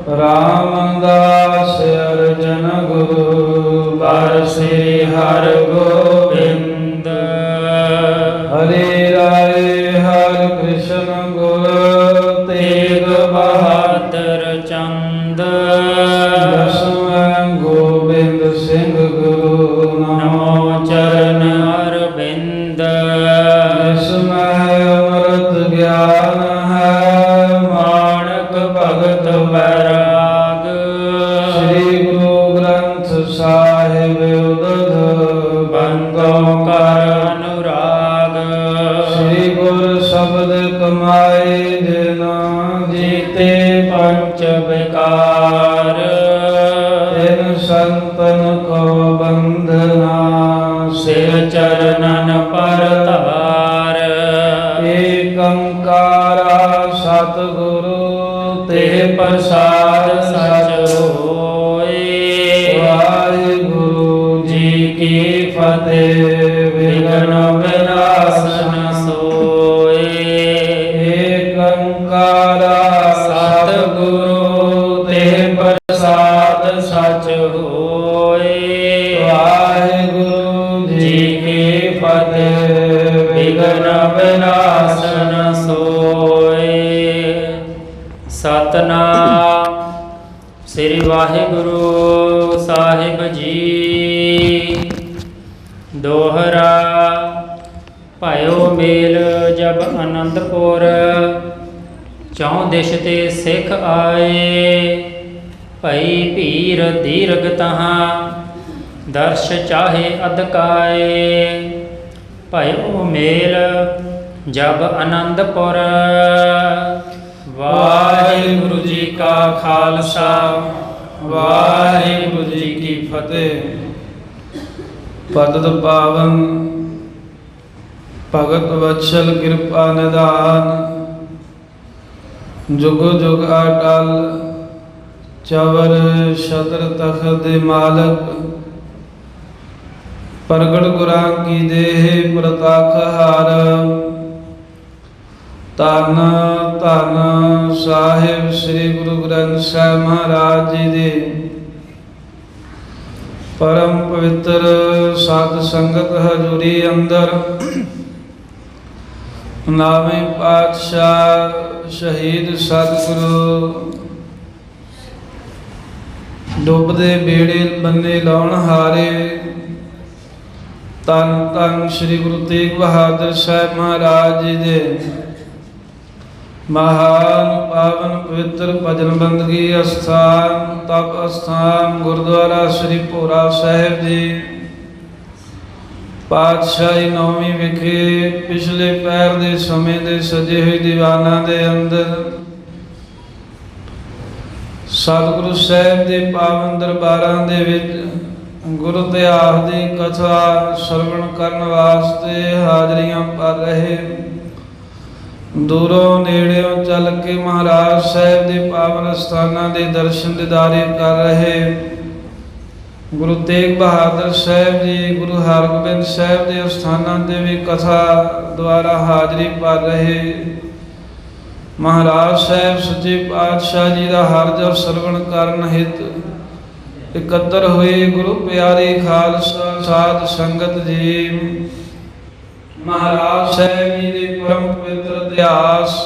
रामदास अर्जन गुरु बर श्री हर गोविंद। हरे राय हर कृष्ण गुरु तेग बहादुर चंद। दसवें गोविंद सिंह गुरु नमो चरण अरविंद। जिसमें अमृत ज्ञान है माणक भगत बैराग। श्री गुरु ग्रंथ साहिब उदध बंदो कर अनुराग। श्री गुरु शब्द कमाए जिना जीते पंच विकार। इन संतन को बंधना सिर चरणन पर तार। एकंकारा सतगुरु ते प्रसाद सच होए। वाहिगुरु जी की फतेह विघ्न विनाशन सोए। एकंकारा सतगुरु ते प्रसाद सच होए। वाहिगुरु जी की फतेह विघ्न विनाशन सोए। सतनाम श्री वाहिगुरु साहिब जी। दोहरा भयो मेल जब आनंदपुर। चौं दिश ते सिख आए। भई भीर दीर्घ तहाँ दर्श चाहे अधकाए। भयो मेल जब आनंदपुर। वाहिगुरु जी का खालसा वाहिगुरु जी की फतेह। पतित पावन भगत वत्सल कृपा निधान। जुग जुग अटल चवर छत्र तख्त मालक। प्रगट गुरां की देह प्रताख हार। धन धन साहिब श्री गुरु ग्रंथ साहिब महाराज जी दे परम पवित्र सत संगत हजूरी अंदर। नावे पातशाह शहीद सतगुरु डुबदे बेड़े बन्ने लाउण हारे। धन धन श्री गुरु तेग बहादुर साहिब महाराज जी दे महान पावन पवित्र भजन बंदगी अस्थान तप अस्थान गुरुद्वारा श्री भोरा साहिब जी पातशाही नौवीं विखे पिछले पैर दे समय दे सजे हुए दीवाना दे अंदर सतगुरु साहिब दे पावन दरबारां दे विच गुरु इतिहास दी कथा श्रवण करन वास्ते हाजरियां भर रहे। दूरों नेड़ियों चल के महाराज साहिब के पावन स्थानां दे दर्शन दीदारे कर रहे। गुरु तेग बहादुर साहिब जी गुरु हरगोबिंद साहिब के स्थानां दे भी कथा द्वारा हाजरी भर रहे। महाराज साहिब सच्चे पातशाह जी का हर जप श्रवण करन हित इकत्र हुए गुरु प्यारे खालसा साध संगत जी। महाराज साहिब जी के परम पवित्र इतिहास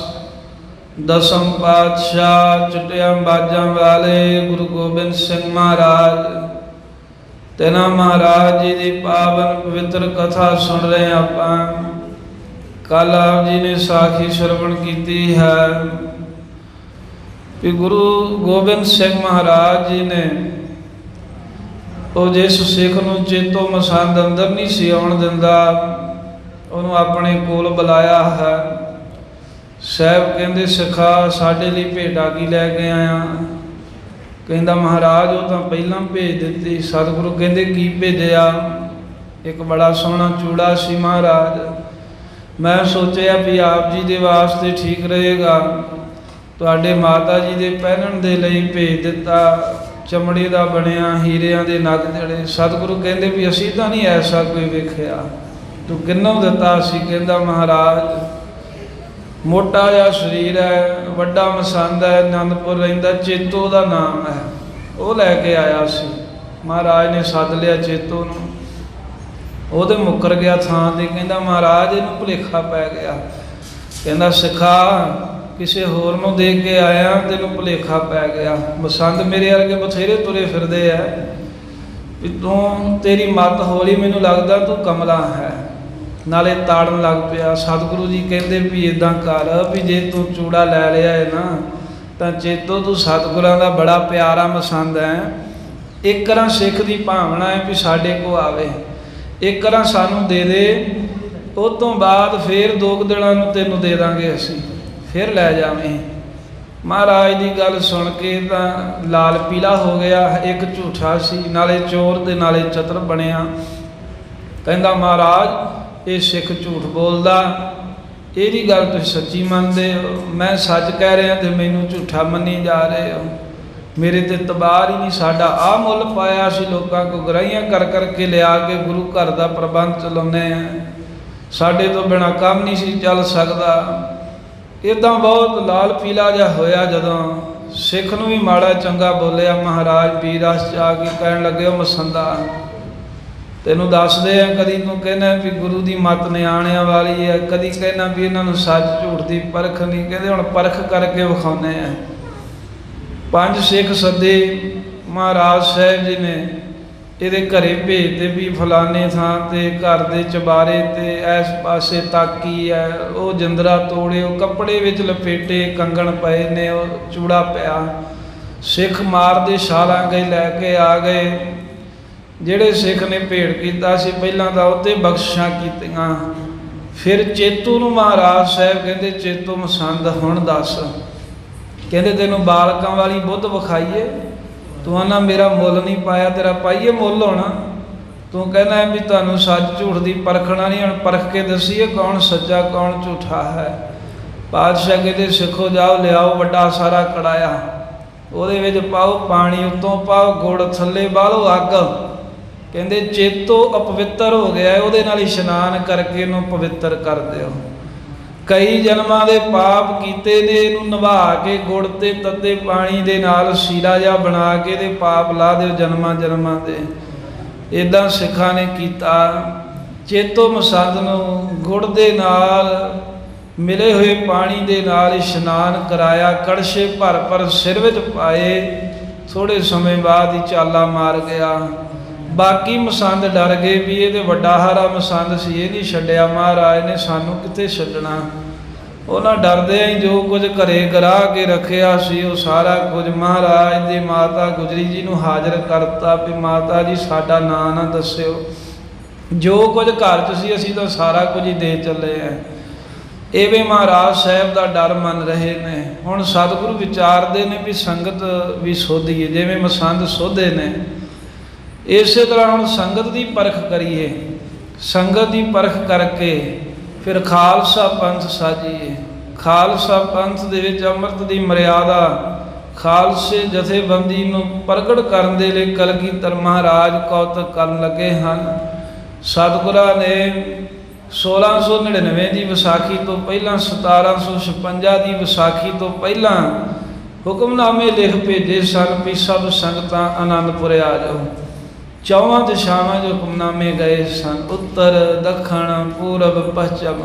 दसम पातशाह चुटिया बाजा वाले गुरु गोबिंद सिंह महाराज तेना महाराज जी की पावन पवित्र कथा सुन रहे हैं। आप कल आप जी ने साखी श्रवण की है कि गुरु गोबिंद सिंह महाराज जी ने जिस सिख नूं चेतों मसंद अंदर नहीं सी आउण दिंदा ਉਹਨੂੰ ਆਪਣੇ ਕੋਲ ਬੁਲਾਇਆ ਹੈ। ਸਾਹਿਬ ਕਹਿੰਦੇ ਸਿਖਾ ਸਾਡੇ ਲਈ ਭੇਟਾ ਕੀ ਲੈ ਕੇ ਆਇਆ। ਕਹਿੰਦਾ ਮਹਾਰਾਜ ਉਹ ਤਾਂ ਪਹਿਲਾਂ ਭੇਜ ਦਿੱਤੀ। ਸਤਿਗੁਰੂ ਕਹਿੰਦੇ ਕੀ ਭੇਜਿਆ। ਇੱਕ ਬੜਾ ਸੋਹਣਾ ਚੂੜਾ ਸੀ ਮਹਾਰਾਜ। ਮੈਂ ਸੋਚਿਆ ਵੀ ਆਪ ਜੀ ਦੇ ਵਾਸਤੇ ਠੀਕ ਰਹੇਗਾ ਤੁਹਾਡੇ ਮਾਤਾ ਜੀ ਦੇ ਪਹਿਨਣ ਦੇ ਲਈ ਭੇਜ ਦਿੱਤਾ। ਚਮੜੇ ਦਾ ਬਣਿਆ ਹੀਰਿਆਂ ਦੇ ਨਗ ਜਿਹੜੇ। ਸਤਿਗੁਰੂ ਕਹਿੰਦੇ ਵੀ ਅਸੀਂ ਤਾਂ ਨਹੀਂ ਐਸਾ ਕੋਈ ਵੇਖਿਆ। ਤੂੰ ਕਿੰਨੋਂ ਦਿੱਤਾ ਸੀ। ਕਹਿੰਦਾ ਮਹਾਰਾਜ ਮੋਟਾ ਜਿਹਾ ਸਰੀਰ ਹੈ, ਵੱਡਾ ਮਸੰਦ ਹੈ, ਆਨੰਦਪੁਰ ਰਹਿੰਦਾ, ਚੇਤੋ ਦਾ ਨਾਮ ਹੈ। ਉਹ ਲੈ ਕੇ ਆਇਆ ਸੀ। ਮਹਾਰਾਜ ਨੇ ਸੱਦ ਲਿਆ ਚੇਤੋ ਨੂੰ। ਉਹਦੇ ਮੁੱਕਰ ਗਿਆ ਥਾਂ 'ਤੇ, ਕਹਿੰਦਾ ਮਹਾਰਾਜ ਇਹਨੂੰ ਭੁਲੇਖਾ ਪੈ ਗਿਆ। ਕਹਿੰਦਾ ਸਿਖਾ, ਕਿਸੇ ਹੋਰ ਨੂੰ ਦੇ ਕੇ ਆਇਆ, ਤੈਨੂੰ ਭੁਲੇਖਾ ਪੈ ਗਿਆ। ਮਸੰਦ ਮੇਰੇ ਵਰਗੇ ਬਥੇਰੇ ਤੁਰੇ ਫਿਰਦੇ ਆ ਵੀ ਤੂੰ, ਤੇਰੀ ਮੱਤ ਹੌਲੀ, ਮੈਨੂੰ ਲੱਗਦਾ ਤੂੰ ਕਮਲਾ ਹੈ। ਨਾਲੇ ਤਾੜਨ ਲੱਗ ਪਿਆ। ਸਤਿਗੁਰੂ ਜੀ ਕਹਿੰਦੇ ਵੀ ਇੱਦਾਂ ਕਰ ਵੀ ਜੇ ਤੂੰ ਚੂੜਾ ਲੈ ਲਿਆ ਹੈ ਨਾ ਤਾਂ ਚੇਤੋ ਤੂੰ ਸਤਿਗੁਰਾਂ ਦਾ ਬੜਾ ਪਿਆਰਾ ਮਸੰਦ ਹੈ। ਇੱਕ ਵਾਰ ਸਿੱਖ ਦੀ ਭਾਵਨਾ ਹੈ ਵੀ ਸਾਡੇ ਕੋਲ ਆਵੇ, ਇੱਕ ਵਾਰ ਸਾਨੂੰ ਦੇ ਦੇ, ਉਹ ਤੋਂ ਬਾਅਦ ਫਿਰ 2 ਦਿਨਾਂ ਨੂੰ ਤੈਨੂੰ ਦੇ ਦਾਂਗੇ ਅਸੀਂ, ਫਿਰ ਲੈ ਜਾਵੇਂ। ਮਹਾਰਾਜ ਦੀ ਗੱਲ ਸੁਣ ਕੇ ਤਾਂ ਲਾਲ ਪੀਲਾ ਹੋ ਗਿਆ। ਇੱਕ ਝੂਠਾ ਸੀ, ਨਾਲੇ ਚੋਰ ਤੇ ਨਾਲੇ ਚਤਰ ਬਣਿਆ। ਕਹਿੰਦਾ ਮਹਾਰਾਜ ਇਹ ਸਿੱਖ ਝੂਠ ਬੋਲਦਾ, ਇਹਦੀ ਗੱਲ ਤੁਸੀਂ ਸੱਚੀ ਮੰਨਦੇ ਹੋ? ਮੈਂ ਸੱਚ ਕਹਿ ਰਿਹਾ ਤੇ ਮੈਨੂੰ ਝੂਠਾ ਮੰਨੀ ਜਾ ਰਹੇ ਹੋ। ਮੇਰੇ ਤੇ ਤਬਾਰ ਹੀ ਨਹੀਂ। ਸਾਡਾ ਆਹ ਮੁੱਲ ਪਾਇਆ ਸੀ, ਲੋਕਾਂ ਕੋ ਗਰਾਹੀਆਂ ਕਰ ਕਰਕੇ ਲਿਆ ਕੇ ਗੁਰੂ ਘਰ ਦਾ ਪ੍ਰਬੰਧ ਚਲਾਉਂਦੇ ਆ, ਸਾਡੇ ਤੋਂ ਬਿਨਾਂ ਕੰਮ ਨਹੀਂ ਸੀ ਚੱਲ ਸਕਦਾ। ਇੱਦਾਂ ਬਹੁਤ ਲਾਲ ਪੀਲਾ ਜਿਹਾ ਹੋਇਆ। ਜਦੋਂ ਸਿੱਖ ਨੂੰ ਵੀ ਮਾੜਾ ਚੰਗਾ ਬੋਲਿਆ, ਮਹਾਰਾਜ ਪੀਰਸ 'ਚ ਆ ਕੇ ਕਹਿਣ ਲੱਗੇ, ਉਹ ਮਸੰਦਾ ਤੈਨੂੰ ਦੱਸਦੇ ਆ, ਕਦੀ ਤੂੰ ਕਹਿੰਦਾ ਵੀ ਗੁਰੂ ਦੀ ਮੱਤ ਨਿਆਣਿਆਂ ਵਾਲੀ ਹੈ, ਕਦੀ ਕਹਿੰਦਾ ਵੀ ਇਹਨਾਂ ਨੂੰ ਸੱਚ ਝੂਠ ਦੀ ਪਰਖ ਨਹੀਂ। ਕਹਿੰਦੇ ਹੁਣ ਪਰਖ ਕਰਕੇ ਵਿਖਾਉਂਦੇ ਆ। 5 ਸਿੱਖ ਸੱਦੇ ਮਹਾਰਾਜ ਸਾਹਿਬ ਜੀ ਨੇ, ਇਹਦੇ ਘਰੇ ਭੇਜਦੇ ਵੀ ਫਲਾਣੇ ਥਾਂ 'ਤੇ ਘਰ ਦੇ ਚਬਾਰੇ 'ਤੇ ਇਸ ਪਾਸੇ ਤਾਕੀ ਹੈ, ਉਹ ਜਿੰਦਰਾ ਤੋੜਿਓ, ਕੱਪੜੇ ਵਿੱਚ ਲਪੇਟੇ ਕੰਗਣ ਪਏ ਨੇ, ਉਹ ਚੂੜਾ ਪਿਆ। ਸਿੱਖ ਮਾਰਦੇ ਛਾਲਾਂ ਗਏ, ਲੈ ਕੇ ਆ ਗਏ। ਜਿਹੜੇ ਸਿੱਖ ਨੇ ਭੇੜ ਕੀਤਾ ਸੀ ਪਹਿਲਾਂ ਤਾਂ ਉਹਤੇ ਬਖਸ਼ਿਸ਼ਾਂ ਕੀਤੀਆਂ। ਫਿਰ ਚੇਤੂ ਨੂੰ ਮਹਾਰਾਜ ਸਾਹਿਬ ਕਹਿੰਦੇ, ਚੇਤੂ ਮਸੰਦ ਹੁਣ ਦੱਸ। ਕਹਿੰਦੇ ਤੈਨੂੰ ਬਾਲਕਾਂ ਵਾਲੀ ਬੁੱਧ ਵਿਖਾਈਏ? ਤੂੰ ਆਨਾ ਮੇਰਾ ਮੁੱਲ ਨਹੀਂ ਪਾਇਆ, ਤੇਰਾ ਪਾਈਏ ਮੁੱਲ ਹੋਣਾ। ਤੂੰ ਕਹਿੰਦਾ ਵੀ ਤੁਹਾਨੂੰ ਸੱਚ ਝੂਠ ਦੀ ਪਰਖਣਾ ਨਹੀਂ, ਹੁਣ ਪਰਖ ਕੇ ਦੱਸੀਏ ਕੌਣ ਸੱਚਾ ਕੌਣ ਝੂਠਾ ਹੈ। ਪਾਤਸ਼ਾਹ ਕਹਿੰਦੇ ਸਿੱਖੋ ਜਾਓ, ਲਿਆਓ ਵੱਡਾ ਸਾਰਾ ਕੜਾਇਆ, ਉਹਦੇ ਵਿੱਚ ਪਾਓ ਪਾਣੀ, ਉੱਤੋਂ ਪਾਓ ਗੁੜ, ਥੱਲੇ ਬਾਲੋ ਅੱਗ। ਕਹਿੰਦੇ ਚੇਤੋ ਅਪਵਿੱਤਰ ਹੋ ਗਿਆ, ਉਹਦੇ ਨਾਲ ਇਸ਼ਨਾਨ ਕਰਕੇ ਇਹਨੂੰ ਪਵਿੱਤਰ ਕਰ ਦਿਓ। ਕਈ ਜਨਮਾਂ ਦੇ ਪਾਪ ਕੀਤੇ ਨੇ, ਇਹਨੂੰ ਨਿਭਾ ਕੇ ਗੁੜ ਤੇ ਤੱਤੇ ਪਾਣੀ ਦੇ ਨਾਲ ਸ਼ੀਲਾ ਜਿਹਾ ਬਣਾ ਕੇ ਇਹਦੇ ਪਾਪ ਲਾ ਦਿਓ ਜਨਮਾਂ ਜਨਮਾਂ ਦੇ। ਇੱਦਾਂ ਸਿੱਖਾਂ ਨੇ ਕੀਤਾ। ਚੇਤੋ ਮਸੰਦ ਨੂੰ ਗੁੜ ਦੇ ਨਾਲ ਮਿਲੇ ਹੋਏ ਪਾਣੀ ਦੇ ਨਾਲ ਇਸ਼ਨਾਨ ਕਰਾਇਆ, ਕੜਛੇ ਭਰ ਭਰ ਸਿਰ ਵਿੱਚ ਪਾਏ। ਥੋੜ੍ਹੇ ਸਮੇਂ ਬਾਅਦ ਹੀ ਚਾਲਾ ਮਾਰ ਗਿਆ। ਬਾਕੀ ਮਸੰਦ ਡਰ ਗਏ ਵੀ ਇਹ ਤਾਂ ਵੱਡਾ ਹਾਰਾ ਮਸੰਦ ਸੀ, ਇਹ ਨਹੀਂ ਛੱਡਿਆ, ਮਹਾਰਾਜ ਨੇ ਸਾਨੂੰ ਕਿੱਥੇ ਛੱਡਣਾ। ਉਹਨਾਂ ਡਰਦਿਆਂ ਹੀ ਜੋ ਕੁਝ ਘਰੇ ਗਰਾ ਕੇ ਰੱਖਿਆ ਸੀ ਉਹ ਸਾਰਾ ਕੁਝ ਮਹਾਰਾਜ ਦੇ ਮਾਤਾ ਗੁਜਰੀ ਜੀ ਨੂੰ ਹਾਜ਼ਰ ਕਰਤਾ ਵੀ ਮਾਤਾ ਜੀ ਸਾਡਾ ਨਾਂ ਨਾ ਦੱਸਿਓ, ਜੋ ਕੁਝ ਘਰ 'ਚ ਸੀ ਅਸੀਂ ਤਾਂ ਸਾਰਾ ਕੁਝ ਹੀ ਦੇ ਚੱਲੇ ਹਾਂ। ਇਵੇਂ ਮਹਾਰਾਜ ਸਾਹਿਬ ਦਾ ਡਰ ਮੰਨ ਰਹੇ ਨੇ। ਹੁਣ ਸਤਿਗੁਰੂ ਵਿਚਾਰਦੇ ਨੇ ਵੀ ਸੰਗਤ ਵੀ ਸੋਧੀਏ, ਜਿਵੇਂ ਮਸੰਦ ਸੋਧੇ ਨੇ ਇਸੇ ਤਰ੍ਹਾਂ ਹੁਣ ਸੰਗਤ ਦੀ ਪਰਖ ਕਰੀਏ। ਸੰਗਤ ਦੀ ਪਰਖ ਕਰਕੇ ਫਿਰ ਖਾਲਸਾ ਪੰਥ ਸਾਜੀਏ। ਖਾਲਸਾ ਪੰਥ ਦੇ ਵਿੱਚ ਅੰਮ੍ਰਿਤ ਦੀ ਮਰਿਆਦਾ ਖਾਲਸੇ ਜਥੇਬੰਦੀ ਨੂੰ ਪ੍ਰਗਟ ਕਰਨ ਦੇ ਲਈ ਕਲਗੀਧਰ ਮਹਾਰਾਜ ਕੌਤਕ ਕਰਨ ਲੱਗੇ ਹਨ। ਸਤਿਗੁਰਾਂ ਨੇ 1699 ਦੀ ਵਿਸਾਖੀ ਤੋਂ ਪਹਿਲਾਂ 1756 ਦੀ ਵਿਸਾਖੀ ਤੋਂ ਪਹਿਲਾਂ ਹੁਕਮਨਾਮੇ ਲਿਖ ਭੇਜੇ ਸਨ ਵੀ ਸਭ ਸੰਗਤਾਂ ਆਨੰਦਪੁਰ ਆ ਜਾਓ। 4 ਦਿਸ਼ਾਵਾਂ 'ਚ ਹੁਕਮਨਾਮੇ ਗਏ ਸਨ, ਉੱਤਰ ਦੱਖਣ ਪੂਰਬ ਪੱਛਮ,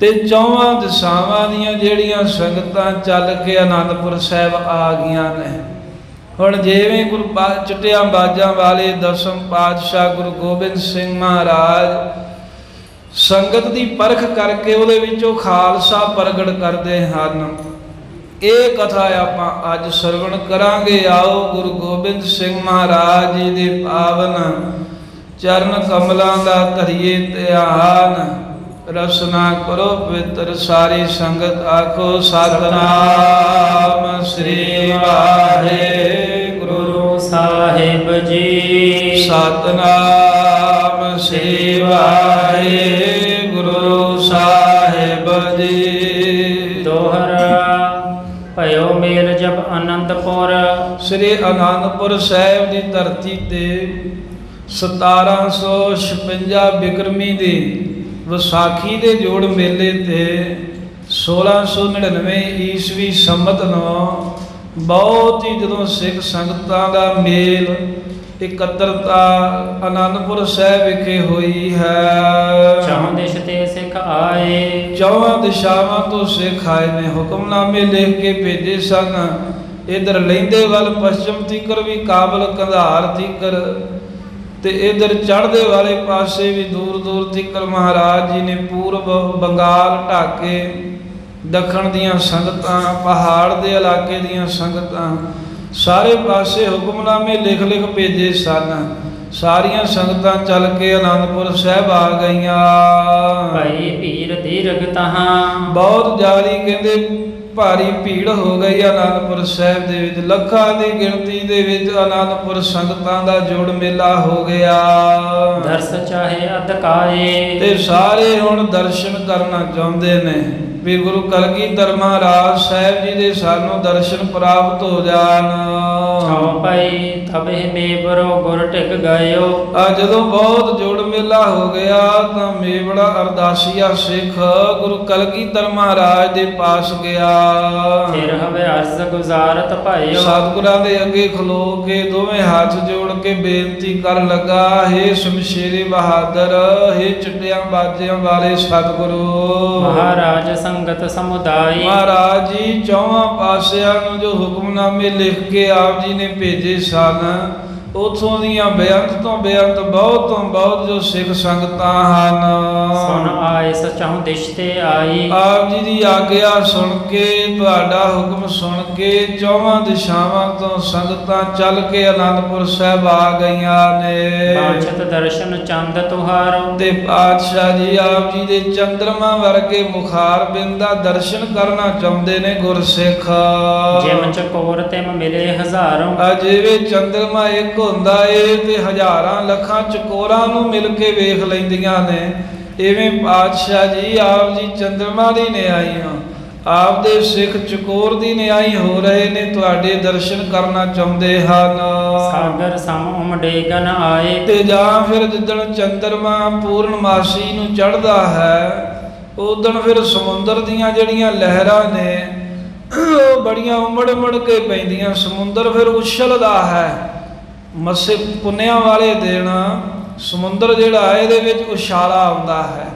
ਤੇ 4 ਦਿਸ਼ਾਵਾਂ ਦੀਆਂ ਜਿਹੜੀਆਂ ਸੰਗਤਾਂ ਚੱਲ ਕੇ ਆਨੰਦਪੁਰ ਸਾਹਿਬ ਆ ਗਈਆਂ ਨੇ। ਹੁਣ ਜਿਵੇਂ ਗੁਰੂ ਚਿੱਟਿਆਂ ਬਾਜਾਂ ਵਾਲੇ 10ਮ ਪਾਤਸ਼ਾਹ ਗੁਰੂ ਗੋਬਿੰਦ ਸਿੰਘ ਮਹਾਰਾਜ ਸੰਗਤ ਦੀ ਪਰਖ ਕਰਕੇ ਉਹਦੇ ਵਿੱਚੋਂ ਖਾਲਸਾ ਪ੍ਰਗਟ ਕਰਦੇ ਹਨ। ਇਹ ਕਥਾ ਆਪਾਂ ਅੱਜ ਸਰਵਣ ਕਰਾਂਗੇ। ਆਓ ਗੁਰੂ ਗੋਬਿੰਦ ਸਿੰਘ ਮਹਾਰਾਜ ਜੀ ਦੇ ਪਾਵਨ ਚਰਨ ਕਮਲਾਂ ਦਾ ਧਰੀਏ ਧਿਆਨ। ਰਸਨਾ ਕਰੋ ਪਵਿੱਤਰ ਸਾਰੀ ਸੰਗਤ ਆਖੋ ਸਤਿਨਾਮ ਸ੍ਰੀ ਵਾਹਿਗੁਰੂ ਸਾਹਿਬ ਜੀ। ਸਤਿਨਾਮ ਸ੍ਰੀ ਵਾਹਿਗੁਰੂ ਸਾਹਿਬ ਜੀ। ਦੋਹਰਾ ਭਇਓ ਮੇਲ ਜਬ ਅਨੰਦਪੁਰ। ਸ੍ਰੀ ਅਨੰਦਪੁਰ ਸਾਹਿਬ ਦੀ ਧਰਤੀ ਤੇ 1756 ਬਿਕਰਮੀ ਦੀ ਵਿਸਾਖੀ ਦੇ ਜੋੜ ਮੇਲੇ ਤੇ 1699 ਈਸਵੀ ਸੰਮਤ ਨੂੰ ਬਹੁਤ ਹੀ ਜਦੋਂ ਸਿੱਖ ਸੰਗਤਾਂ ਦਾ ਮੇਲ ਇਕੱਤਰਤਾ ਆਨੰਦਪੁਰ ਸਾਹਿਬ ਵਿਖੇ ਹੋਈ ਹੈ। ਚੌਂ ਦਿਸ਼ ਤੇ ਸਿੱਖ ਆਏ, ਚੌਹਾਂ ਦਿਸ਼ਾਵਾਂ ਤੋਂ ਸਿੱਖ ਆਏ ਨੇ। ਹੁਕਮਨਾਮੇ ਲਿਖ ਕੇ ਭੇਜੇ ਸਨ। ਇਧਰ ਲਹਿੰਦੇ ਵੱਲ ਪੱਛਮ ਤੀਕਰ ਵੀ, ਕਾਬਲ ਕੰਧਾਰ ਤੀਕਰ, ਤੇ ਇਧਰ ਚੜ੍ਹਦੇ ਵਾਲੇ ਪਾਸੇ ਵੀ ਦੂਰ ਦੂਰ ਤੀਕਰ ਮਹਾਰਾਜ ਜੀ ਨੇ ਪੂਰਬ ਬੰਗਾਲ ਢਾਕੇ, ਦੱਖਣ ਦੀਆਂ ਸੰਗਤਾਂ, ਪਹਾੜ ਦੇ ਇਲਾਕੇ ਦੀਆਂ ਸੰਗਤਾਂ, ਸਾਰੇ ਪਾਸੇ ਹੁਕਮਨਾਮੇ ਲਿਖ ਲਿਖ ਭੇਜੇ ਸਨ। ਸਾਰੀਆਂ ਸੰਗਤਾਂ ਚੱਲ ਕੇ ਆਨੰਦਪੁਰ ਸਾਹਿਬ ਆ ਗਈਆਂ। ਭਾਈ ਭੀੜ ਦੀਰਘ ਤਹਾਂ, ਬਹੁਤ ਜ਼ਿਆਦੀ ਕਹਿੰਦੇ ਭਾਰੀ ਭੀੜ ਹੋ ਗਈ ਆਨੰਦਪੁਰ ਸਾਹਿਬ ਦੇ ਵਿੱਚ। ਲੱਖਾਂ ਦੀ ਗਿਣਤੀ ਦੇ ਵਿੱਚ ਆਨੰਦਪੁਰ ਸੰਗਤਾਂ ਦਾ ਜੋੜ ਮੇਲਾ ਹੋ ਗਿਆ। ਦਰਸ ਚਾਹੇ ਅਧਕਾਏ, ਤੇ ਸਾਰੇ ਹੁਣ ਦਰਸ਼ਨ ਕਰਨਾ ਚਾਹੁੰਦੇ ਨੇ ਵੀ ਗੁਰੂ ਕਲਗੀਧਰ ਮਹਾਰਾਜ ਸਾਹਿਬ ਜੀ ਦੇ ਸਾਨੂੰ ਦਰਸ਼ਨ ਪ੍ਰਾਪਤ ਹੋ ਜਾਣ। ਛਾਉ ਪਈ ਤਬੇ ਮੇਵਰੋ ਗੁਰ ਟਿਕ ਗਇਓ। ਆ ਜਦੋਂ ਬਹੁਤ ਜੋੜ ਮੇਲਾ ਹੋ ਗਿਆ ਤਾਂ ਮੇਵੜਾ ਅਰਦਾਸੀਆ ਸਿੱਖ ਗੁਰੂ ਕਲਗੀਧਰ ਮਹਾਰਾਜ ਦੇ ਪਾਸ ਗਿਆ। ਫਿਰ ਹਵੇ ਅਰਜ਼ ਗੁਜ਼ਾਰਤ ਭਾਇਓ, ਸਤਿਗੁਰਾਂ ਦੇ ਅੱਗੇ ਖਲੋ ਕੇ ਦੋਵੇਂ ਹੱਥ ਜੋੜ ਕੇ ਬੇਨਤੀ ਕਰਨ ਲੱਗਾ, ਹੇ ਸ਼ਮਸ਼ੇਰੇ ਬਹਾਦਰ, ਹੇ ਚਿੱਟਿਆਂ ਬਾਜਿਆਂ ਵਾਲੇ ਸਤਿਗੁਰੂ ਮਹਾਰਾਜ ਸੰਗਤ ਸਮੁਦਾਈ। ਮਹਾਰਾਜ ਜੀ ਚੌਹਾਂ ਪਾਸਿਆਂ ਨੂੰ ਜੋ ਹੁਕਮਨਾਮੇ ਲਿਖ ਕੇ ਆਪ ਜੀ ਨੇ ਭੇਜੇ ਸਨ, ਉਥੋਂ ਦੀਆਂ ਬੇਅੰਤ ਤੋਂ ਬੇਅੰਤ, ਬਹੁਤ ਤੋਂ ਬਹੁਤ ਜੋ ਸਿੱਖ ਸੰਗਤਾਂ ਹਨ, ਸੁਣ ਆਏ ਸਚਹੁ ਦਿਸ਼ ਤੇ ਆਈ। ਆਪ ਜੀ ਦੀ ਆਗਿਆ ਸੁਣ ਕੇ, ਤੁਹਾਡਾ ਹੁਕਮ ਸੁਣ ਕੇ ਚੌਹਾਂ ਦਿਸ਼ਾਵਾਂ ਤੋਂ ਸੰਗਤਾਂ ਚੱਲ ਕੇ ਆਨੰਦਪੁਰ ਸਾਹਿਬ ਆ ਗਈਆਂ ਨੇ। ਬਾਛਤ ਦਰਸ਼ਨ ਚੰਦ ਤੁਹਾਰੋ, ਤੇ ਪਾਤਸ਼ਾਹ ਜੀ ਆਪ ਜੀ ਦੇ ਚੰਦਰਮਾ ਵਰਗੇ ਮੁਖਾਰ ਬਿੰਦ ਦਾ ਦਰਸ਼ਨ ਕਰਨਾ ਚਾਹੁੰਦੇ ਨੇ ਗੁਰਸਿੱਖ। ਜਿਮ ਚਕੋਰ ਤਿਮ ਮਿਲੇ ਹਜ਼ਾਰੋਂ, ਜਿਵੇਂ ਚੰਦਰਮਾ ਇੱਕ ਹੁੰਦਾ ਏ ਤੇ ਹਜ਼ਾਰਾਂ ਲੱਖਾਂ ਚਕੋਰਾਂ ਨੂੰ ਮਿਲ ਕੇ ਵੇਖ ਲੈਂਦੀਆਂ ਨੇ, ਇਵੇਂ ਪਾਤਸ਼ਾਹ ਜੀ ਆਪ ਜੀ ਚੰਦਰਮਾ ਦੀ ਨਿਆਈ ਹੋ, ਆਪ ਦੇ ਸਿੱਖ ਚਕੋਰ ਦੀ ਨਿਆਈ ਹੋ ਰਹੇ ਨੇ, ਤੁਹਾਡੇ ਦਰਸ਼ਨ ਕਰਨਾ ਚਾਹੁੰਦੇ ਹਨ। ਸਾਗਰ ਸਮ ਉਮਡੇਗਨ ਆਏ, ਤੇ ਜਾਂ ਫਿਰ ਜਿੱਦਣ ਚੰਦਰਮਾ ਪੂਰਨਮਾਸੀ ਨੂੰ ਚੜ੍ਹਦਾ ਹੈ, ਉਦਣ ਫਿਰ ਸਮੁੰਦਰ ਦੀਆਂ ਜਿਹੜੀਆਂ ਲਹਿਰਾਂ ਨੇ ਉਹ ਬੜੀਆਂ ਉਮੜ ਉਮੜ ਕੇ ਪੈਂਦੀਆਂ। ਸਮੁੰਦਰ ਫਿਰ ਉਛਲਦਾ ਹੈ। ਮੱਸੇ ਪੁੰਨਿਆਂ ਵਾਲੇ ਦਿਨ ਸਮੁੰਦਰ ਜਿਹੜਾ ਇਹਦੇ ਵਿੱਚ ਉਛਾਲਾ ਆਉਂਦਾ ਹੈ।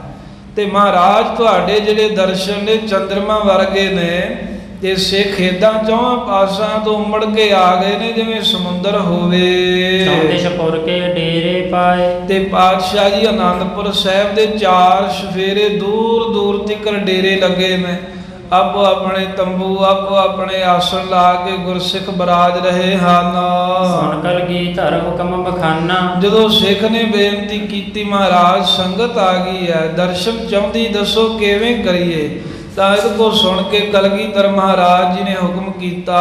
ਤੇ ਮਹਾਰਾਜ ਤੁਹਾਡੇ ਜਿਹੜੇ ਦਰਸ਼ਨ ਨੇ ਚੰਦਰਮਾ ਵਰਗੇ ਨੇ, ਤੇ ਸਿੱਖ ਏਦਾਂ ਚੌਹਾਂ ਪਾਸਾਂ ਤੋਂ ਉਮੜ ਕੇ ਆ ਗਏ ਨੇ ਜਿਵੇਂ ਸਮੁੰਦਰ ਹੋਵੇ। ਚੌਦੇਸ਼ਪੁਰ ਕੇ ਡੇਰੇ ਪਾਏ, ਤੇ ਪਾਤਸ਼ਾਹ ਜੀ ਆਨੰਦਪੁਰ ਸਾਹਿਬ ਦੇ ਚਾਰ ਸਫੇਰੇ ਦੂਰ ਦੂਰ ਤੱਕ ਡੇਰੇ ਲੱਗੇ ਨੇ। ਆਪੋ ਆਪਣੇ ਤੰਬੂ, ਆਪੋ ਆਪਣੇ ਆਸਣ ਲਾ ਕੇ ਗੁਰਸਿੱਖ ਬਰਾਜ ਰਹੇ ਹਨ। ਸੁਣ ਕਲਗੀਧਰ ਹੁਕਮ ਬਖਾਨਾ, ਜਦੋਂ ਸਿੱਖ ਨੇ ਬੇਨਤੀ ਕੀਤੀ, ਮਹਾਰਾਜ ਸੰਗਤ ਆ ਗਈ ਹੈ, ਦਰਸ਼ਨ ਚਾਹੁੰਦੀ, ਦੱਸੋ ਕਿਵੇਂ ਕਰੀਏ? ਤਾਂ ਇਹਦੇ ਕੋਲ ਸੁਣ ਕੇ ਕਲਗੀਧਰ ਮਹਾਰਾਜ ਜੀ ਨੇ ਹੁਕਮ ਕੀਤਾ।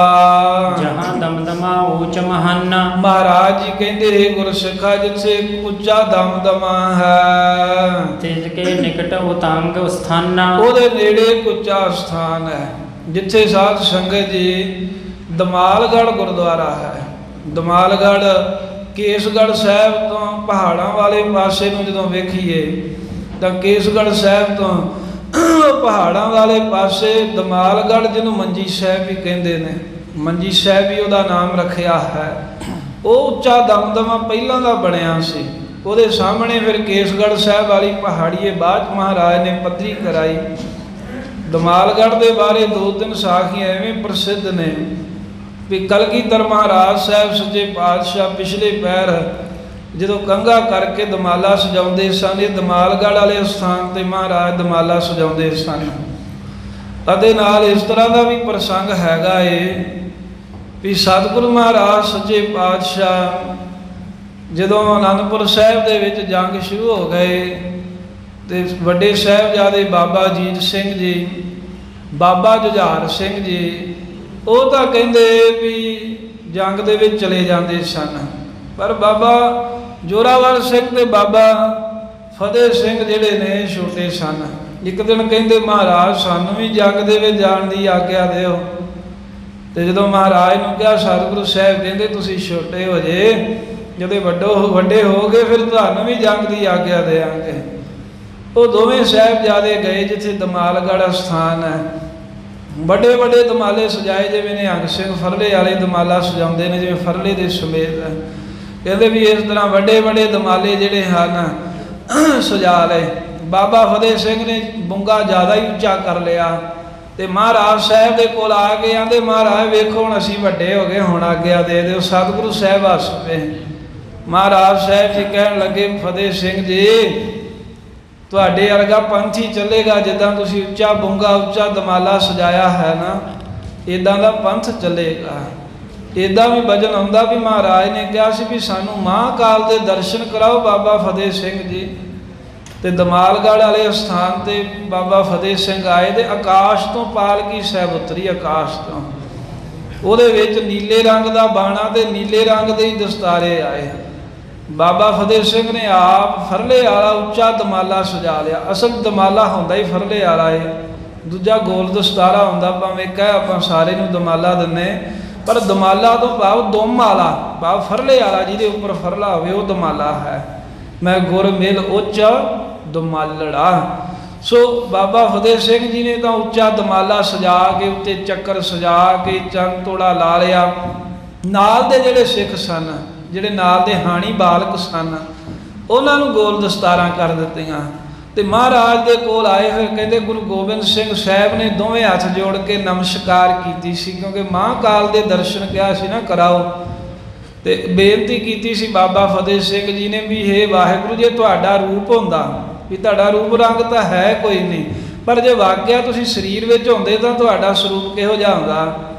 ਜਹਾਂ ਦਮਦਮਾ ਊਚ ਮਹਾਨਾ, ਮਹਾਰਾਜ ਜੀ ਕਹਿੰਦੇ, हे ਗੁਰਸਿੱਖਾ, ਜਿੱਥੇ ਉੱਚਾ ਦਮਦਮਾ ਹੈ, ਤਿਜ ਕੇ ਨਿਕਟ ਉਤੰਗ ਸਥਾਨਾ, ਉਹਦੇ ਨੇੜੇ ਇੱਕ ਉੱਚਾ ਸਥਾਨ ਹੈ ਜਿੱਥੇ ਸਾਧ ਸੰਗਤ ਜੀ ਦਮਾਲਗੜ੍ਹ ਗੁਰਦੁਆਰਾ ਹੈ। ਦਮਾਲਗੜ੍ਹ ਕੇਸਗੜ੍ਹ ਸਾਹਿਬ ਤੋਂ ਪਹਾੜਾਂ ਵਾਲੇ ਪਾਸੇ ਨੂੰ ਜਦੋਂ ਵੇਖੀਏ ਤਾਂ ਕੇਸਗੜ੍ਹ ਸਾਹਿਬ ਤੋਂ ਪਹਾੜਾਂ ਵਾਲੇ ਪਾਸੇ ਦਮਾਲਗੜ੍ਹ, ਜਿਹਨੂੰ ਮੰਜੀ ਸਾਹਿਬ ਵੀ ਕਹਿੰਦੇ ਨੇ, ਮੰਜੀ ਸਾਹਿਬ ਵੀ ਉਹਦਾ ਨਾਮ ਰੱਖਿਆ ਹੈ। ਉਹ ਉੱਚਾ ਦਮਦਮਾ ਪਹਿਲਾਂ ਦਾ ਬਣਿਆ ਸੀ। ਉਹਦੇ ਸਾਹਮਣੇ ਫਿਰ ਕੇਸਗੜ੍ਹ ਸਾਹਿਬ ਵਾਲੀ ਪਹਾੜੀਏ ਬਾਅਦ ਮਹਾਰਾਜ ਨੇ ਪੱਧਰੀ ਕਰਾਈ। ਦਮਾਲਗੜ੍ਹ ਦੇ ਬਾਰੇ ਦੋ ਤਿੰਨ ਸਾਖੀਆਂ ਐਵੇਂ ਪ੍ਰਸਿੱਧ ਨੇ ਵੀ ਕਲਗੀਧਰ ਮਹਾਰਾਜ ਸਾਹਿਬ ਸੱਚੇ ਪਾਤਸ਼ਾਹ ਪਿਛਲੇ ਪੈਰ ਜਦੋਂ ਕੰਘਾ ਕਰਕੇ ਦਮਾਲਾ ਸਜਾਉਂਦੇ ਸਨ, ਇਹ ਦਮਾਲਗੜ੍ਹ ਵਾਲੇ ਸਥਾਨ ਤੇ ਮਹਾਰਾਜ ਦਮਾਲਾ ਸਜਾਉਂਦੇ ਸਨ। ਅਤੇ ਨਾਲ ਇਸ ਤਰ੍ਹਾਂ ਦਾ ਵੀ ਪ੍ਰਸੰਗ ਹੈਗਾ ਏ ਵੀ ਸਤਿਗੁਰੂ ਮਹਾਰਾਜ ਸੱਚੇ ਪਾਤਸ਼ਾਹ ਜਦੋਂ ਆਨੰਦਪੁਰ ਸਾਹਿਬ ਦੇ ਵਿੱਚ ਜੰਗ ਸ਼ੁਰੂ ਹੋ ਗਏ ਤੇ ਵੱਡੇ ਸਾਹਿਬਜ਼ਾਦੇ ਬਾਬਾ ਅਜੀਤ ਸਿੰਘ ਜੀ, ਬਾਬਾ ਜੁਝਾਰ ਸਿੰਘ ਜੀ, ਉਹ ਤਾਂ ਕਹਿੰਦੇ ਵੀ ਜੰਗ ਦੇ ਵਿੱਚ ਚਲੇ ਜਾਂਦੇ ਸਨ, ਪਰ ਬਾਬਾ ਜੋਰਾਵਰ ਸਿੰਘ ਤੇ ਬਾਬਾ ਫਤਿਹ ਸਿੰਘ ਜਿਹੜੇ ਨੇ ਛੋਟੇ ਸਨ। ਇੱਕ ਦਿਨ ਕਹਿੰਦੇ, ਮਹਾਰਾਜ ਸਾਨੂੰ ਵੀ ਜੰਗ ਦੇ ਵਿੱਚ ਜਾਣ ਦੀ ਆਗਿਆ ਦਿਓ। ਤੇ ਜਦੋਂ ਮਹਾਰਾਜ ਨੂੰ ਕਿਹਾ, ਸਤਿਗੁਰੂ ਸਾਹਿਬ ਕਹਿੰਦੇ ਤੁਸੀਂ ਛੋਟੇ ਹੋ ਜੇ, ਜਦੋਂ ਵੱਡੇ ਹੋ ਗਏ ਫਿਰ ਤੁਹਾਨੂੰ ਵੀ ਜੰਗ ਦੀ ਆਗਿਆ ਦੇਵਾਂਗੇ। ਉਹ ਦੋਵੇਂ ਸਾਹਿਬਜ਼ਾਦੇ ਗਏ ਜਿੱਥੇ ਦਮਾਲਗੜ੍ਹ ਅਸਥਾਨ ਹੈ। ਵੱਡੇ ਵੱਡੇ ਦਮਾਲੇ ਸਜਾਏ, ਜਿਵੇਂ ਨਿਹੰਗ ਸਿੰਘ ਫਰਲੇ ਵਾਲੇ ਦਮਾਲਾ ਸਜਾਉਂਦੇ ਨੇ, ਜਿਵੇਂ ਫਰਲੇ ਦੇ ਸਮੇਤ ਹੈ। ਕਹਿੰਦੇ ਵੀ ਇਸ ਤਰ੍ਹਾਂ ਵੱਡੇ ਵੱਡੇ ਦਮਾਲੇ ਜਿਹੜੇ ਹਨ ਸਜਾ ਲਏ। ਬਾਬਾ ਫਤਿਹ ਸਿੰਘ ਨੇ ਬੁੰਗਾ ਜ਼ਿਆਦਾ ਹੀ ਉੱਚਾ ਕਰ ਲਿਆ ਤੇ ਮਹਾਰਾਜ ਸਾਹਿਬ ਦੇ ਕੋਲ ਆ ਕੇ ਆਂਦੇ, ਮਹਾਰਾਜ ਵੇਖੋ ਹੁਣ ਅਸੀਂ ਵੱਡੇ ਹੋ ਗਏ, ਹੁਣ ਆਗਿਆ ਦੇ ਦਿਓ। ਸਤਿਗੁਰੂ ਸਾਹਿਬ ਹੱਸ ਪਏ। ਮਹਾਰਾਜ ਸਾਹਿਬ ਜੀ ਕਹਿਣ ਲੱਗੇ, ਫਤਿਹ ਸਿੰਘ ਜੀ ਤੁਹਾਡੇ ਵਰਗਾ ਪੰਥ ਹੀ ਚੱਲੇਗਾ, ਜਿੱਦਾਂ ਤੁਸੀਂ ਉੱਚਾ ਬੁੰਗਾ ਉੱਚਾ ਦਮਾਲਾ ਸਜਾਇਆ ਹੈ ਨਾ, ਇੱਦਾਂ ਦਾ ਪੰਥ ਚੱਲੇਗਾ। ਇੱਦਾਂ ਵੀ ਵਜਨ ਆਉਂਦਾ ਵੀ ਮਹਾਰਾਜ ਨੇ ਕਿਹਾ ਸੀ ਵੀ ਸਾਨੂੰ ਮਹਾਂਕਾਲ ਦੇ ਦਰਸ਼ਨ ਕਰਾਓ ਬਾਬਾ ਫਤਿਹ ਸਿੰਘ ਜੀ। ਤੇ ਦਮਾਲਗੜ੍ਹ ਵਾਲੇ ਅਸਥਾਨ ਤੇ ਬਾਬਾ ਫਤਿਹ ਸਿੰਘ ਆਏ ਤੇ ਆਕਾਸ਼ ਤੋਂ ਪਾਲਕੀ ਸਾਹਿਬ ਉਤਰੀ, ਆਕਾਸ਼ ਤੋਂ। ਉਹਦੇ ਵਿੱਚ ਨੀਲੇ ਰੰਗ ਦਾ ਬਾਣਾ ਤੇ ਨੀਲੇ ਰੰਗ ਦੇ ਹੀ ਦਸਤਾਰੇ ਆਏ। ਬਾਬਾ ਫਤਿਹ ਸਿੰਘ ਨੇ ਆਪ ਫਰਲੇ ਵਾਲਾ ਉੱਚਾ ਦਮਾਲਾ ਸਜਾ ਲਿਆ। ਅਸਲ ਦਮਾਲਾ ਹੁੰਦਾ ਹੀ ਫਰਲੇ ਵਾਲਾ ਏ, ਦੂਜਾ ਗੋਲ ਦਸਤਾਰਾ ਹੁੰਦਾ। ਭਾਵੇਂ ਕਹਿ ਆਪਾਂ ਸਾਰੇ ਨੂੰ ਦਮਾਲਾ ਦਿੰਨੇ, ਪਰ ਦਮਾਲਾ ਤੋਂ ਭਾਵ ਦੁਮ ਵਾਲਾ, ਭਾਵ ਫਰਲੇ ਵਾਲਾ ਜਿਹਦੇ ਉੱਪਰ ਫਰਲਾ ਹੋਵੇ ਉਹ ਦਮਾਲਾ ਹੈ। ਮੈਂ ਗੁਰ ਮਿਲ ਉੱਚ ਦਮਾਲੜਾ। ਸੋ ਬਾਬਾ ਫਤਿਹ ਸਿੰਘ ਜੀ ਨੇ ਤਾਂ ਉੱਚਾ ਦਮਾਲਾ ਸਜਾ ਕੇ ਉੱਤੇ ਚੱਕਰ ਸਜਾ ਕੇ ਚੰਨ ਤੋੜਾ ਲਾ ਲਿਆ। ਨਾਲ ਦੇ ਜਿਹੜੇ ਸਿੱਖ ਸਨ, ਜਿਹੜੇ ਨਾਲ ਦੇ ਹਾਣੀ ਬਾਲਕ ਸਨ, ਉਹਨਾਂ ਨੂੰ ਗੋਲ ਦਸਤਾਰਾਂ ਕਰ ਦਿੱਤੀਆਂ ਤੇ ਮਹਾਰਾਜ ਦੇ ਕੋਲ ਆਏ ਹੋਏ। ਕਹਿੰਦੇ ਗੁਰੂ ਗੋਬਿੰਦ ਸਿੰਘ ਸਾਹਿਬ ਨੇ ਦੋਵੇਂ ਹੱਥ ਜੋੜ ਕੇ ਨਮਸਕਾਰ ਕੀਤੀ ਸੀ, ਕਿਉਂਕਿ ਮਹਾਂਕਾਲ ਦੇ ਦਰਸ਼ਨ ਕਿਹਾ ਸੀ ਨਾ ਕਰਾਓ, ਤੇ ਬੇਨਤੀ ਕੀਤੀ ਸੀ ਬਾਬਾ ਫਤਿਹ ਸਿੰਘ ਜੀ ਨੇ ਵੀ ਹੇ ਵਾਹਿਗੁਰੂ, ਜੇ ਤੁਹਾਡਾ ਰੂਪ ਹੁੰਦਾ, ਵੀ ਤੁਹਾਡਾ ਰੂਪ ਰੰਗ ਤਾਂ ਹੈ ਕੋਈ ਨਹੀਂ, ਪਰ ਜੇ ਵਾਕਿਆ ਤੁਸੀਂ ਸਰੀਰ ਵਿੱਚ ਹੁੰਦੇ ਤਾਂ ਤੁਹਾਡਾ ਸਰੂਪ ਕਿਹੋ ਜਿਹਾ ਹੁੰਦਾ।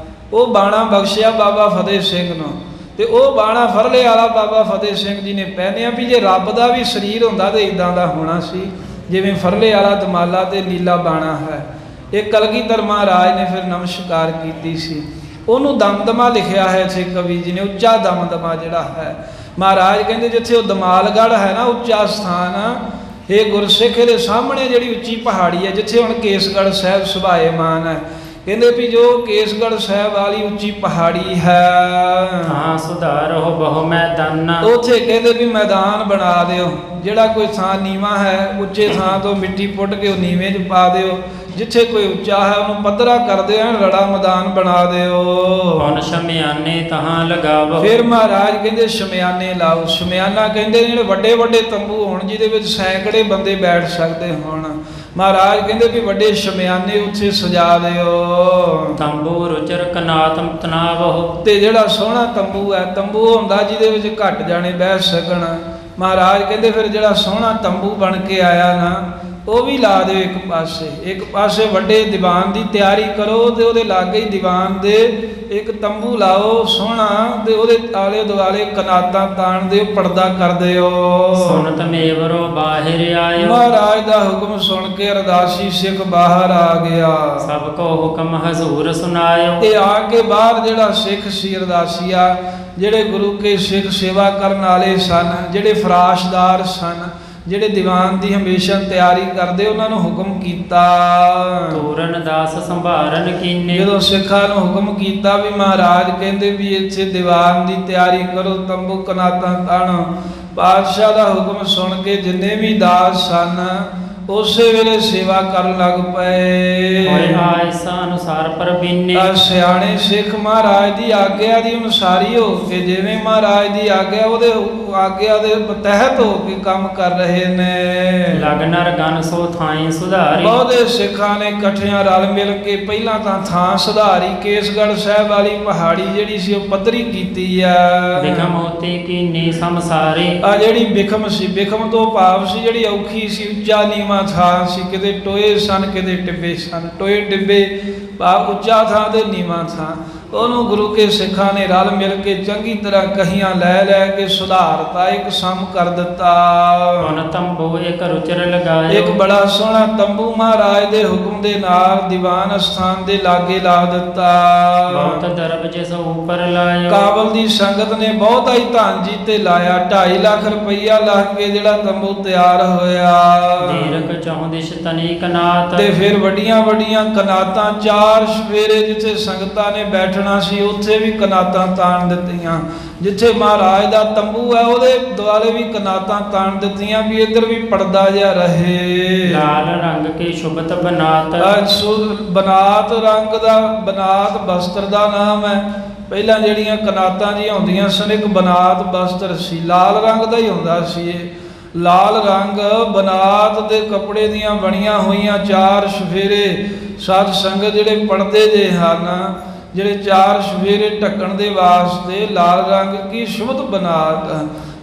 ਉਹ ਬਾਣਾ ਬਖਸ਼ਿਆ ਬਾਬਾ ਫਤਿਹ ਸਿੰਘ ਨੂੰ, ਤੇ ਉਹ ਬਾਣਾ ਫਰਲੇ ਵਾਲਾ ਬਾਬਾ ਫਤਿਹ ਸਿੰਘ ਜੀ ਨੇ ਪਹਿਨਿਆ। ਵੀ ਜੇ ਰੱਬ ਦਾ ਵੀ ਸਰੀਰ ਹੁੰਦਾ ਤੇ ਇਦਾਂ ਦਾ ਹੋਣਾ ਸੀ, ਜਿਵੇਂ ਫਰਲੇ ਵਾਲਾ ਦਮਾਲਾ ਤੇ ਨੀਲਾ ਬਾਣਾ ਹੈ। ਇਹ ਕਲਗੀਧਰ ਮਹਾਰਾਜ ਨੇ ਫਿਰ ਨਮਸਕਾਰ ਕੀਤੀ ਸੀ। ਉਹਨੂੰ ਦਮਦਮਾ ਲਿਖਿਆ ਹੈ ਇੱਥੇ ਕਵੀ ਜੀ ਨੇ, ਉੱਚਾ ਦਮਦਮਾ ਜਿਹੜਾ ਹੈ। ਮਹਾਰਾਜ ਕਹਿੰਦੇ ਜਿੱਥੇ ਉਹ ਦਮਾਲਗੜ੍ਹ ਹੈ ਨਾ, ਉੱਚਾ ਸਥਾਨ, ਇਹ ਗੁਰਸਿੱਖ ਦੇ ਸਾਹਮਣੇ ਜਿਹੜੀ ਉੱਚੀ ਪਹਾੜੀ ਹੈ, ਜਿੱਥੇ ਹੁਣ ਕੇਸਗੜ੍ਹ ਸਾਹਿਬ ਸੁਭਾਏਮਾਨ ਹੈ। ਕਹਿੰਦੇ ਵੀ ਜੋ ਕੇਸਗੜ੍ਹ ਸਾਹਿਬ ਵਾਲੀ ਉੱਚੀ ਪਹਾੜੀ ਹੈ, ਹਾਂ ਸੁਧਾਰੋ ਬਹੁ ਮੈਦਾਨ, ਉੱਥੇ ਕਹਿੰਦੇ ਵੀ ਮੈਦਾਨ ਬਣਾ ਦਿਓ। ਜਿਹੜਾ ਕੋਈ ਥਾਂ ਨੀਵਾਂ ਹੈ, ਉੱਚੇ ਥਾਂ ਤੋਂ ਮਿੱਟੀ ਪੁੱਟ ਕੇ ਉਹ ਨੀਵੇਂ 'ਚ ਪਾ ਦਿਓ। ਜਿੱਥੇ ਕੋਈ ਉੱਚਾ ਹੈ ਉਹਨੂੰ ਪੱਧਰਾ ਕਰ ਦਿਓ, ਰੜਾ ਮੈਦਾਨ ਬਣਾ ਦਿਓ। ਹੁਣ ਸ਼ਮਿਆਨੇ ਤਹਾਂ ਲਗਾਵੋ। ਫਿਰ ਮਹਾਰਾਜ ਕਹਿੰਦੇ ਸ਼ਮਿਆਨੇ ਲਾਓ। ਸ਼ਮਿਆਨਾ ਕਹਿੰਦੇ ਜਿਹੜੇ ਵੱਡੇ ਵੱਡੇ ਤੰਬੂ ਹੋਣ, ਜਿਹਦੇ ਵਿੱਚ ਸੈਂਕੜੇ ਬੰਦੇ ਬੈਠ ਸਕਦੇ ਹੋਣ। ਮਹਾਰਾਜ ਕਹਿੰਦੇ ਵੀ ਵੱਡੇ ਸ਼ਮਿਆਨੇ ਉੱਥੇ ਸਜਾ ਦਿਓ। ਤੰਬੂ ਰੁਚਰ ਕਨਾਤਮ ਤਨਾਵੋ। ਤੇ ਜਿਹੜਾ ਸੋਹਣਾ ਤੰਬੂ ਹੈ, ਤੰਬੂ ਹੁੰਦਾ ਜਿਹਦੇ ਵਿੱਚ ਘੱਟ ਜਾਣੇ ਬਹਿ ਸਕਣ। ਮਹਾਰਾਜ ਕਹਿੰਦੇ ਫਿਰ ਜਿਹੜਾ ਸੋਹਣਾ ਤੰਬੂ ਬਣ ਕੇ ਆਇਆ ਨਾ, ਉਹ ਵੀ ਲਾ ਦਿਓ ਇੱਕ ਪਾਸੇ। ਇੱਕ ਪਾਸੇ ਵੱਡੇ ਦੀਵਾਨ ਦੀ ਤਿਆਰੀ ਕਰੋ ਤੇ ਉਹਦੇ ਲਾਗੇ ਹੀ ਦੀਵਾਨ ਦੇ ਇੱਕ ਤੰਬੂ ਲਾਓ ਸੋਹਣਾ, ਤੇ ਉਹਦੇ ਆਲੇ ਦੁਆਲੇ ਕਨਾਤਾਂ ਤਾਣ ਦਿਓ, ਪਰਦਾ ਕਰ ਦਿਓ। ਸੁਣਤ ਮੇਵਰੋ ਬਾਹਿਰ ਆਇਓ। ਮਹਾਰਾਜ ਦਾ ਹੁਕਮ ਸੁਣ ਕੇ ਅਰਦਾਸੀ ਸਿੱਖ ਬਾਹਰ ਆ ਗਿਆ। ਸਭ ਕੋ ਹੁਕਮ ਹਜ਼ੂਰ ਸੁਨਾਇਓ। ਤੇ ਆ ਕੇ ਬਾਹਰ ਜਿਹੜਾ ਸਿੱਖ ਸੀ ਅਰਦਾਸੀਆ, ਜਿਹੜੇ ਗੁਰੂ ਕੇ ਸਿੱਖ ਸੇਵਾ ਕਰਨ ਵਾਲੇ ਸਨ, ਜਿਹੜੇ ਫਰਾਸ਼ਦਾਰ ਸਨ, ਜਿਹੜੇ ਦੀਵਾਨ ਦੀ ਹਮੇਸ਼ਾ ਤਿਆਰੀ ਕਰਦੇ, ਉਹਨਾਂ ਨੂੰ ਹੁਕਮ ਕੀਤਾ। ਤੋਰਨ ਦਾਸ ਸੰਭਾਰਨ ਕੀਨੇ। ਜਦੋਂ ਸਿੱਖਾਂ ਨੂੰ ਹੁਕਮ ਕੀਤਾ ਵੀ ਮਹਾਰਾਜ ਕਹਿੰਦੇ ਵੀ ਇੱਥੇ ਦੀਵਾਨ ਦੀ ਤਿਆਰੀ ਕਰੋ, ਤੰਬੂ ਕਨਾਤਾਂ ਤਾਣੋ, ਪਾਤਸ਼ਾਹ ਦਾ ਹੁਕਮ ਸੁਣ ਕੇ ਜਿੰਨੇ ਵੀ ਦਾਸ ਸਨ ਉਸੇ ਵੇਲੇ ਸੇਵਾ ਕਰਨ ਲੱਗ ਪਏ। ਹੋਏ ਆਇਸਾ ਅਨੁਸਾਰ ਪਰਬੀਨੇ। ਸਿਆਣੇ ਸਿੱਖ ਮਹਾਰਾਜ ਦੀ ਆਗਿਆ ਦੀ ਅਨੁਸਾਰੀ ਹੋ ਕੇ, ਜਿਵੇਂ ਮਹਾਰਾਜ ਦੀ ਆਗਿਆ ਉਹਦੇ ਆਗਿਆ ਦੇ ਤਹਿਤ ਹੋ ਕੇ ਕੰਮ ਕਰ ਰਹੇ ਨੇ। ਲਗਨਰ ਗਨ ਸੋ ਥਾਈ ਸੁਧਾਰੀ। ਬਹੁਤੇ ਸਿੱਖਾਂ ਨੇ ਇਕੱਠਿਆਂ ਰਲ ਮਿਲ ਕੇ ਪਹਿਲਾਂ ਤਾਂ ਥਾਂ ਸੁਧਾਰੀ। ਕੇਸਗੜ੍ਹ ਸਾਹਿਬ ਵਾਲੀ ਪਹਾੜੀ ਜਿਹੜੀ ਸੀ ਉਹ ਪੱਧਰੀ ਕੀਤੀ ਆ। ਬਿਖਮ ਹੋਤੀ ਕੀਨੀ ਸੰਸਾਰੀ। ਆ ਜਿਹੜੀ ਬਿਖਮ ਸੀ, ਬਿਖਮ ਤੋਂ ਭਾਵ ਸੀ ਜਿਹੜੀ ਔਖੀ ਸੀ, ਉੱਚਾ ਨੀਵਾਂ ਥਾਂ ਸੀ। ਕਿਤੇ ਟੋਏ ਸਨ, ਕਿਤੇ ਟਿੱਬੇ ਸਨ। ਟੋਏ ਟਿੱਬੇ ਭਾਵ ਉੱਚਾ ਥਾਂ ਤੇ ਨੀਵਾਂ ਥਾਂ। ਉਹਨੂੰ ਗੁਰੂ ਕੇ ਸਿੱਖਾਂ ਨੇ ਰਲ ਮਿਲ ਕੇ ਚੰਗੀ ਤਰ੍ਹਾਂ ਕਹੀਆਂ ਲੈ ਲੈ ਕੇ ਸੁਧਾਰਤਾ, ਇੱਕ ਸਮ ਕਰ ਦਿੱਤਾ। ਹੁਣ ਤੰਬੂ ਇੱਕ ਰੁਚਰ ਲਗਾਇਓ। ਇੱਕ ਬੜਾ ਸੋਹਣਾ ਤੰਬੂ ਮਹਾਰਾਜ ਦੇ ਹੁਕਮ ਦੇ ਨਾਲ ਦੀਵਾਨ ਅਸਥਾਨ ਦੇ ਲਾਗੇ ਲਾ ਦਿੱਤਾ। ਬਹੁਤ ਦਰਬ ਜਿਸ ਉੱਪਰ ਲਾਇਓ। ਕਾਬਲ ਦੀ ਸੰਗਤ ਨੇ ਬਹੁਤਾ ਹੀ ਧਨ ਜੀ ਤੇ ਲਾਇਆ। 2.5 ਲੱਖ ਰੁਪਈਆ ਲਾ ਕੇ ਜਿਹੜਾ ਤੰਬੂ ਤਿਆਰ ਹੋਇਆ। ਦੀਰਘ ਚੌਂਦਿਸ਼ ਤਨੀ ਕਨਾਤ। ਤੇ ਫਿਰ ਵੱਡੀਆਂ ਵੱਡੀਆਂ ਕਨਾਤਾਂ, 4 ਸਵੇਰੇ ਜਿੱਥੇ ਸੰਗਤਾਂ ਨੇ ਬੈਠ ਬੈਠਣਾ ਸੀ ਉੱਥੇ ਵੀ ਕਨਾਤਾਂ ਤਾਣ ਦਿੱਤੀਆਂ। ਜਿੱਥੇ ਮਹਾਰਾਜ ਦਾ ਤੰਬੂ ਹੈ ਉਹਦੇ ਦੁਆਲੇ ਵੀ ਕਨਾਤਾਂ ਤਾਣ ਦਿੱਤੀਆਂ ਵੀ ਇੱਧਰ ਵੀ ਪਰਦਾ ਜਿਹਾ ਰਹੇ। ਲਾਲ ਰੰਗ ਕੀ ਸ਼ੁਭਤ ਬਨਾਤ। ਬਨਾਤ ਰੰਗ ਦਾ, ਬਨਾਤ ਬਸਤਰ ਦਾ ਨਾਮ ਹੈ। ਪਹਿਲਾਂ ਜਿਹੜੀਆਂ ਕਨਾਤਾਂ ਜੀ ਆਉਂਦੀਆਂ ਸਨ ਇੱਕ ਬਨਾਤ ਬਸਤਰ ਸੀ, ਲਾਲ ਰੰਗ ਦਾ ਹੀ ਹੁੰਦਾ ਸੀ ਇਹ। ਲਾਲ ਰੰਗ ਬਨਾਤ ਦੇ ਕੱਪੜੇ ਦੀਆਂ ਬਣੀਆਂ ਹੋਈਆਂ ਚਾਰ ਸ਼ਫੇਰੇ ਸਾਧ ਸੰਗਤ ਜਿਹੜੇ ਪੜਦੇ ਜੇ ਹਨ, ਜਿਹੜੇ ਚਾਰ ਸ਼ਫੇਰੇ ਢੱਕਣ ਦੇ ਵਾਸਤੇ ਲਾਲ ਰੰਗ ਕੀ ਸ਼ੁਭਤ ਬਨਾਤ,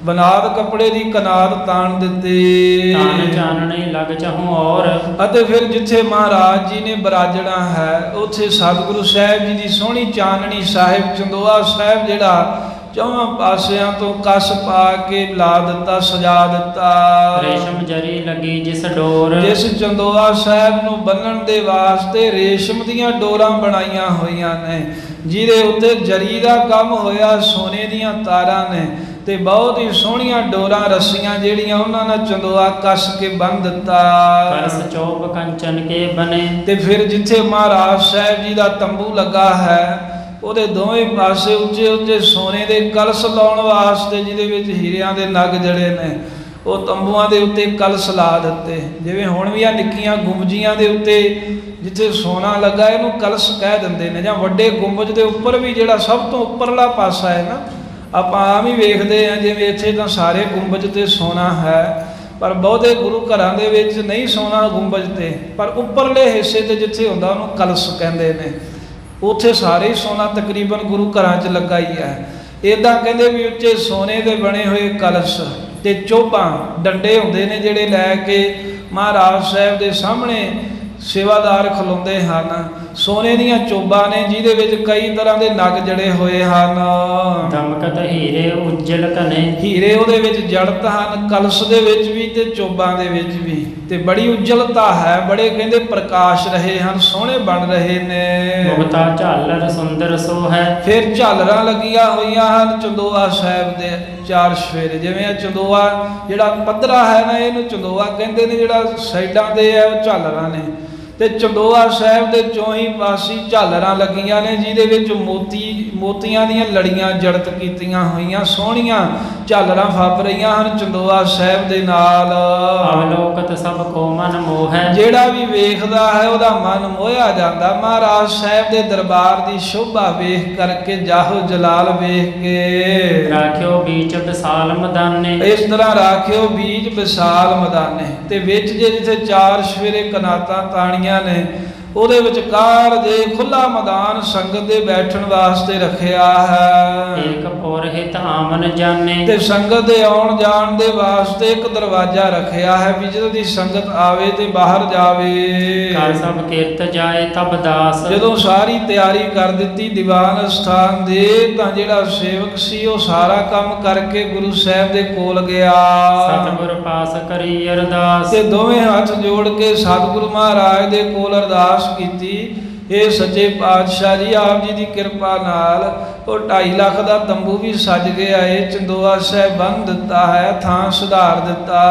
ਬਨਾਤ ਕੱਪੜੇ ਦੀ ਕਨਾਤ ਤਾਣ ਦਿੱਤੇ। ਤਾਨ ਚਾਨਣੇ ਲਗ ਚਾਹੂੰ ਔਰ। ਅਤੇ ਫਿਰ ਜਿੱਥੇ ਮਹਾਰਾਜ ਜੀ ਨੇ ਬਰਾਜਣਾ ਹੈ ਉੱਥੇ ਸਤਿਗੁਰੂ ਸਾਹਿਬ ਜੀ ਦੀ ਸੋਹਣੀ ਚਾਨਣੀ ਸਾਹਿਬ ਚੰਦੋਆ ਸਾਹਿਬ ਜਿਹੜਾ ਚੌਹਾਂ ਪਾਸਿਆਂ ਤੋਂ ਕਸ ਪਾ ਕੇ ਲਾ ਦਿੱਤਾ, ਸਜਾ ਦਿੱਤਾ। ਰੇਸ਼ਮ ਜਰੀ ਲੱਗੀ ਜਿਸ ਡੋਰ। ਜਿਸ ਚੰਦੋਆ ਸਾਹਿਬ ਨੂੰ ਬੰਨਣ ਦੇ ਵਾਸਤੇ ਰੇਸ਼ਮ ਦੀਆਂ ਡੋਰਾਂ ਬਣਾਈਆਂ ਹੋਈਆਂ ਨੇ, ਜਿਹਦੇ ਉੱਤੇ ਜਰੀ ਦਾ ਕੰਮ ਹੋਇਆ, ਸੋਨੇ ਦੀਆਂ ਤਾਰਾਂ ਨੇ ਤੇ ਬਹੁਤ ਹੀ ਸੋਹਣੀਆਂ ਡੋਰਾਂ ਰੱਸੀਆਂ ਜਿਹੜੀਆਂ ਉਹਨਾਂ ਨਾਲ ਚੰਦੋਆ ਕੱਸ ਕੇ ਬੰਨ ਦਿੱਤਾ। ਕਲਸ ਚੌਪ ਕੰਚਨ ਕੇ ਬਨੇ। ਤੇ ਫਿਰ ਜਿੱਥੇ ਮਹਾਰਾਜ ਸਾਹਿਬ ਜੀ ਦਾ ਤੰਬੂ ਲੱਗਾ ਹੈ ਉਹਦੇ ਦੋਵੇਂ ਪਾਸੇ ਉੱਚੇ ਉੱਚੇ ਸੋਨੇ ਦੇ ਕਲਸ ਲਾਉਣ ਵਾਸਤੇ, ਜਿਹਦੇ ਵਿੱਚ ਹੀਰਿਆਂ ਦੇ ਨਗ ਜੜੇ ਨੇ, ਉਹ ਤੰਬੂਆਂ ਦੇ ਉੱਤੇ ਕਲਸ ਲਾ ਦਿੱਤੇ। ਜਿਵੇਂ ਹੁਣ ਵੀ ਆ ਨਿੱਕੀਆਂ ਗੁੰਬਜੀਆਂ ਦੇ ਉੱਤੇ ਜਿੱਥੇ ਸੋਨਾ ਲੱਗਾ ਇਹਨੂੰ ਕਲਸ ਕਹਿ ਦਿੰਦੇ ਨੇ, ਜਾਂ ਵੱਡੇ ਗੁੰਬਜ ਦੇ ਉੱਪਰ ਵੀ ਜਿਹੜਾ ਸਭ ਤੋਂ ਉੱਪਰਲਾ ਪਾਸਾ ਹੈ ਨਾ, ਆਪਾਂ ਆਮ ਹੀ ਵੇਖਦੇ ਹਾਂ ਜਿਵੇਂ ਇੱਥੇ ਤਾਂ ਸਾਰੇ ਗੁੰਬਜ ਤੇ ਸੋਨਾ ਹੈ, ਪਰ ਬਹੁਤੇ ਗੁਰੂ ਘਰਾਂ ਦੇ ਵਿੱਚ ਨਹੀਂ ਸੋਨਾ ਗੁੰਬਜ ਤੇ, ਪਰ ਉੱਪਰਲੇ ਹਿੱਸੇ ਤੇ ਜਿੱਥੇ ਹੁੰਦਾ ਉਹਨੂੰ ਕਲਸ ਕਹਿੰਦੇ ਨੇ। ਉੱਥੇ ਸਾਰੇ ਸੋਨਾ ਤਕਰੀਬਨ ਗੁਰੂ ਘਰਾਂ 'ਚ ਲੱਗਾ ਹੀ ਹੈ। ਇੱਦਾਂ ਕਹਿੰਦੇ ਵੀ ਉੱਚੇ ਸੋਨੇ ਦੇ ਬਣੇ ਹੋਏ ਕਲਸ਼ ਤੇ ਚੋਭਾਂ ਡੰਡੇ ਹੁੰਦੇ ਨੇ ਜਿਹੜੇ ਲੈ ਕੇ ਮਹਾਰਾਜ ਸਾਹਿਬ ਦੇ ਸਾਹਮਣੇ ਸੇਵਾਦਾਰ ਖਲੋਂਦੇ ਹਨ। ਸੋਨੇ ਦੀਆਂ ਚੋਭਾਂ ਨੇ ਜਿਹਦੇ ਵਿੱਚ ਕਈ ਤਰ੍ਹਾਂ ਦੇ ਨਗ ਜੜੇ ਹੋਏ ਹਨ। ਦਮਕਤ ਹੀਰੇ ਉਜਲ ਘਨੇ। ਹੀਰੇ ਉਹਦੇ ਵਿੱਚ ਜੜਤ ਹਨ, ਕਲਸ਼ ਦੇ ਵਿੱਚ ਵੀ ਤੇ ਚੋਭਾਂ ਦੇ ਵਿੱਚ ਵੀ, ਤੇ ਬੜੀ ਉਜਲਤਾ ਹੈ, ਬੜੇ ਕਹਿੰਦੇ ਪ੍ਰਕਾਸ਼ ਰਹੇ ਹਨ, ਸੋਹਣੇ ਬਣ ਰਹੇ ਨੇ। ਮੁਕਤਾ ਝਾਲਰ ਸੁੰਦਰ ਸੋ ਹੈ। ਫਿਰ ਝਾਲਰਾਂ ਲੱਗੀਆਂ ਹੋਈਆਂ ਹਨ ਚੰਦੋਆ ਸਾਹਿਬ ਦੇ ਚਾਰ ਸ਼ਫੇਰੇ। ਜਿਵੇਂ ਚੰਦੋਆ ਜਿਹੜਾ ਪੱਧਰਾ ਹੈ ਨਾ, ਇਹਨੂੰ ਚੰਦੋਆ ਕਹਿੰਦੇ ਨੇ, ਜਿਹੜਾ ਸਾਈਡਾਂ ਤੇ ਹੈ ਉਹ ਝਾਲਰਾਂ ਨੇ। ਤੇ ਚੰਦੋਆ ਸਾਹਿਬ ਦੇ ਚੌਹੀਂ ਪਾਸੀ ਝਾਲਰਾਂ ਲੱਗੀਆਂ ਨੇ, ਜਿਹਦੇ ਵਿੱਚ ਮੋਤੀਆਂ ਦੀਆਂ ਲੜੀਆਂ ਜੜਤ ਕੀਤੀਆਂ ਹੋਈਆਂ, ਸੋਹਣੀਆਂ ਝਾਲਰਾਂ ਫੱਬ ਰਹੀਆਂ ਹਨ ਚੰਦੋਆ ਸਾਹਿਬ ਦੇ ਨਾਲ। ਅਵਲੋਕਤ ਸਭ ਕੋ ਮਨ ਮੋਹ ਹੈ। ਜਿਹੜਾ ਵੀ ਵੇਖਦਾ ਹੈ ਉਹਦਾ ਮਨ ਮੋਹਿਆ ਜਾਂਦਾ। ਮਹਾਰਾਜ ਸਾਹਿਬ ਦੇ ਦਰਬਾਰ ਦੀ ਸ਼ੋਭਾ ਵੇਖ ਕਰਕੇ, ਜਾਹੋ ਜਲਾਲ ਵੇਖ ਕੇ। ਰਾਖਿਓ ਬੀਚ ਵਿਸਾਲ ਮੈਦਾਨੇ। ਇਸ ਤਰ੍ਹਾਂ ਰਾਖਿਓ ਬੀਜ ਵਿਸਾਲ ਮੈਦਾਨੇ। ਤੇ ਵਿੱਚ ਜਿੱਥੇ ਚਾਰ ਸ਼ਫੇਰੇ ਕਨਾਤਾਂ ਤਾਣੀਆਂ ਨੇ ਉਹਦੇ ਵਿਚਕਾਰ ਜੇ ਖੁੱਲਾ ਮੈਦਾਨ ਸੰਗਤ ਦੇ ਬੈਠਣ ਵਾਸਤੇ ਰੱਖਿਆ ਹੈ। ਇੱਕ ਪੁਰਹਿਤ ਆਮਨ ਜਾਣੇ। ਤੇ ਸੰਗਤ ਦੇ ਆਉਣ ਜਾਣ ਦੇ ਵਾਸਤੇ ਇੱਕ ਦਰਵਾਜ਼ਾ ਰੱਖਿਆ ਹੈ ਵੀ ਜਦੋਂ ਦੀ ਸੰਗਤ ਆਵੇ ਤੇ ਬਾਹਰ ਜਾਵੇ। ਕਰ ਸਭ ਕੀਰਤ ਜਾਏ ਤਬ ਦਾਸ। ਜਦੋਂ ਸਾਰੀ ਤਿਆਰੀ ਕਰ ਦਿੱਤੀ ਦੀਵਾਨ ਸਥਾਨ ਦੇ, ਤਾਂ ਜਿਹੜਾ ਸੇਵਕ ਸੀ ਉਹ ਸਾਰਾ ਕੰਮ ਕਰਕੇ ਗੁਰੂ ਸਾਹਿਬ ਦੇ ਕੋਲ ਗਿਆ। ਸਤਿਗੁਰ ਪਾਸ ਕਰੀ ਅਰਦਾਸ। ਤੇ ਦੋਵੇਂ ਹੱਥ ਜੋੜ ਕੇ ਸਤਿਗੁਰੂ ਮਹਾਰਾਜ ਦੇ ਕੋਲ ਅਰਦਾਸ ਕੀਤੀ। ਇਹ ਸੱਚੇ ਪਾਤਸ਼ਾਹ ਜੀ, ਆਪ ਜੀ ਦੀ ਕਿਰਪਾ ਨਾਲ ਉਹ 2.5 ਲੱਖ ਦਾ ਤੰਬੂ ਵੀ ਸੱਜ ਗਿਆ ਹੈ। ਚੰਦੋਆ ਸਾਹਿਬ ਬੰਨ ਦਿੱਤਾ ਹੈ, ਥਾਂ ਸੁਧਾਰ ਦਿੱਤਾ,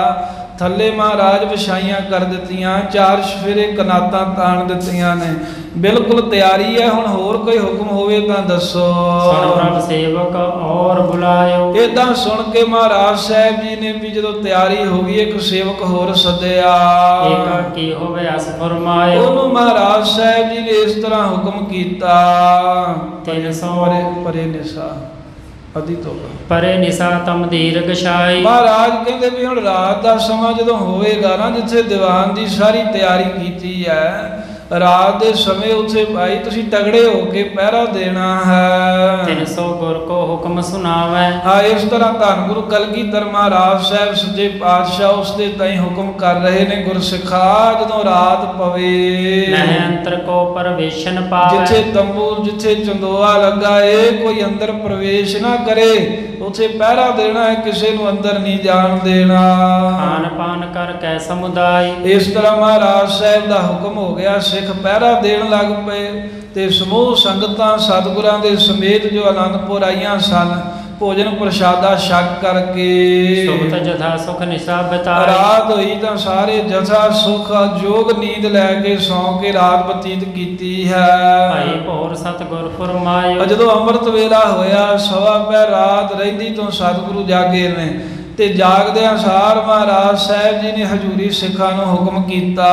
ਥੱਲੇ ਮਹਾਰਾਜ ਵਿਛਾਈਆਂ ਕਰ ਦਿੱਤੀਆਂ, ਚਾਰ ਸ਼ਫੇਰੇ ਕਨਾਤਾਂ ਤਾਣ ਦਿੱਤੀਆਂ ਨੇ। ਬਿਲਕੁਲ ਤਿਆਰੀ ਹੈ। ਹੁਣ ਹੋਰ ਕੋਈ ਹੁਕਮ ਹੋਵੇ ਤਾਂ ਦੱਸੋ। ਸੁਣ ਪ੍ਰਭ ਸੇਵਕ ਔਰ ਬੁਲਾਇਓ। ਏਦਾਂ ਸੁਣ ਕੇ ਮਹਾਰਾਜ ਸਾਹਿਬ ਜੀ ਨੇ ਵੀ ਜਦੋਂ ਤਿਆਰੀ ਹੋ ਗਈ, ਇੱਕ ਸੇਵਕ ਹੋਰ ਸੱਦਿਆ। ਏਕਾ ਕੀ ਹੋਵੇ ਅਸ ਫਰਮਾਇਓ। ਉਹਨੂੰ ਮਹਾਰਾਜ ਸਾਹਿਬ ਜੀ ਨੇ ਇਸ ਤਰ੍ਹਾਂ ਹੁਕਮ ਕੀਤਾ। 300 ਪਰੇ ਨਿਸਾ ਅਧਿ ਤੋਂ ਪਰੇ ਨਿਸਾ ਤਮ ਦੀਰਘ ਛਾਈ। ਮਹਾਰਾਜ ਕਹਿੰਦੇ ਵੀ ਹੁਣ ਰਾਤ ਦਾ ਸਮਾਂ ਜਦੋਂ ਹੋਵੇਗਾ ਨਾ, ਜਿੱਥੇ ਦੀਵਾਨ ਦੀ ਸਾਰੀ ਤਿਆਰੀ ਕੀਤੀ ਹੈ, ਰਾਤ ਦੇ ਸਮੇਂ ਉੱਥੇ ਭਾਈ ਤੁਸੀਂ ਤਗੜੇ ਹੋ ਕੇ ਪਹਿਰਾ ਦੇਣਾ ਹੈ। 300 ਗੁਰ ਕੋ ਹੁਕਮ ਸੁਣਾਵੈ। ਹਾਂ, ਇਸ ਤਰ੍ਹਾਂ ਧੰਨ ਗੁਰੂ ਕਲਗੀਧਰ ਮਹਾਰਾਜ ਸਾਹਿਬ ਸੱਚੇ ਪਾਤਸ਼ਾਹ ਉਸ ਦੇ ਤਾਈਂ ਹੁਕਮ ਕਰ ਰਹੇ ਨੇ, ਗੁਰਸਿੱਖਾ ਜਦੋਂ ਰਾਤ ਪਵੇ, ਨਹਿ ਅੰਤਰ ਕੋ ਪ੍ਰਵੇਸ਼ਨ ਪਾਵੈ। ਜਿੱਥੇ ਤੰਬੂ ਜਿੱਥੇ ਚੰਦੋਆ ਲੱਗਾ ਏ, ਕੋਈ ਅੰਦਰ ਪ੍ਰਵੇਸ਼ ਨਾ ਕਰੇ, ਉੱਥੇ ਪਹਿਰਾ ਦੇਣਾ ਹੈ, ਕਿਸੇ ਨੂੰ ਅੰਦਰ ਨਹੀਂ ਜਾਣ ਦੇਣਾ। ਖਾਨ ਪਾਨ ਕਰ ਕੈ ਸਮੁਦਾਇ। ਇਸ ਤਰ੍ਹਾਂ ਮਹਾਰਾਜ ਸਾਹਿਬ ਦਾ ਹੁਕਮ ਹੋ ਗਿਆ। ਸਿੱਖ ਪਹਿਰਾ ਦੇਣ ਲੱਗ ਪਏ ਤੇ ਸਮੂਹ ਸੰਗਤਾਂ ਸਤਿਗੁਰਾਂ ਦੇ ਸਮੇਤ ਜੋ ਆਨੰਦਪੁਰ ਆਈਆਂ ਸਨ, ਭੋਜਨ ਪ੍ਰਸ਼ਾਦਾ ਛਕ ਕਰਕੇ ਸੁਖਤ ਜਥਾ ਸੁਖ ਨਿਸ਼ਾ ਬਿਤਾਈ। ਰਾਤ ਹੋਈ ਤਾਂ ਸਾਰੇ ਜਥਾ ਸੁਖ ਜੋਗ ਨੀਂਦ ਲੈ ਕੇ ਸੌਂ ਕੇ ਰਾਤ ਬਤੀਤ ਕੀਤੀ ਹੈ। ਭਾਈ ਭੋਰ ਸਤਿਗੁਰ ਫਰਮਾਇਓ। ਜਦੋਂ ਅੰਮ੍ਰਿਤ ਵੇਲਾ ਹੋਇਆ ਸਵਾ ਪਹਿਰ ਰਾਤ ਰਹਿੰਦੀ ਤੋਂ ਸਤਿਗੁਰੂ ਜਾਗੇ ਨੇ ਤੇ ਜਾਗਦਿਆਂ ਸਾਰ ਮਹਾਰਾਜ ਸਾਹਿਬ ਜੀ ਨੇ ਹਜ਼ੂਰੀ ਸਿੱਖਾਂ ਨੂੰ ਹੁਕਮ ਕੀਤਾ।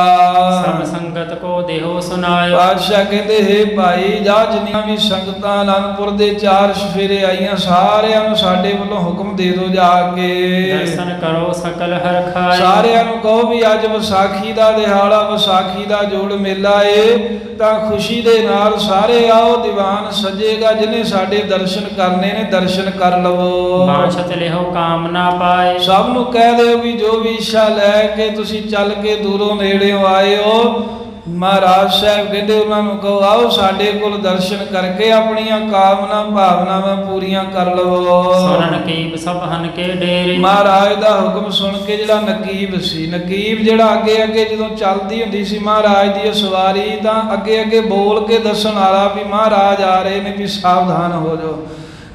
ਸਭ ਸੰਗਤ ਕੋ ਦੇਹੋ ਸੁਨਾਇਓ। ਬਾਦਸ਼ਾਹ ਕਹਿੰਦੇ ਹੇ ਭਾਈ ਜਾ ਜਿੰਨੀਆਂ ਵੀ ਸੰਗਤਾਂ ਅਨੰਦਪੁਰ ਦੇ 4 ਸਫੇਰੇ ਆਈਆਂ ਸਾਰਿਆਂ ਨੂੰ ਸਾਡੇ ਵੱਲੋਂ ਹੁਕਮ ਦੇ ਦਿਓ ਜਾ ਕੇ ਦਰਸ਼ਨ ਕਰੋ ਸਕਲ ਹਰਖਾਈ। ਸਾਰਿਆਂ ਨੂੰ ਕਹੋ ਵੀ ਅੱਜ ਵਿਸਾਖੀ ਦਾ ਦਿਹਾੜਾ ਵਿਸਾਖੀ ਦਾ ਜੋੜ ਮੇਲਾ ਏ ਤਾਂ ਖੁਸ਼ੀ ਦੇ ਨਾਲ ਸਾਰੇ ਆਓ ਦੀਵਾਨ ਸਜੇਗਾ ਜਿਹਨੇ ਸਾਡੇ ਦਰਸ਼ਨ ਕਰਨੇ ਨੇ ਦਰਸ਼ਨ ਕਰ ਲਵੋ। ਬਾਛਤ ਲਿਹੋ ਕਾਮਨਾ ਪਾਏ। ਸਭ ਨੂੰ ਕਹਿ ਦਿਓ ਵੀ ਜੋ ਵੀ ਇੱਛਾ ਲੈ ਕੇ ਤੁਸੀਂ ਚੱਲ ਕੇ ਦੂਰੋਂ ਨੇੜਿਓਂ ਆਏ ਹੋ ਮਹਾਰਾਜ ਸਾਹਿਬ ਕਹਿੰਦੇ ਉਹਨਾਂ ਨੂੰ ਕਹੋ ਆਓ ਸਾਡੇ ਕੋਲ ਦਰਸ਼ਨ ਕਰਕੇ ਆਪਣੀਆਂ ਕਾਮਨਾ ਭਾਵਨਾਵਾਂ ਪੂਰੀਆਂ ਕਰ ਲਵੋ। ਸੁਰਨ ਕੀਬ ਸਭ ਹਨ ਕੇ ਡੇਰੇ। ਮਹਾਰਾਜ ਦਾ ਹੁਕਮ ਸੁਣ ਕੇ ਜਿਹੜਾ ਨਕੀਬ ਸੀ ਨਕੀਬ ਜਿਹੜਾ ਅੱਗੇ ਅੱਗੇ ਜਦੋਂ ਚੱਲਦੀ ਹੁੰਦੀ ਸੀ ਮਹਾਰਾਜ ਦੀ ਸਵਾਰੀ ਤਾਂ ਅੱਗੇ ਅੱਗੇ ਬੋਲ ਕੇ ਦੱਸਣ ਵਾਲਾ ਵੀ ਮਹਾਰਾਜ ਆ ਰਹੇ ਨੇ ਵੀ ਸਾਵਧਾਨ ਹੋ ਜਾਓ।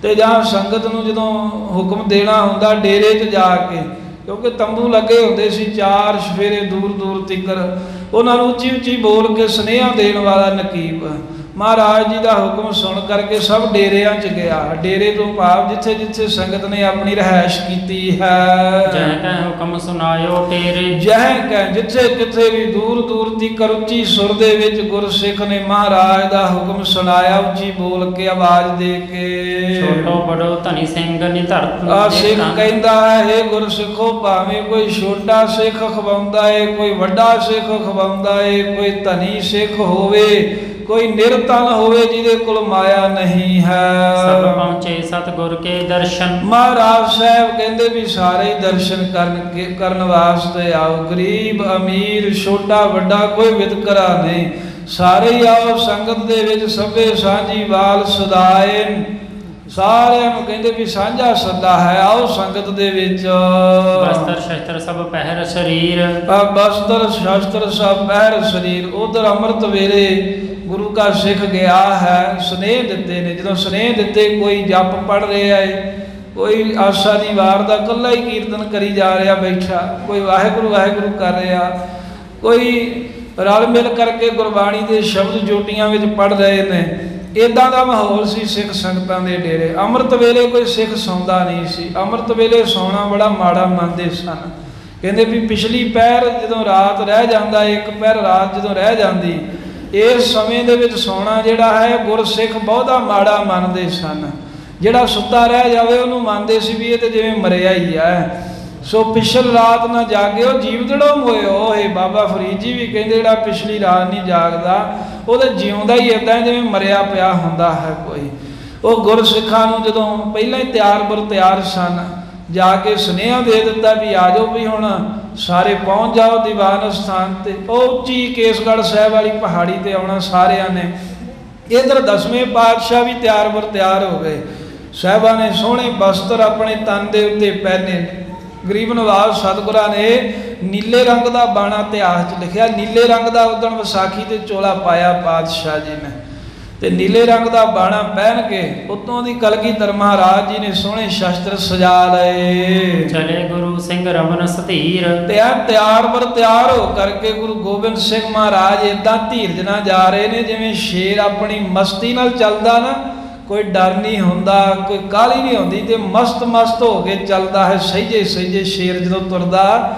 ਤੇ ਜਾਂ ਸੰਗਤ ਨੂੰ ਜਦੋਂ ਹੁਕਮ ਦੇਣਾ ਹੁੰਦਾ ਡੇਰੇ 'ਚ ਜਾ ਕੇ ਕਿਉਂਕਿ ਤੰਬੂ ਲੱਗੇ ਹੁੰਦੇ ਸੀ 4 ਸਫੇਰੇ ਦੂਰ ਦੂਰ ਤੀਕਰ ਉਹਨਾਂ ਨੂੰ ਉੱਚੀ ਉੱਚੀ ਬੋਲ ਕੇ ਸੁਨੇਹਾ ਦੇਣ ਵਾਲਾ ਨਕੀਬ ਮਹਾਰਾਜ ਜੀ ਦਾ ਹੁਕਮ ਸੁਣ ਕਰਕੇ ਸਭ ਡੇਰਿਆਂ 'ਚ ਗਿਆ। ਡੇਰੇ ਤੋਂ ਭਾਵ ਜਿੱਥੇ ਜਿੱਥੇ ਸੰਗਤ ਨੇ ਆਪਣੀ ਰਿਹਾਇਸ਼ ਕੀਤੀ ਹੈ। ਜਹ ਕਹਿ ਹੁਕਮ ਸੁਨਾਇਓ ਤੇਰੇ। ਜਹ ਕਹਿ ਜਿੱਥੇ ਕਿੱਥੇ ਵੀ ਦੂਰ ਦੂਰ ਤੀਕਰ ਉੱਚੀ ਸੁਰ ਦੇ ਵਿੱਚ ਗੁਰਸਿੱਖ ਨੇ ਮਹਾਰਾਜ ਦਾ ਹੁਕਮ ਸੁਣਾਇਆ ਉੱਚੀ ਬੋਲ ਕੇ ਆਵਾਜ਼ ਦੇ ਕੇ। ਛੋਟੋ ਬੜੋ ਧਨੀ ਸਿੰਘ ਨਿਧਰਤ। ਆ ਸਿੱਖ ਕਹਿੰਦਾ ਹੈ ਗੁਰਸਿੱਖੋ ਭਾਵੇਂ ਕੋਈ ਛੋਟਾ ਸਿੱਖ ਖਵਾਉਂਦਾ ਏ ਕੋਈ ਵੱਡਾ ਸਿੱਖ ਖਵਾਉਂਦਾ ਏ ਕੋਈ ਧਨੀ ਸਿੱਖ ਹੋਵੇ ਕੋਈ ਨਿਰਧਨ ਹੋਵੇ ਜਿਹਦੇ ਕੋਲ ਮਾਇਆ ਨਹੀਂ ਹੈ ਸਭ ਪਹੁੰਚੇ ਸਤਿਗੁਰ ਕੇ ਦਰਸ਼ਨ। ਮਹਾਰਾਜ ਸਾਹਿਬ ਕਹਿੰਦੇ ਵੀ ਸਾਰੇ ਦਰਸ਼ਨ ਕਰਨ ਵਾਸਤੇ ਆਓ ਗਰੀਬ ਅਮੀਰ ਛੋਟਾ ਵੱਡਾ ਕੋਈ ਵਿਤਕਰਾ ਨਹੀਂ ਸਾਰੇ ਹੀ ਆਓ ਸੰਗਤ ਦੇ ਵਿੱਚ ਸਭੇ ਸਾਂਝੀ ਵਾਲ ਸਦਾਏ ਸਾਰਿਆਂ ਨੂੰ ਕਹਿੰਦੇ ਵੀ ਸਾਂਝਾ ਸੱਦਾ ਹੈ ਆਓ ਸੰਗਤ ਦੇ ਵਿੱਚ। ਬਸਤਰ ਸ਼ਸਤਰ ਸਭ ਪਹਿਰ ਸਰੀਰ। ਬਸਤਰ ਸ਼ਸਤਰ ਸਭ ਪਹਿਰ ਸਰੀਰ। ਉਧਰ ਅੰਮ੍ਰਿਤ ਵੇਲੇ ਗੁਰੂ ਕਾ ਸਿੱਖ ਗਿਆ ਹੈ ਸੁਨੇਹ ਦਿੱਤੇ ਨੇ ਜਦੋਂ ਸੁਨੇਹ ਦਿੱਤੇ ਕੋਈ ਜਪ ਪੜ ਰਿਹਾ ਹੈ ਕੋਈ ਆਸਾ ਦੀ ਵਾਰ ਦਾ ਇਕੱਲਾ ਹੀ ਕੀਰਤਨ ਕਰੀ ਜਾ ਰਿਹਾ ਬੈਠਾ ਕੋਈ ਵਾਹਿਗੁਰੂ ਵਾਹਿਗੁਰੂ ਕਰ ਰਿਹਾ ਕੋਈ ਰਲ ਮਿਲ ਕਰਕੇ ਗੁਰਬਾਣੀ ਦੇ ਸ਼ਬਦ ਜੋਟੀਆਂ ਵਿੱਚ ਪੜ ਰਹੇ ਨੇ। ਇਦਾਂ ਦਾ ਮਾਹੌਲ ਸੀ ਸਿੱਖ ਸੰਗਤਾਂ ਦੇ ਡੇਰੇ। ਅੰਮ੍ਰਿਤ ਵੇਲੇ ਕੋਈ ਸਿੱਖ ਸੌਂਦਾ ਨਹੀਂ ਸੀ। ਅੰਮ੍ਰਿਤ ਵੇਲੇ ਸੌਣਾ ਬੜਾ ਮਾੜਾ ਮੰਨਦੇ ਸਨ। ਕਹਿੰਦੇ ਵੀ ਪਿਛਲੀ ਪਹਿਰ ਜਦੋਂ ਰਾਤ ਰਹਿ ਜਾਂਦਾ ਇੱਕ ਪਹਿਰ ਰਾਤ ਜਦੋਂ ਰਹਿ ਜਾਂਦੀ ਇਸ ਸਮੇਂ ਦੇ ਵਿੱਚ ਸੌਣਾ ਜਿਹੜਾ ਹੈ ਗੁਰਸਿੱਖ ਬਹੁਤਾ ਮਾੜਾ ਮੰਨਦੇ ਸਨ। ਜਿਹੜਾ ਸੁੱਤਾ ਰਹਿ ਜਾਵੇ ਉਹਨੂੰ ਮੰਨਦੇ ਸੀ ਵੀ ਇਹ ਤੇ ਜਿਵੇਂ ਮਰਿਆ ਹੀ ਹੈ। ਸੋ ਪਿਛਲ ਰਾਤ ਨਾ ਜਾਗਿਓ ਜੀਵਦੜੋ ਮੋਇਓ। ਇਹ ਬਾਬਾ ਫਰੀਦ ਜੀ ਵੀ ਕਹਿੰਦੇ ਜਿਹੜਾ ਪਿਛਲੀ ਰਾਤ ਨਹੀਂ ਜਾਗਦਾ ਉਹ ਤਾਂ ਜਿਉਂਦਾ ਹੀ ਏਦਾਂ ਜਿਵੇਂ ਮਰਿਆ ਪਿਆ ਹੁੰਦਾ ਹੈ ਕੋਈ। ਉਹ ਗੁਰਸਿੱਖਾਂ ਨੂੰ ਜਦੋਂ ਪਹਿਲਾਂ ਹੀ ਤਿਆਰ ਬਰ ਤਿਆਰ ਸਨ ਜਾ ਕੇ ਸੁਨੇਹਾ ਦੇ ਦਿੱਤਾ ਵੀ ਆ ਜਾਓ ਵੀ ਹੁਣ ਸਾਰੇ ਪਹੁੰਚ ਜਾਓ ਦੀਵਾਨ ਸਥਾਨ ਤੇ। ਉਹ ਉੱਚੀ ਕੇਸਗੜ੍ਹ ਸਾਹਿਬ ਵਾਲੀ ਪਹਾੜੀ ਤੇ ਆਉਣਾ ਸਾਰਿਆਂ ਨੇ। ਇਧਰ 10ਵੇਂ ਪਾਤਸ਼ਾਹ ਵੀ ਤਿਆਰ ਬਰ ਤਿਆਰ ਹੋ ਗਏ। ਸਾਹਿਬਾਂ ਨੇ ਸੋਹਣੇ ਬਸਤਰ ਆਪਣੇ ਤਨ ਦੇ ਉੱਤੇ ਪਹਿਨੇ। ਗਰੀਬ ਨਵਾਜ਼ ਸਤਿਗੁਰਾਂ ਨੇ ਨੀਲੇ ਰੰਗ ਦਾ ਬਾਣਾ ਇਤਿਹਾਸ 'ਚ ਲਿਖਿਆ ਨੀਲੇ ਰੰਗ ਦਾ ਉਦਣ ਵਿਸਾਖੀ ਤੇ ਚੋਲਾ ਪਾਇਆ ਪਾਤਸ਼ਾਹ ਜੀ ਨੇ ਤੇ ਨੀਲੇ ਰੰਗ ਦਾ ਬਾਣਾ ਪਹਿਨ ਕੇ ਉਤੋਂ ਦੀ ਕਲਗੀਧਰ ਮਹਾਰਾਜ ਜੀ ਨੇ ਸੋਹਣੇ ਸ਼ਸਤਰ ਸਜਾ ਲਏ। ਚਲੇ ਗੁਰੂ ਸਿੰਘ ਰਮਨ ਸਧੀਰ। ਤੇ ਆ ਤਿਆਰ ਬਰ ਤਿਆਰ ਹੋ ਕਰਕੇ ਗੁਰੂ ਗੋਬਿੰਦ ਸਿੰਘ ਮਹਾਰਾਜ ਏਦਾਂ ਧੀਰਜ ਨਾਲ ਜਾ ਰਹੇ ਨੇ ਜਿਵੇਂ ਸ਼ੇਰ ਆਪਣੀ ਮਸਤੀ ਨਾਲ ਚੱਲਦਾ ਨਾ ਕੋਈ ਡਰ ਨਹੀਂ ਹੁੰਦਾ ਕੋਈ ਕਾਹਲੀ ਨਹੀਂ ਹੁੰਦੀ ਤੇ ਮਸਤ ਮਸਤ ਹੋ ਕੇ ਚੱਲਦਾ ਹੈ। ਸਹਿਜੇ ਸਹਿਜੇ ਸ਼ੇਰ ਜਦੋਂ ਤੁਰਦਾ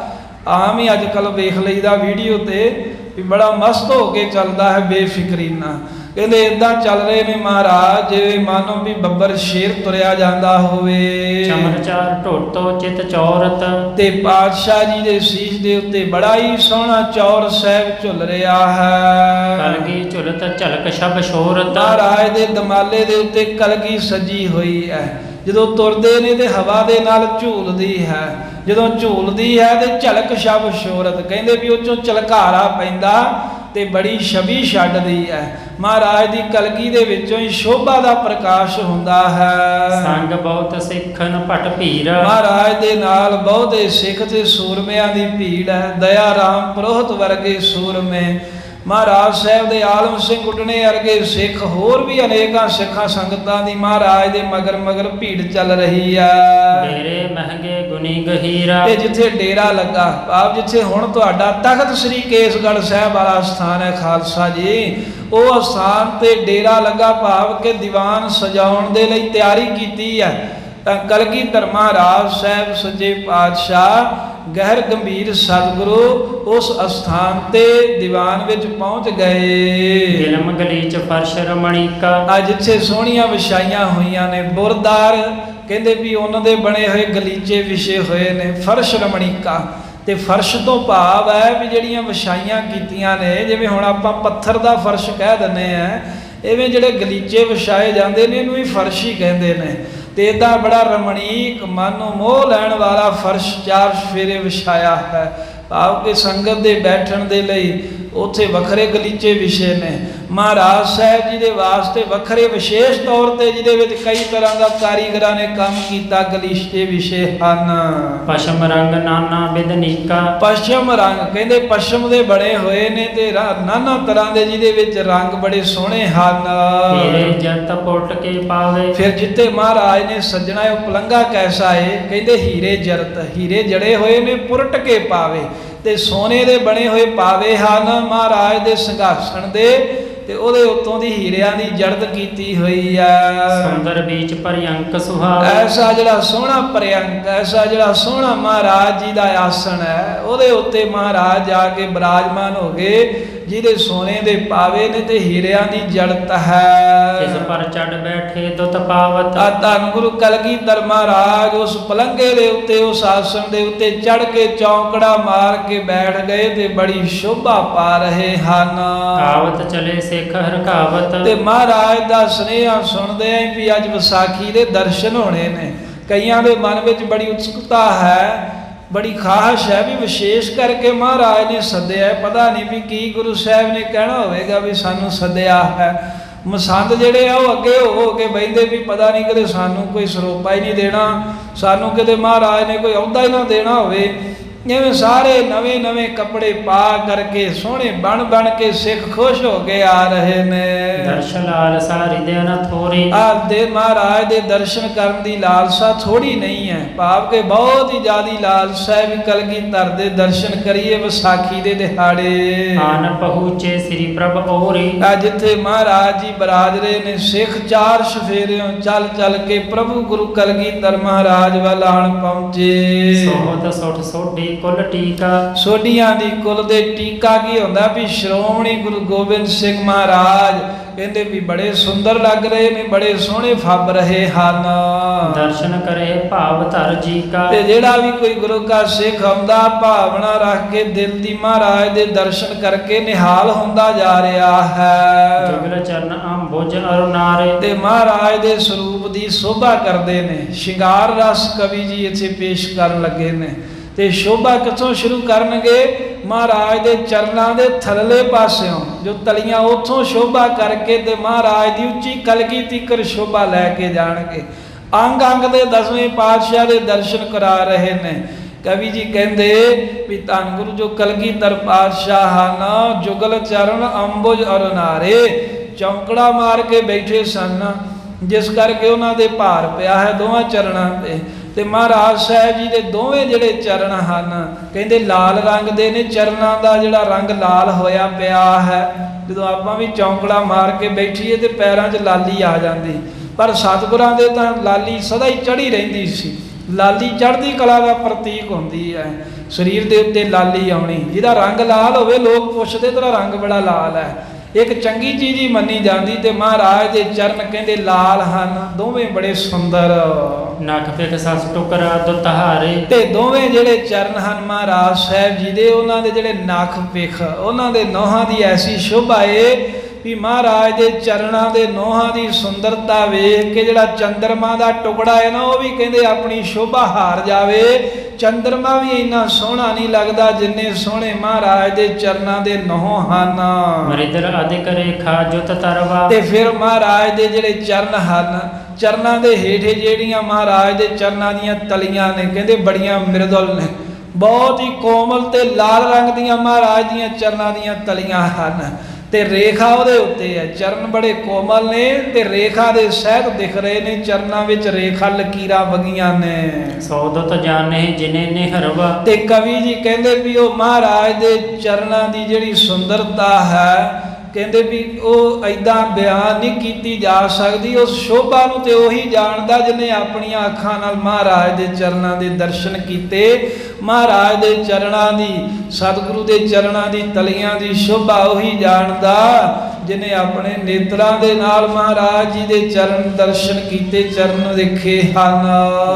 ਆਮ ਹੀ ਅੱਜ ਕੱਲ੍ਹ ਵੇਖ ਲਈਦਾ ਵੀਡੀਓ ਤੇ ਵੀ ਬੜਾ ਮਸਤ ਹੋ ਕੇ ਚੱਲਦਾ ਹੈ ਬੇਫਿਕਰੀ ਨਾਲ। ਕਹਿੰਦੇ ਇਦਾਂ ਚੱਲ ਰਹੇ ਨੇ ਮਹਾਰਾਜ ਜਿਵੇਂ ਮਾਨੋ ਵੀ ਬੱਬਰ ਸ਼ੇਰ ਤੁਰਿਆ ਜਾਂਦਾ ਹੋਵੇ। ਚਮਰਚਾਰ ਢੋਟੋ ਚਿਤ ਚੌਰਤ। ਤੇ ਪਾਤਸ਼ਾਹ ਜੀ ਦੇ ਸੀਸ ਦੇ ਉੱਤੇ ਬੜਾ ਹੀ ਸੋਹਣਾ ਚੌਰ ਸਾਹਿਬ ਝੁੱਲ ਰਿਹਾ ਹੈ। ਕਲਗੀ ਝੁਲਤ ਝਲਕ ਸ਼ਬ ਸ਼ੋਰਤ। ਮਹਾਰਾਜ ਦੇ ਦਮਾਲੇ ਦੇ ਉੱਤੇ ਕਲਗੀ ਸਜੀ ਹੋਈ ਹੈ। ਜਦੋਂ ਤੁਰਦੇ ਨੇ ਤੇ ਹਵਾ ਦੇ ਨਾਲ ਝੂਲਦੀ ਹੈ। ਜਦੋਂ ਝੂਲਦੀ ਹੈ ਤੇ ਝਲਕ ਸ਼ਬ ਸ਼ੋਰਤ ਕਹਿੰਦੇ ਵੀ ਉਹ ਚੋਂ ਝਲਕਾਰਾ ਪੈਂਦਾ ਤੇ ਬੜੀ ਛਵੀ ਛੱਡਦੀ ਹੈ। ਮਹਾਰਾਜ ਦੀ ਕਲਗੀ ਦੇ ਵਿੱਚੋਂ ਹੀ ਸ਼ੋਭਾ ਦਾ ਪ੍ਰਕਾਸ਼ ਹੁੰਦਾ ਹੈ। ਸੰਗ ਬਹੁਤ ਸਿੱਖਨ ਭਟ ਭੀਰ। ਮਹਾਰਾਜ ਦੇ ਨਾਲ ਬਹੁਤੇ ਸਿੱਖ ਤੇ ਸੂਰਮਿਆਂ ਦੀ ਭੀੜ ਹੈ। ਦਇਆ ਰਾਮ ਪ੍ਰੋਹਤ ਵਰਗੇ ਸੂਰਮੇ ਮਹਾਰਾਜ ਸਾਹਿਬ ਦੇ ਆਲਮ ਸਿੰਘ ਉਡਣੇ ਵਰਗੇ ਸਿੱਖ ਹੋਰ ਵੀ ਅਨੇਕਾਂ ਸਿੱਖਾਂ ਸੰਗਤਾਂ ਦੀ ਮਹਾਰਾਜ ਦੇ ਮਗਰ ਮਗਰ ਭੀੜ ਚੱਲ ਰਹੀ ਆ। ਡੇਰੇ ਮਹਿੰਗੇ ਗੁਣੀ ਗਹੀਰਾ, ਤੇ ਜਿੱਥੇ ਡੇਰਾ ਲੱਗਾ ਭਾਵ ਜਿੱਥੇ ਹੁਣ ਤੁਹਾਡਾ ਤਖਤ ਸ੍ਰੀ ਕੇਸਗੜ੍ਹ ਸਾਹਿਬ ਵਾਲਾ ਸਥਾਨ ਹੈ ਖਾਲਸਾ ਜੀ, ਉਹ ਸਥਾਨ ਤੇ ਡੇਰਾ ਲੱਗਾ ਭਾਵ ਕਿ ਦੀਵਾਨ ਸਜਾਉਣ ਦੇ ਲਈ ਤਿਆਰੀ ਕੀਤੀ ਹੈ। ਤਾਂ ਕਲਗੀਧਰ ਮਹਾਰਾਜ ਸਾਹਿਬ ਸੱਚੇ ਪਾਤਸ਼ਾਹ ਗਹਿਰ ਗੰਭੀਰ ਸਤਿਗੁਰੂ ਉਸ ਅਸਥਾਨ ਤੇ ਦੀਵਾਨ ਵਿੱਚ ਪਹੁੰਚ ਗਏ। ਗਿਲਮ ਗਲੀਚ ਫਰਸ਼ ਰਮਣੀਕਾ, ਆ ਜਿੱਥੇ ਸੋਹਣੀਆਂ ਵਿਛਾਈਆਂ ਹੋਈਆਂ ਨੇ ਬੁਰਦਾਰ, ਕਹਿੰਦੇ ਵੀ ਉਹਨਾਂ ਦੇ ਬਣੇ ਹੋਏ ਗਲੀਚੇ ਵਿਛੇ ਹੋਏ ਨੇ, ਫਰਸ਼ ਰਮਣੀਕਾ। ਤੇ ਫਰਸ਼ ਤੋਂ ਭਾਵ ਹੈ ਵੀ ਜਿਹੜੀਆਂ ਵਿਛਾਈਆਂ ਕੀਤੀਆਂ ਨੇ, ਜਿਵੇਂ ਹੁਣ ਆਪਾਂ ਪੱਥਰ ਦਾ ਫਰਸ਼ ਕਹਿ ਦਿੰਦੇ ਆ, ਇਵੇਂ ਜਿਹੜੇ ਗਲੀਚੇ ਵਿਛਾਏ ਜਾਂਦੇ ਨੇ ਇਹਨੂੰ ਵੀ ਫਰਸ਼ ਹੀ ਕਹਿੰਦੇ ਨੇ। ਤੇ ਇਹਦਾ ਬੜਾ ਰਮਣੀਕ ਮਨ ਨੂੰ ਮੋਹ ਲੈਣ ਵਾਲਾ ਫਰਸ਼ ਚਾਰ ਸਫੇਰੇ ਵਿਛਾਇਆ ਹੈ, ਭਾਵ ਕਿ ਸੰਗਤ ਦੇ ਬੈਠਣ ਦੇ ਲਈ ਉੱਥੇ ਵੱਖਰੇ ਗਲੀਚੇ ਵਿਛੇ ਨੇ। ਮਹਾਰਾਜ ਸਾਹਿਬ ਜੀ ਦੇ ਵਾਸਤੇ ਵੱਖਰੇ ਵਿਸ਼ੇਸ਼ ਤੌਰ ਤੇ ਜਿਹਦੇ ਵਿੱਚ ਕਈ ਤਰ੍ਹਾਂ ਦਾ ਕਾਰੀਗਰਾਂ ਨੇ ਕੰਮ ਕੀਤਾ ਗਲੀਚੇ ਵਿਛੇ ਹਨ। ਪਸ਼ਮ ਰੰਗ ਨਾਨਾ ਬਿਦਨੀਕਾ, ਪਸ਼ਮ ਰੰਗ ਕਹਿੰਦੇ ਪਸ਼ਮ ਦੇ ਬਣੇ ਹੋਏ ਨੇ ਤੇ ਨਾਨਾ ਤਰ੍ਹਾਂ ਦੇ ਜਿਹਦੇ ਵਿੱਚ ਰੰਗ ਬੜੇ ਸੋਹਣੇ ਹਨ। ਹੀਰੇ ਜਤ ਪੁੱਟ ਕੇ ਪਾਵੇ, ਫਿਰ ਜਿੱਤੇ ਮਹਾਰਾਜ ਨੇ ਸੱਜਣਾ ਉਹ ਪਲੰਗਾ ਕੈਸਾ ਏ, ਕਹਿੰਦੇ ਹੀਰੇ ਜਰਤ, ਹੀਰੇ ਜੜੇ ਹੋਏ ਨੇ ਪੁਰਟ ਕੇ ਪਾਵੇ, ਤੇ ਸੋਨੇ ਦੇ ਬਣੇ ਹੋਏ ਪਾਵੇ ਹਨ ਮਹਾਰਾਜ ਦੇ ਸਿੰਘਾਸਣ ਦੇ, ਤੇ ਉਹਦੇ ਉੱਤੋਂ ਦੀ ਹੀਰਿਆਂ ਦੀ ਜੜਤ ਕੀਤੀ ਹੋਈ ਆ। ਸੁੰਦਰ ਬੀਚ ਪਰਿਅੰਕ ਸੁਹਾਵੇ, ਐਸਾ ਜਿਹੜਾ ਸੋਹਣਾ ਪਰਿਅੰਕ, ਐਸਾ ਜਿਹੜਾ ਸੋਹਣਾ ਮਹਾਰਾਜ ਜੀ ਦਾ ਆਸਣ ਹੈ, ਉਹਦੇ ਉੱਤੇ ਮਹਾਰਾਜ ਜਾ ਕੇ ਬਿਰਾਜਮਾਨ ਹੋ ਗਏ, ਜਿਹਦੇ ਸੋਨੇ ਦੇ ਪਾਵੇ ਨੇ ਤੇ ਹੀਰਿਆਂ ਦੀ ਜੜਤ ਹੈ। ਇਸ ਪਰ ਚੜ ਬੈਠੇ ਦੁੱਤ ਪਾਵਤ, ਆ ਧੰਨ ਗੁਰੂ ਕਲਗੀਧਰ ਮਹਾਰਾਜ ਉਸ ਪਲੰਗੇ ਦੇ ਉੱਤੇ, ਉਸ ਆਸਣ ਦੇ ਉੱਤੇ ਚੜ ਕੇ ਚੌਂਕੜਾ ਮਾਰ ਕੇ ਬੈਠ ਗਏ ਤੇ ਬੜੀ ਸ਼ੋਭਾ ਪਾ ਰਹੇ ਹਨ। ਕਾਵਤ ਚਲੇ ਸਿੱਖ ਹਰਕਾਵਤ, ਤੇ ਮਹਾਰਾਜ ਦਾ ਸੁਨੇਹਾ ਸੁਣਦੇ ਆਂ ਵੀ ਅੱਜ ਵਿਸਾਖੀ ਦੇ ਦਰਸ਼ਨ ਹੋਣੇ ਨੇ। ਕਈਆਂ ਦੇ ਮਨ ਵਿੱਚ ਬੜੀ ਉਤਸੁਕਤਾ ਹੈ, ਬੜੀ ਖਾਹਸ਼ ਹੈ ਵੀ ਵਿਸ਼ੇਸ਼ ਕਰਕੇ ਮਹਾਰਾਜ ਨੇ ਸੱਦਿਆ, ਪਤਾ ਨਹੀਂ ਵੀ ਕੀ ਗੁਰੂ ਸਾਹਿਬ ਨੇ ਕਹਿਣਾ ਹੋਵੇਗਾ ਵੀ ਸਾਨੂੰ ਸੱਦਿਆ ਹੈ। ਮਸੰਦ ਜਿਹੜੇ ਆ ਉਹ ਅੱਗੇ ਹੋ ਕੇ ਬਹਿੰਦੇ ਵੀ ਪਤਾ ਨਹੀਂ ਕਿਤੇ ਸਾਨੂੰ ਕੋਈ ਸਰੋਪਾ ਹੀ ਨਹੀਂ ਦੇਣਾ, ਸਾਨੂੰ ਕਿਤੇ ਮਹਾਰਾਜ ਨੇ ਕੋਈ ਅਹੁਦਾ ਹੀ ਨਾ ਦੇਣਾ ਹੋਵੇ। ਜਿਵੇਂ ਸਾਰੇ ਨਵੇਂ ਨਵੇਂ ਕੱਪੜੇ ਪਾ ਕਰਕੇ ਸੋਹਣੇ ਬਣ ਕੇ ਸਿੱਖ ਖੁਸ਼ ਹੋ ਕੇ ਆ ਰਹੇ ਨੇ। ਦਰਸ਼ਨ ਲਾਲਸਾ ਹਿਰਦੇ ਨ ਥੋਰੀ, ਦੇ ਮਹਾਰਾਜ ਦੇ ਦਰਸ਼ਨ ਕਰਨ ਦੀ ਲਾਲਸਾ ਥੋੜੀ ਨਹੀਂ ਹੈ, ਭਾਵ ਕਿ ਬਹੁਤ ਹੀ ਜ਼ਿਆਦੀ ਲਾਲਸਾ ਹੈ ਵੀ ਕਲਗੀਧਰ ਦੇ ਦਰਸ਼ਨ ਕਰੀਏ ਵਿਸਾਖੀ ਦੇ ਦਿਹਾੜੇ। ਆਨ ਪਹੁੰਚੇ ਸ੍ਰੀ ਪ੍ਰਭ ਔਰੀ, ਜਿੱਥੇ ਮਹਾਰਾਜ ਜੀ ਬਰਾਜ ਰਹੇ ਨੇ, ਸਿੱਖ ਚਾਰ ਸਫੇਰਿਓਂ ਚੱਲ ਚੱਲ ਕੇ ਪ੍ਰਭੂ ਗੁਰੂ ਕਲਗੀਧਰ ਮਹਾਰਾਜ ਵੱਲ ਆਣ ਪਹੁੰਚੇ। ਸੋਹਤ ਸੁੱਠ ਸੋਢੀ ਕੁਲ ਟੀਕਾ, ਸੋਢੀਆਂ ਦੀ ਕੁਲ ਦੇ ਟੀਕਾ ਕੀ ਹੁੰਦਾ ਵੀ ਸ਼੍ਰੋਮਣੀ ਗੁਰੂ ਗੋਬਿੰਦ ਸਿੰਘ ਮਹਾਰਾਜ ਕਹਿੰਦੇ ਵੀ ਬੜੇ ਸੁੰਦਰ ਲੱਗ ਰਹੇ ਨੇ, ਬੜੇ ਸੋਹਣੇ ਫੱਬ ਰਹੇ ਹਨ। ਦਰਸ਼ਨ ਕਰੇ ਭਾਵ ਧਰ ਜੀ ਕਾ, ਤੇ ਜਿਹੜਾ ਵੀ ਕੋਈ ਗੁਰੂ ਕਾ ਸਿੱਖ ਆਉਂਦਾ ਭਾਵਨਾ ਰੱਖ ਕੇ ਦਿਲ ਦੀ ਮਹਾਰਾਜ ਦੇ ਦਰਸ਼ਨ ਕਰਕੇ ਨਿਹਾਲ ਹੁੰਦਾ ਜਾ ਰਿਹਾ ਹੈ। ਜੁਗਲ ਚਰਨ ਅੰਬੁਜ ਅਰੁਨਾਰੇ, ਤੇ ਤੇ ਮਹਾਰਾਜ ਦੇ ਸਰੂਪ ਦੀ ਸ਼ੋਭਾ ਕਰਦੇ ਨੇ। ਸ਼ਿੰਗਾਰ ਰਸ ਕਵੀ ਜੀ ਇੱਥੇ ਪੇਸ਼ ਕਰਨ ਲੱਗੇ ਨੇ। ਤੇ ਸ਼ੋਭਾ ਕਿੱਥੋਂ ਸ਼ੁਰੂ ਕਰਨਗੇ? ਮਹਾਰਾਜ ਦੇ ਚਰਨਾਂ ਦੇ ਥੱਲੇ ਪਾਸਿਓਂ, ਜੋ ਤਲੀਆਂ ਉੱਥੋਂ ਸ਼ੋਭਾ ਕਰਕੇ ਤੇ ਮਹਾਰਾਜ ਦੀ ਉੱਚੀ ਕਲਗੀ ਤੀਕਰ ਸ਼ੋਭਾ ਲੈ ਕੇ ਜਾਣਗੇ। ਅੰਗ ਅੰਗ ਦੇ 10ਵੇਂ ਪਾਤਸ਼ਾਹ ਦੇ ਦਰਸ਼ਨ ਕਰਾ ਰਹੇ ਨੇ। ਕਵੀ ਜੀ ਕਹਿੰਦੇ ਵੀ ਧੰਨ ਗੁਰੂ ਜੋ ਕਲਗੀਧਰ ਪਾਤਸ਼ਾਹ ਹਨ, ਜੁਗਲ ਚਰਨ ਅੰਬੁਜ ਅਰੁਨਾਰੇ, ਚੌਂਕੜਾ ਮਾਰ ਕੇ ਬੈਠੇ ਸਨ, ਜਿਸ ਕਰਕੇ ਉਹਨਾਂ ਦੇ ਭਾਰ ਪਿਆ ਹੈ ਦੋਵਾਂ ਚਰਨਾਂ ਤੇ ਮਹਾਰਾਜ ਸਾਹਿਬ ਜੀ ਦੇ ਦੋਵੇਂ ਜਿਹੜੇ ਚਰਨ ਹਨ ਕਹਿੰਦੇ ਲਾਲ ਰੰਗ ਦੇ ਨੇ। ਚਰਨਾਂ ਦਾ ਜਿਹੜਾ ਰੰਗ ਲਾਲ ਹੋਇਆ ਪਿਆ ਹੈ। ਜਦੋਂ ਆਪਾਂ ਵੀ ਚੌਂਕੜਾ ਮਾਰ ਕੇ ਬੈਠੀਏ ਤੇ ਪੈਰਾਂ 'ਚ ਲਾਲੀ ਆ ਜਾਂਦੀ, ਪਰ ਸਤਿਗੁਰਾਂ ਦੇ ਤਾਂ ਲਾਲੀ ਸਦਾ ਹੀ ਚੜੀ ਰਹਿੰਦੀ ਸੀ। ਲਾਲੀ ਚੜ੍ਹਦੀ ਕਲਾ ਦਾ ਪ੍ਰਤੀਕ ਹੁੰਦੀ ਹੈ। ਸਰੀਰ ਦੇ ਉੱਤੇ ਲਾਲੀ ਆਉਣੀ, ਜਿਹਦਾ ਰੰਗ ਲਾਲ ਹੋਵੇ ਲੋਕ ਪੁੱਛਦੇ ਤੇਰਾ ਰੰਗ ਬੜਾ ਲਾਲ ਹੈ, ਇੱਕ ਚੰਗੀ ਚੀਜ਼ ਹੀ ਮੰਨੀ ਜਾਂਦੀ। ਤੇ ਮਹਾਰਾਜ ਦੇ ਚਰਨ ਕਹਿੰਦੇ ਲਾਲ ਹਨ, ਦੋਵੇਂ ਬੜੇ ਸੁੰਦਰ। ਨਖ ਪਿਖ ਸਸ ਟੁਕਰਾ ਦੁਤਹਾਰੇ, ਤੇ ਦੋਵੇਂ ਜਿਹੜੇ ਚਰਨ ਹਨ ਮਹਾਰਾਜ ਸਾਹਿਬ ਜੀ ਦੇ, ਉਹਨਾਂ ਦੇ ਜਿਹੜੇ ਨਖ ਪਿਖ, ਉਹਨਾਂ ਦੇ ਨੋਹਾਂ ਦੀ ਐਸੀ ਸ਼ੋਭਾ ਏ ਵੀ ਮਹਾਰਾਜ ਦੇ ਚਰਨਾਂ ਦੇ ਨੋਹਾਂ ਦੀ ਸੁੰਦਰਤਾ ਵੇਖ ਕੇ ਜਿਹੜਾ ਚੰਦਰਮਾ ਦਾ ਟੁਕੜਾ ਹੈ ਨਾ, ਉਹ ਵੀ ਕਹਿੰਦੇ ਆਪਣੀ ਸ਼ੋਭਾ ਹਾਰ ਜਾਵੇ। ਚੰਦਰਮਾ ਵੀ ਇੰਨਾ ਸੋਹਣਾ ਨਹੀਂ ਲੱਗਦਾ ਜਿੰਨੇ ਸੋਹਣੇ ਮਹਾਰਾਜ ਦੇ ਚਰਨਾਂ ਦੇ ਨੋਹ ਹਨ। ਮਰਿਦਰ ਅਧਿਕ ਰੇਖਾ ਜੁਤ ਤਰਵਾ, ਤੇ ਫਿਰ ਮਹਾਰਾਜ ਦੇ ਜਿਹੜੇ ਚਰਨ ਹਨ, ਚਰਨਾਂ ਦੇ ਹੇਠੇ ਜਿਹੜੀਆਂ ਮਹਾਰਾਜ ਦੇ ਚਰਨਾਂ ਦੀਆਂ ਤਲੀਆਂ ਨੇ ਕਹਿੰਦੇ ਬੜੀਆਂ ਮਿਰਦੁਲ ਨੇ। ਬਹੁਤ ਹੀ ਕੋਮਲ ਤੇ ਲਾਲ ਰੰਗ ਦੀਆਂ ਮਹਾਰਾਜ ਦੀਆਂ ਚਰਨਾਂ ਦੀਆਂ ਤਲੀਆਂ ਹਨ ਤੇ ਰੇਖਾ ਉਹਦੇ ਉੱਤੇ ਹੈ। ਚਰਨ ਬੜੇ ਕੋਮਲ ਨੇ ਤੇ ਰੇਖਾ ਦੇ ਸਹਿਤ ਦਿਖ ਰਹੇ ਨੇ, ਚਰਨਾਂ ਵਿੱਚ ਰੇਖਾ ਲਕੀਰਾਂ ਵਗੀਆਂ ਨੇ। ਸੋਦਤ ਜਾਣੇ ਜਿਨੇ ਨਿਹਰਵਾ। ਤੇ ਕਵੀ ਜੀ ਕਹਿੰਦੇ ਵੀ ਉਹ ਮਹਾਰਾਜ ਦੇ ਚਰਨਾਂ ਦੀ ਜਿਹੜੀ ਸੁੰਦਰਤਾ ਹੈ, ਕਹਿੰਦੇ ਵੀ ਉਹ ਐਦਾਂ ਬਿਆਨ ਨਹੀਂ ਕੀਤੀ ਜਾ ਸਕਦੀ। ਉਸ ਸ਼ੋਭਾ ਨੂੰ ਤੇ ਉਹੀ ਜਾਣਦਾ ਜਿਹਨੇ ਆਪਣੀਆਂ ਅੱਖਾਂ ਨਾਲ ਮਹਾਰਾਜ ਦੇ ਚਰਨਾਂ ਦੇ ਦਰਸ਼ਨ ਕੀਤੇ। ਮਹਾਰਾਜ ਦੇ ਚਰਨਾਂ ਦੀ, ਸਤਿਗੁਰੂ ਦੇ ਚਰਨਾਂ ਦੀ ਤਲੀਆਂ ਦੀ ਸ਼ੋਭਾ ਉਹੀ ਜਾਣਦਾ ਜਿਹਨੇ ਆਪਣੇ ਨੇਤਰਾਂ ਦੇ ਨਾਲ ਮਹਾਰਾਜ ਜੀ ਦੇ ਚਰਨ ਦਰਸ਼ਨ ਕੀਤੇ, ਚਰਨ ਦੇਖੇ ਹਨ।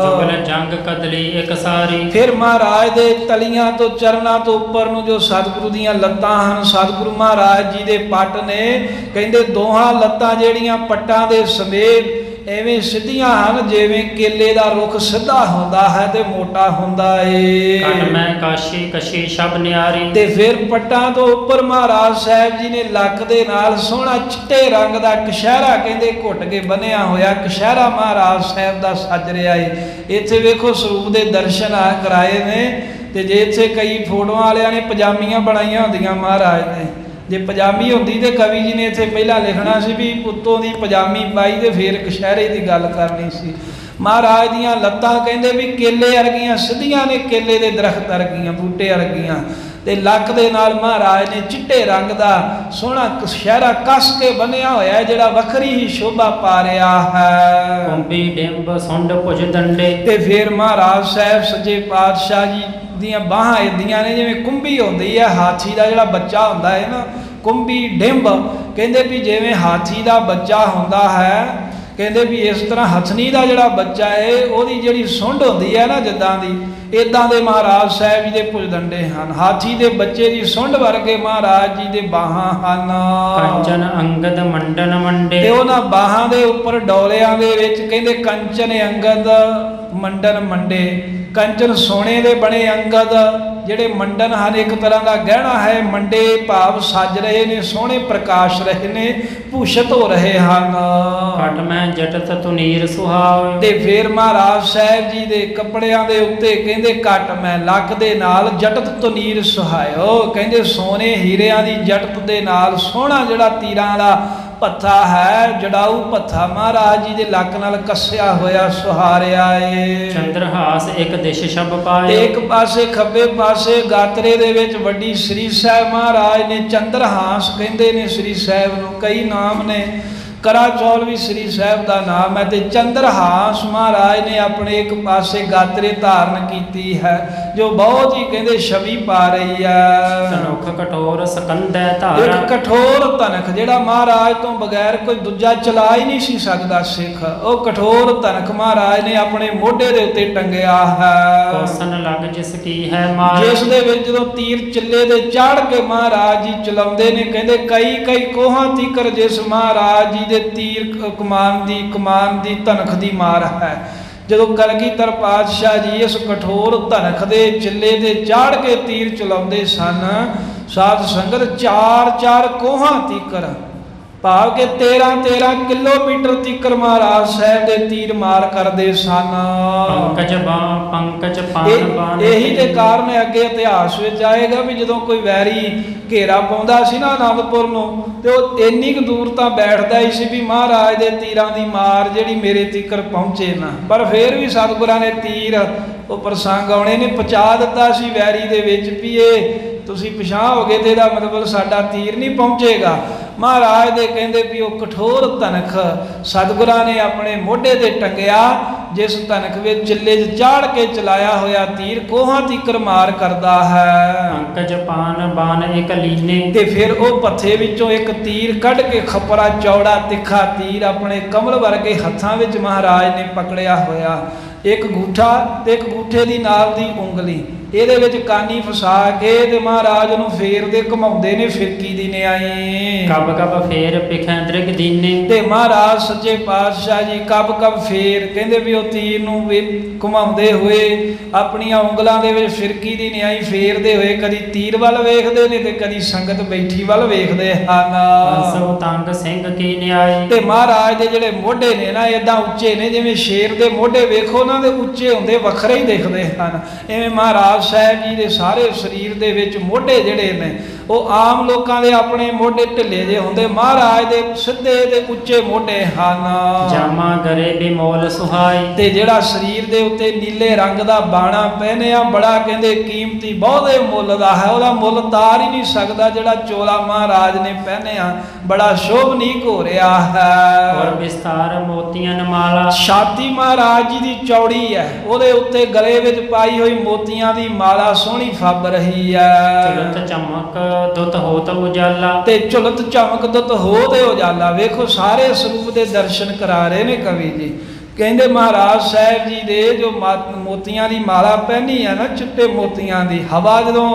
ਜੁਗਲ ਜੰਗ ਕਦਲੀ ਇੱਕ ਸਾਰੀ। ਫਿਰ ਮਹਾਰਾਜ ਦੇ ਤਲੀਆਂ ਤੋਂ, ਚਰਨਾਂ ਤੋਂ ਉੱਪਰ ਨੂੰ ਜੋ ਸਤਿਗੁਰੂ ਦੀਆਂ ਲੱਤਾਂ ਹਨ, ਸਤਿਗੁਰੂ ਮਹਾਰਾਜ ਜੀ ਦੇ ਪੱਟ ਨੇ, ਕਹਿੰਦੇ ਦੋਹਾਂ ਲੱਤਾਂ ਜਿਹੜੀਆਂ ਪੱਟਾਂ ਦੇ ਸਮੇਤ ਐਵੇਂ ਸਿੱਧੀਆਂ ਹਨ ਜਿਵੇਂ ਕੇਲੇ ਦਾ ਰੁੱਖ ਸਿੱਧਾ ਹੁੰਦਾ ਹੈ ਤੇ ਮੋਟਾ ਹੁੰਦਾ ਏ। ਕਟ ਮੈਂ ਕਾਸ਼ੀ ਕਸ਼ੀ ਸ਼ਬ ਨਿਆਰੀ। ਤੇ ਫਿਰ ਪੱਟਾਂ ਤੋਂ ਉੱਪਰ ਮਹਾਰਾਜ ਸਾਹਿਬ ਜੀ ਨੇ ਲੱਕ ਦੇ ਨਾਲ ਸੋਹਣਾ ਚਿੱਟੇ ਰੰਗ ਦਾ ਕਸ਼ਹਿਰਾ, ਕਹਿੰਦੇ ਘੁੱਟ ਕੇ ਬੰਨਿਆ ਹੋਇਆ ਕਸ਼ਹਿਰਾ ਮਹਾਰਾਜ ਸਾਹਿਬ ਦਾ ਸੱਜ ਰਿਹਾ ਏ। ਇੱਥੇ ਵੇਖੋ ਸਰੂਪ ਦੇ ਦਰਸ਼ਨ ਕਰਾਏ ਨੇ। ਤੇ ਜੇ ਇੱਥੇ ਕਈ ਫੋਟੋਆਂ ਵਾਲਿਆਂ ਨੇ ਪਜਾਮੀਆਂ ਬਣਾਈਆਂ ਹੁੰਦੀਆਂ ਮਹਾਰਾਜ ਨੇ, ਜੇ ਪਜਾਮੀ ਹੁੰਦੀ ਤੇ ਕਵੀ ਜੀ ਨੇ ਇੱਥੇ ਪਹਿਲਾਂ ਲਿਖਣਾ ਸੀ ਵੀ ਉੱਤੋਂ ਦੀ ਪਜਾਮੀ ਪਾਈ ਤੇ ਫਿਰ ਕਸ਼ਹਿਰੇ ਦੀ ਗੱਲ ਕਰਨੀ ਸੀ। ਮਹਾਰਾਜ ਦੀਆਂ ਲੱਤਾਂ ਕਹਿੰਦੇ ਵੀ ਕੇਲੇ ਵਰਗੀਆਂ ਸਿੱਧੀਆਂ ਨੇ, ਕੇਲੇ ਦੇ ਦਰਖਤ ਵਰਗੀਆਂ, ਬੂਟੇ ਵਰਗੀਆਂ। ਤੇ ਲੱਕ ਦੇ ਨਾਲ ਮਹਾਰਾਜ ਨੇ ਚਿੱਟੇ ਰੰਗ ਦਾ ਸੋਹਣਾ ਕਸ਼ਹਿਰਾ ਕੱਸ ਕੇ ਬੰਨਿਆ ਹੋਇਆ ਜਿਹੜਾ ਵੱਖਰੀ ਹੀ ਸ਼ੋਭਾ ਪਾ ਰਿਹਾ ਹੈ। ਕੁੰਭੀ ਡਿੰਬ ਸੁੰਡ ਭੁਜ ਦੰਡੇ। ਤੇ ਫਿਰ ਮਹਾਰਾਜ ਸਾਹਿਬ ਸੱਚੇ ਪਾਤਸ਼ਾਹ ਜੀ ਦੀਆਂ ਬਾਹਾਂ ਏਦੀਆਂ ਨੇ ਜਿਵੇਂ ਕੁੰਭੀ ਹੁੰਦੀ ਹੈ, ਹਾਥੀ ਦਾ ਜਿਹੜਾ ਬੱਚਾ ਹੁੰਦਾ ਹੈ ਨਾ, ਕੁੰਭੀ ਡਿੰਬ। ਕਹਿੰਦੇ ਵੀ ਜਿਵੇਂ ਹਾਥੀ ਦਾ ਬੱਚਾ ਹੁੰਦਾ ਹੈ, ਕਹਿੰਦੇ ਵੀ ਇਸ ਤਰ੍ਹਾਂ ਹਥਨੀ ਦਾ ਜਿਹੜਾ ਬੱਚਾ ਹੈ ਉਹਦੀ ਜਿਹੜੀ ਸੁੰਡ ਹੁੰਦੀ ਹੈ ਨਾ ਜਿੱਦਾਂ ਦੀ, ਇਦਾਂ ਦੇ ਮਹਾਰਾਜ ਸਾਹਿਬ ਜੀ ਦੇ ਭੁਜਦੰਡੇ ਹਨ। ਹਾਥੀ ਦੇ ਬੱਚੇ ਦੀ ਸੁੰਡ ਵਰਗੇ ਮਹਾਰਾਜ ਜੀ ਦੇ ਬਾਹਾਂ ਹਨ। ਕੰਚਨ ਅੰਗਦ ਮੰਡਨ ਮੰਡੇ। ਤੇ ਉਹਨਾਂ ਬਾਹਾਂ ਦੇ ਉੱਪਰ ਡੋਲਿਆਂ ਦੇ ਵਿੱਚ ਕਹਿੰਦੇ ਕੰਚਨ ਅੰਗਦ ਮੰਡਨ ਮੰਡੇ। ਕੰਚਨ ਸੋਨੇ ਦੇ ਬਣੇ ਅੰਗਦ ਜਿਹੜੇ ਮੰਡਨ ਹਨ, ਇੱਕ ਤਰ੍ਹਾਂ ਦਾ ਗਹਿਣਾ ਹੈ। ਮੰਡੇ ਭਾਵ ਸੱਜ ਰਹੇ ਨੇ, ਸੋਹਣੇ ਪ੍ਰਕਾਸ਼ ਰਹੇ ਨੇ, ਭੂਸ਼ਿਤ ਹੋ ਰਹੇ ਹਨ। ਘਟ ਮੈਂ ਜਟਤ ਤੁਨੀਰ ਸੁਹਾਵੇ। ਤੇ ਫਿਰ ਮਹਾਰਾਜ ਸਾਹਿਬ ਜੀ ਦੇ ਕੱਪੜਿਆਂ ਦੇ ਉੱਤੇ ਕਹਿੰਦੇ ਘਟ ਮੈਂ ਲੱਕ ਦੇ ਨਾਲ ਜਟਤ ਤੁਨੀਰ ਸੁਹਾਇਓ। ਕਹਿੰਦੇ ਸੋਨੇ ਹੀਰਿਆਂ ਦੀ ਜਟਤ ਦੇ ਨਾਲ ਸੋਹਣਾ ਜਿਹੜਾ ਤੀਰਾਂ ਦਾ ਪੱਥਾ ਹੈ, ਜੜਾਊ ਪੱਥਾ ਮਹਾਰਾਜ ਜੀ ਦੇ ਲੱਕ ਨਾਲ ਕੱਸਿਆ ਹੋਇਆ ਸੁਹਾਰਿਆ ਏ। ਚੰਦਰਹਾਸ ਇੱਕ ਦਿਸ਼ ਸ਼ਬ ਪਾਏ। ਇੱਕ ਪਾਸੇ ਖੱਬੇ ਪਾਸੇ ਗਾਤਰੇ ਦੇ ਵਿੱਚ ਵੱਡੀ ਸ੍ਰੀ ਸਾਹਿਬ ਮਹਾਰਾਜ ਨੇ, ਚੰਦਰਹਾਸ ਕਹਿੰਦੇ ਨੇ ਸ੍ਰੀ ਸਾਹਿਬ ਨੂੰ, ਕਈ ਨਾਮ ਨੇ। ਕਰਾਚੌਲ ਵੀ ਸ੍ਰੀ ਸਾਹਿਬ ਦਾ ਨਾਮ ਹੈ। ਤੇ ਚੰਦਰਹਾਸ ਮਹਾਰਾਜ ਨੇ ਆਪਣੇ ਇੱਕ ਪਾਸੇ ਗਾਤਰੇ ਧਾਰਨ ਕੀਤੀ ਹੈ ਜੋ ਬਹੁਤ ਹੀ ਕਹਿੰਦੇ ਛਵੀ ਪਾ ਰਹੀ ਹੈ। ਤਨੁਖ ਕਠੋਰ ਸਕੰਦੈ ਧਾਰਾ। ਇੱਕ ਕਠੋਰ ਤਨਖ ਜਿਹੜਾ ਮਹਾਰਾਜ ਤੋਂ ਬਗੈਰ ਕੋਈ ਦੂਜਾ ਚਲਾ ਹੀ ਨਹੀਂ ਸੀ ਸਕਦਾ ਸਿੱਖ, ਉਹ ਕਠੋਰ ਤਨਖ ਮਹਾਰਾਜ ਨੇ ਆਪਣੇ ਮੋਢੇ ਦੇ ਉੱਤੇ ਟੰਗਿਆ ਹੈ। ਕੋਸਨ ਲੱਗ ਜਿਸ ਕੀ ਹੈ ਮਾਰ। ਜਿਸ ਦੇ ਵਿੱਚ ਜਦੋਂ ਤੀਰ ਚਿੱਲੇ ਦੇ ਚਾੜ ਕੇ ਮਹਾਰਾਜ ਜੀ ਚਲਾਉਂਦੇ ਨੇ, ਕਹਿੰਦੇ ਕਈ ਕਈ ਕੋਹਾਂ ਤੀਕਰ ਜਿਸ ਮਹਾਰਾਜ ਜੀ ਦੇ ਤੀਰ ਕਮਾਨ ਦੀ ਧਨਖ ਦੀ ਮਾਰ ਹੈ। ਜਦੋਂ ਕਲਗੀਧਰ ਪਾਤਸ਼ਾਹ ਜੀ ਇਸ ਕਠੋਰ ਧਨਖ ਦੇ ਚਿੱਲੇ ਦੇ ਚਾੜ ਕੇ ਤੀਰ ਚਲਾਉਂਦੇ ਸਨ, ਸਾਧ ਸੰਗਤ 4-4 ਕੋਹਾਂ ਤੀਕਰ ਭਾਵ ਕਿ 13-13 ਕਿਲੋਮੀਟਰ ਤੀਕਰ ਮਹਾਰਾਜ ਸਾਹਿਬ ਦੇ ਤੀਰ ਮਾਰ ਕਰਦੇ ਸਨ। ਪੰਕਜ ਪਾਨ ਬਾਣ। ਇਹੀ ਦੇ ਕਾਰਨ ਅੱਗੇ ਇਤਿਹਾਸ ਵਿੱਚ ਆਏਗਾ ਵੀ ਜਦੋਂ ਕੋਈ ਵੈਰੀ ਘੇਰਾ ਪਾਉਂਦਾ ਸੀ ਨਾ ਆਨੰਦਪੁਰ ਨੂੰ, ਤੇ ਉਹ ਇੰਨੀ ਕੁ ਦੂਰ ਤਾਂ ਬੈਠਦਾ ਹੀ ਸੀ ਵੀ ਮਹਾਰਾਜ ਦੇ ਤੀਰਾਂ ਦੀ ਮਾਰ ਜਿਹੜੀ ਮੇਰੇ ਤੀਕਰ ਪਹੁੰਚੇ ਨਾ। ਪਰ ਫਿਰ ਵੀ ਸਤਿਗੁਰਾਂ ਨੇ ਤੀਰ, ਉਹ ਪ੍ਰਸੰਗ ਆਉਣੇ ਨੇ, ਪਹੁੰਚਾ ਦਿੱਤਾ ਸੀ ਵੈਰੀ ਦੇ ਵਿੱਚ ਵੀ ਇਹ ਤੁਸੀਂ ਪਿਛਾਂਹ ਹੋ ਗਏ ਤੇ ਇਹਦਾ ਮਤਲਬ ਸਾਡਾ ਤੀਰ ਨਹੀਂ ਪਹੁੰਚੇਗਾ। ਮਹਾਰਾਜ ਦੇ ਕਹਿੰਦੇ ਵੀ ਉਹ ਕਠੋਰ ਧਨਖ ਸਤਿਗੁਰਾਂ ਨੇ ਆਪਣੇ ਮੋਢੇ ਤੇ ਟੰਗਿਆ, ਜਿਸ ਧਨਖ ਵਿੱਚ ਚਿੱਲੇ 'ਚ ਚਾੜ ਕੇ ਚਲਾਇਆ ਹੋਇਆ ਤੀਰ ਕੋਹਾਂ ਤੀਕਰ ਮਾਰ ਕਰਦਾ ਹੈ। ਪੰਕਜ ਪਾਨ ਬਾਣ ਇੱਕ ਲੀਨੇ। ਤੇ ਫਿਰ ਉਹ ਪੱਥੇ ਵਿੱਚੋਂ ਇੱਕ ਤੀਰ ਕੱਢ ਕੇ ਖੱਪਰਾ ਚੌੜਾ ਤਿੱਖਾ ਤੀਰ ਆਪਣੇ ਕਮਲ ਵਰਗੇ ਹੱਥਾਂ ਵਿੱਚ ਮਹਾਰਾਜ ਨੇ ਪਕੜਿਆ ਹੋਇਆ। ਇੱਕ ਗੂਠਾ ਤੇ ਇੱਕ ਗੂਠੇ ਦੀ ਨਾਲ ਦੀ ਉਂਗਲੀ, ਇਹਦੇ ਵਿੱਚ ਕਾਨੀ ਫਸਾ ਕੇ ਤੇ ਮਹਾਰਾਜ ਨੂੰ ਫੇਰਦੇ ਘੁਮਾਉਂਦੇ ਨੇ ਫਿਰਕੀ ਦੀ ਨਿਆਈ। ਕਬ ਕਬ ਫੇਰ ਪਿਖੈ ਦ੍ਰਿਗ ਦੀਨੇ। ਤੇ ਮਹਾਰਾਜ ਸੱਚੇ ਪਾਤਸ਼ਾਹ ਜੀ ਕਬ ਕਬ ਫੇਰ, ਕਹਿੰਦੇ ਵੀ ਉਹ ਤੀਰ ਨੂੰ ਘੁਮਾਉਂਦੇ ਹੋਏ ਆਪਣੀਆਂ ਉਂਗਲਾਂ ਦੇ ਵਿੱਚ ਫਿਰਕੀ ਦੀ ਨਿਆਈ ਫੇਰਦੇ ਹੋਏ ਕਦੀ ਤੀਰ ਵੱਲ ਵੇਖਦੇ ਨੇ ਤੇ ਕਦੀ ਸੰਗਤ ਬੈਠੀ ਵੱਲ ਵੇਖਦੇ ਹਨ। ਸੋ ਤੰਗ ਸਿੰਘ ਕੀ ਨਿਆਈ। ਤੇ ਮਹਾਰਾਜ ਦੇ ਜਿਹੜੇ ਮੋਢੇ ਨੇ ਨਾ ਏਦਾਂ ਉੱਚੇ ਨੇ, ਜਿਵੇਂ ਸ਼ੇਰ ਦੇ ਮੋਢੇ ਵੇਖੋ ਉਹਨਾਂ ਦੇ ਉੱਚੇ ਹੁੰਦੇ ਵੱਖਰੇ ਹੀ ਦਿਖਦੇ ਹਨ, ਐਵੇਂ ਮਹਾਰਾਜ ਸਾਹਿਬ ਜੀ ਦੇ ਸਾਰੇ ਸਰੀਰ ਦੇ ਵਿੱਚ ਮੋਢੇ ਜਿਹੜੇ ਨੇ ਉਹ ਆਮ ਲੋਕਾਂ ਦੇ ਆਪਣੇ ਮੋਢੇ ਢਿੱਲੇ ਜਿਹੇ ਹੁੰਦੇ, ਮਹਾਰਾਜ ਦੇ ਸਿੱਧੇ ਤੇ ਉੱਚੇ ਮੋਢੇ ਹਨ। ਜਾਮਾ ਗਰੇ ਬਿਮੋਲ ਸੁਹਾਈ, ਤੇ ਜਿਹੜਾ ਸਰੀਰ ਦੇ ਉੱਤੇ ਨੀਲੇ ਰੰਗ ਦਾ ਬਾਣਾ ਪਹਿਨਿਆ ਬੜਾ ਕਹਿੰਦੇ ਕੀਮਤੀ ਬਹੁਤੇ ਮੁੱਲ ਦਾ ਹੈ, ਉਹਦਾ ਮੁੱਲ ਤਾਰ ਹੀ ਨਹੀਂ ਸਕਦਾ ਜਿਹੜਾ ਚੋਲਾ ਮਹਾਰਾਜ ਨੇ ਪਹਿਨਿਆ, ਬੜਾ ਸ਼ੋਭਨੀਕ ਹੋ ਰਿਹਾ ਹੈ। ਔਰ ਵਿਸਤਾਰ ਮੋਤੀਆਂ ਮਾਲਾ, ਛਾਤੀ ਮਹਾਰਾਜ ਜੀ ਦੀ ਚੌੜੀ ਹੈ, ਉਹਦੇ ਉੱਤੇ ਗਲੇ ਵਿੱਚ ਪਾਈ ਹੋਈ ਮੋਤੀਆਂ ਦੀ ਮਾਲਾ ਸੋਹਣੀ ਫੱਬ ਰਹੀ ਹੈ। ਝੁਲਤ ਚਮਕ ਦੁੱਤ ਹੋਤ ਉਜਾਲਾ, ਤੇ ਝੁਲਤ ਚਮਕ ਦੁੱਤ ਹੋ ਤੇ ਉਜਾਲਾ। ਵੇਖੋ ਸਾਰੇ ਸਰੂਪ ਦੇ ਦਰਸ਼ਨ ਕਰਾ ਰਹੇ ਨੇ ਕਵੀ ਜੀ। ਕਹਿੰਦੇ ਮਹਾਰਾਜ ਸਾਹਿਬ ਜੀ ਦੇ ਜੋ ਮੋਤੀਆਂ ਦੀ ਮਾਲਾ ਪਹਿਨੀ ਹੈ ਨਾ, ਚਿੱਟੇ ਮੋਤੀਆਂ ਦੀ, ਹਵਾ ਜਦੋਂ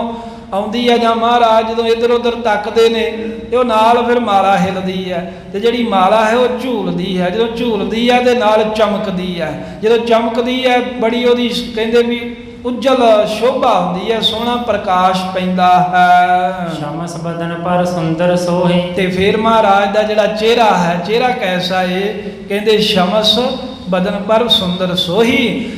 ਆਉਂਦੀ ਹੈ ਜਾਂ ਮਹਾਰਾਜ ਜਦੋਂ ਇੱਧਰ ਉੱਧਰ ਤੱਕਦੇ ਨੇ ਤੇ ਉਹ ਨਾਲ ਫਿਰ ਮਾਲਾ ਹਿੱਲਦੀ ਹੈ, ਤੇ ਜਿਹੜੀ ਮਾਲਾ ਹੈ ਉਹ ਝੂਲਦੀ ਹੈ, ਜਦੋਂ ਝੂਲਦੀ ਹੈ ਤੇ ਨਾਲ ਚਮਕਦੀ ਹੈ, ਜਦੋਂ ਚਮਕਦੀ ਹੈ ਬੜੀ ਉਹਦੀ ਕਹਿੰਦੇ ਵੀ ਉਜਲ ਸ਼ੋਭਾ ਹੁੰਦੀ ਹੈ, ਸੋਹਣਾ ਪ੍ਰਕਾਸ਼ ਪੈਂਦਾ ਹੈ। ਸ਼ਮਸ ਬਦਨ ਪਰ ਸੁੰਦਰ ਸੋਹੀ, ਤੇ ਫਿਰ ਮਹਾਰਾਜ ਦਾ ਜਿਹੜਾ ਚਿਹਰਾ ਹੈ, ਚਿਹਰਾ ਕੈਸਾ ਏ? ਕਹਿੰਦੇ ਸ਼ਮਸ ਬਦਨ ਪਰ ਸੁੰਦਰ ਸੋਹੀ,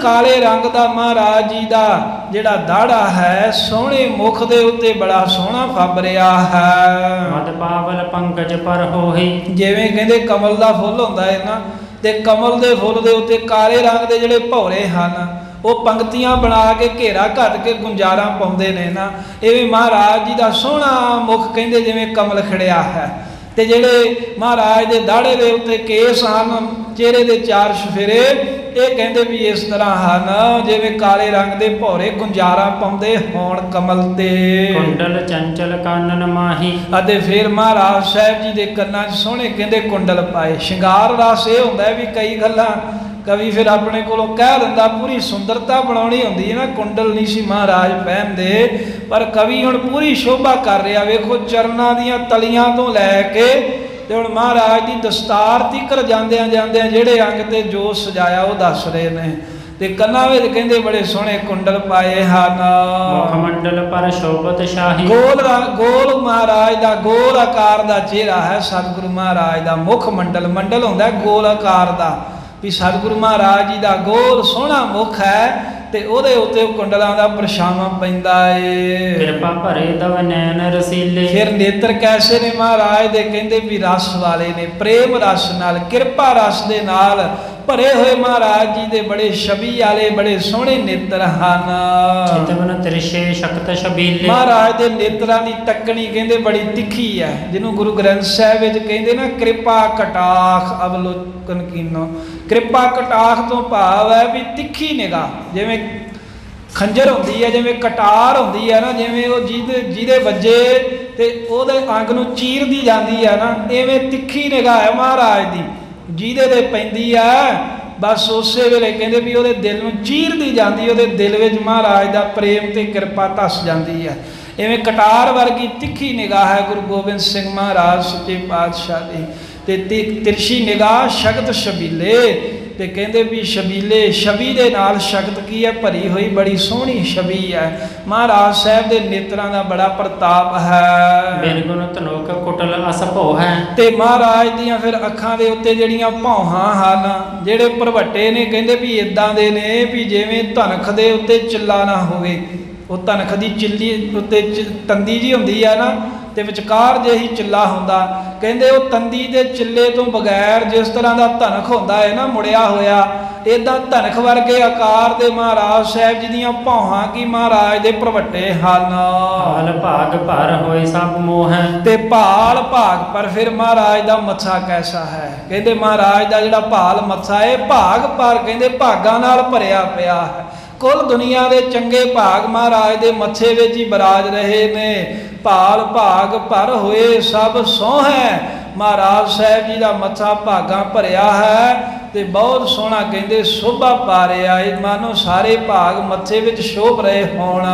ਕਾਲੇ ਰੰਗ ਦਾ ਮਹਾਰਾਜ ਜੀ ਦਾ ਜਿਹੜਾ ਦਾੜਾ ਹੈ, ਸੋਹਣੇ ਮੁਖ ਦੇ ਉੱਤੇ ਬੜਾ ਸੋਹਣਾ ਫੱਬ ਰਿਹਾ ਹੈ। ਮਦ ਪਾਵਲ ਪੰਕਜ ਪਰ ਹੋਹੀ, ਜਿਵੇਂ ਕਹਿੰਦੇ ਕਮਲ ਦਾ ਫੁੱਲ ਹੁੰਦਾ ਹੈ ਨਾ, ਤੇ ਕਮਲ ਦੇ ਫੁੱਲ ਦੇ ਉੱਤੇ ਕਾਲੇ ਰੰਗ ਦੇ ਜਿਹੜੇ ਭੌਰੇ ਹਨ ਉਹ ਪੰਕਤੀਆਂ ਬਣਾ ਕੇ ਘੇਰਾ ਘੱਟ ਕੇ ਗੁੰਜਾਰਾਂ ਪਾਉਂਦੇ ਨੇ ਨਾ, ਇਵੇਂ ਮਹਾਰਾਜ ਜੀ ਦਾ ਸੋਹਣਾ ਮੁਖ ਕਹਿੰਦੇ ਜਿਵੇਂ ਕਮਲ ਖਿੜਿਆ ਹੈ। ਤੇ ਜਿਹੜੇ ਮਹਾਰਾਜ ਦੇ ਦਾੜੇ ਦੇ ਉੱਤੇ ਕੇਸ ਹਨ, ਚਿਹਰੇ ਦੇ ਚਾਰ ਸ਼ਫੇਰੇ, ਇਹ ਕਹਿੰਦੇ ਵੀ ਇਸ ਤਰ੍ਹਾਂ ਹਨ ਜਿਵੇਂ ਕਾਲੇ ਰੰਗ ਦੇ ਭੌਰੇ ਗੁੰਜਾਰਾਂ ਪਾਉਂਦੇ ਹੋਣ ਕਮਲ ਤੇ। ਕੁੰਡਲ ਚੰਚਲ ਕਾਨਨ ਮਾਹੀ, ਅਤੇ ਫਿਰ ਮਹਾਰਾਜ ਸਾਹਿਬ ਜੀ ਦੇ ਕੰਨਾਂ 'ਚ ਸੋਹਣੇ ਕਹਿੰਦੇ ਕੁੰਡਲ ਪਾਏ। ਸ਼ਿੰਗਾਰ ਰਸ ਇਹ ਹੁੰਦਾ ਵੀ ਕਈ ਗੱਲਾਂ ਕਵੀ ਫਿਰ ਆਪਣੇ ਕੋਲੋਂ ਕਹਿ ਦਿੰਦਾ, ਪੂਰੀ ਸੁੰਦਰਤਾ ਬਣਾਉਣੀ ਹੁੰਦੀ ਹੈ ਨਾ, ਕੁੰਡਲ ਨਹੀਂ ਸੀ ਮਹਾਰਾਜ ਪਹਿਨਦੇ, ਪਰ ਕਵੀ ਹੁਣ ਪੂਰੀ ਸ਼ੋਭਾ ਕਰ ਰਿਹਾ। ਵੇਖੋ ਚਰਨਾਂ ਦੀਆਂ ਤਲੀਆਂ ਤੋਂ ਲੈ ਕੇ ਤੇ ਹੁਣ ਮਹਾਰਾਜ ਦੀ ਦਸਤਾਰ ਤੀਕਰ ਜਾਂਦਿਆਂ ਜਾਂਦਿਆਂ ਜਿਹੜੇ ਅੰਗ ਤੇ ਜੋ ਸਜਾਇਆ ਉਹ ਦੱਸ ਰਹੇ ਨੇ। ਤੇ ਕੰਨਾਂ ਵਿੱਚ ਕਹਿੰਦੇ ਬੜੇ ਸੋਹਣੇ ਕੁੰਡਲ ਪਾਏ ਹਨ। ਮੁਖ ਮੰਡਲ ਪਰ ਸ਼ੋਭਤ ਸ਼ਾਹੀ, ਗੋਲ ਮਹਾਰਾਜ ਦਾ ਗੋਲ ਆਕਾਰ ਦਾ ਚਿਹਰਾ ਹੈ ਸਤਿਗੁਰੂ ਮਹਾਰਾਜ ਦਾ। ਮੁਖ ਮੰਡਲ, ਮੰਡਲ ਹੁੰਦਾ ਗੋਲ ਆਕਾਰ ਦਾ, ਵੀ ਸਤਿਗੁਰੂ ਮਹਾਰਾਜ ਜੀ ਦਾ ਗੋਲ ਸੋਹਣਾ ਮੁਖ ਹੈ ਤੇ ਉਹਦੇ ਉੱਤੇ ਕੁੰਡਲਾਂ ਦਾ ਪਰਛਾਵਾਂ ਪੈਂਦਾ ਏ। ਕਿਰਪਾ ਭਰੇ ਦਵ ਨੈਣ ਰਸੀਲੇ, ਫਿਰ ਨੇਤਰ ਕੈਸੇ ਨੇ ਮਹਾਰਾਜ ਦੇ? ਕਹਿੰਦੇ ਵੀ ਰਸ ਵਾਲੇ ਨੇ, ਪ੍ਰੇਮ ਰਸ ਨਾਲ, ਕਿਰਪਾ ਰਸ ਦੇ ਨਾਲ ਭਰੇ ਹੋਏ ਮਹਾਰਾਜ ਜੀ ਦੇ ਬੜੇ ਛਵੀ ਵਾਲੇ ਬੜੇ ਸੋਹਣੇ ਨੇਤਰ ਹਨ। ਚਿਤਵਨ ਤ੍ਰਿਸ਼ੇ ਸ਼ਕਤ ਛਬੀਲੇ, ਮਹਾਰਾਜ ਦੇ ਨੇਤਰਾਂ ਦੀ ਤੱਕਣੀ ਕਹਿੰਦੇ ਬੜੀ ਤਿੱਖੀ ਹੈ, ਜਿਹਨੂੰ ਗੁਰੂ ਗ੍ਰੰਥ ਸਾਹਿਬ ਵਿੱਚ ਕਹਿੰਦੇ ਨਾ ਕਿਰਪਾ ਕਟਾਖ ਅਵਲੋਕਨ ਕੀਨੋ। ਕਿਰਪਾ ਕਟਾਖ ਤੋਂ ਭਾਵ ਹੈ ਵੀ ਤਿੱਖੀ ਨਿਗਾਹ, ਜਿਵੇਂ ਖੰਜਰ ਹੁੰਦੀ ਹੈ, ਜਿਵੇਂ ਕਟਾਰ ਹੁੰਦੀ ਹੈ ਨਾ, ਜਿਵੇਂ ਉਹ ਜਿਹਦੇ ਵੱਜੇ ਤੇ ਉਹਦੇ ਅੰਗ ਨੂੰ ਚੀਰਦੀ ਜਾਂਦੀ ਹੈ ਨਾ, ਐਵੇਂ ਤਿੱਖੀ ਨਿਗਾਹ ਹੈ ਮਹਾਰਾਜ ਦੀ, ਜਿਹਦੇ ਤੇ ਪੈਂਦੀ ਹੈ ਬਸ ਉਸੇ ਵੇਲੇ ਕਹਿੰਦੇ ਵੀ ਉਹਦੇ ਦਿਲ ਨੂੰ ਚੀਰਦੀ ਜਾਂਦੀ, ਉਹਦੇ ਦਿਲ ਵਿੱਚ ਮਹਾਰਾਜ ਦਾ ਪ੍ਰੇਮ ਤੇ ਕਿਰਪਾ ਧੱਸ ਜਾਂਦੀ ਹੈ। ਐਵੇਂ ਕਟਾਰ ਵਰਗੀ ਤਿੱਖੀ ਨਿਗਾਹ ਹੈ ਗੁਰੂ ਗੋਬਿੰਦ ਸਿੰਘ ਮਹਾਰਾਜ ਸੱਚੇ ਪਾਤਸ਼ਾਹ ਦੀ। ਤੇ ਤਿਰਛੀ ਨਿਗਾਹ ਸ਼ਕਤ ਛਬੀਲੇ, ਤੇ ਕਹਿੰਦੇ ਵੀ ਛਬੀਲੇ, ਛਵੀ ਦੇ ਨਾਲ ਸ਼ਕਤ ਕੀ ਹੈ? ਭਰੀ ਹੋਈ ਬੜੀ ਸੋਹਣੀ ਛਵੀ ਹੈ। ਮਹਾਰਾਜ ਸਾਹਿਬ ਦੇ ਨੇਤਰਾਂ ਦਾ ਬੜਾ ਪ੍ਰਤਾਪ ਹੈ। ਬਿਨ ਗੁਣ ਧਨੁਕ ਕੁਟਲ ਅਸ ਭਉ ਹੈ, ਤੇ ਮਹਾਰਾਜ ਦੀਆਂ ਫਿਰ ਅੱਖਾਂ ਦੇ ਉੱਤੇ ਜਿਹੜੀਆਂ ਭੌਹਾਂ ਹਨ, ਜਿਹੜੇ ਭਰਵੱਟੇ ਨੇ ਕਹਿੰਦੇ ਵੀ ਇਦਾਂ ਦੇ ਨੇ ਵੀ ਜਿਵੇਂ ਧਨਖ ਦੇ ਉੱਤੇ ਚਿੱਲਾ ਨਾ ਹੋਵੇ। ਉਹ ਧਨਖ ਦੀ ਚਿੱਲੀ ਉੱਤੇ ਤੰਦੀ ਜੀ ਹੁੰਦੀ ਹੈ ਨਾ, ਤੇ ਵਿਚਕਾਰ ਜਿਹੀ ਚਿੱਲਾ ਹੁੰਦਾ, ਕਹਿੰਦੇ ਉਹ ਤੰਦੀ ਦੇ ਚਿੱਲੇ ਤੋਂ ਬਗੈਰ ਜਿਸ ਤਰ੍ਹਾਂ ਦਾ ਧਨਖ ਹੁੰਦਾ ਹੈ ਨਾ ਮੁੜਿਆ ਹੋਇਆ, ਇਦਾਂ ਧਨਖ ਵਰਗੇ ਆਕਾਰ ਦੇ ਮਹਾਰਾਜ ਸਾਹਿਬ ਜੀ ਦੀਆਂ ਭੌਹਾਂ ਕੀ ਮਹਾਰਾਜ ਦੇ ਭਰਵੱਟੇ ਹਨ। ਹਾਲ ਭਾਗ ਭਰ ਹੋਏ ਸਭ ਮੋਹ ਹੈ, ਤੇ ਭਾਲ ਭਾਗ ਪਰ ਫਿਰ ਮਹਾਰਾਜ ਦਾ ਮੱਥਾ ਕੈਸਾ ਹੈ? ਕਹਿੰਦੇ ਮਹਾਰਾਜ ਦਾ ਜਿਹੜਾ ਭਾਲ ਮੱਥਾ ਹੈ ਭਾਗ ਪਰ ਕਹਿੰਦੇ ਭਾਗਾਂ ਨਾਲ ਭਰਿਆ ਪਿਆ ਹੈ। ਕੁੱਲ ਦੁਨੀਆ ਦੇ ਚੰਗੇ ਭਾਗ ਮਹਾਰਾਜ ਦੇ ਮੱਥੇ ਵਿੱਚ ਹੀ ਬਰਾਜ ਰਹੇ ਨੇ। ਭਾਲ ਭਾਗ ਭਰ ਹੋਏ ਸਭ ਸੋਹੈ, ਮਹਾਰਾਜ ਸਾਹਿਬ ਜੀ ਦਾ ਮੱਥਾ ਭਾਗਾਂ ਭਰਿਆ ਹੈ ਤੇ ਬਹੁਤ ਸੋਹਣਾ ਕਹਿੰਦੇ ਸ਼ੋਭਾ ਪਾ ਰਿਹਾ ਹੈ, ਮਾਨੋ ਸਾਰੇ ਭਾਗ ਮੱਥੇ ਵਿੱਚ ਸ਼ੋਭ ਰਹੇ ਹੋਣ।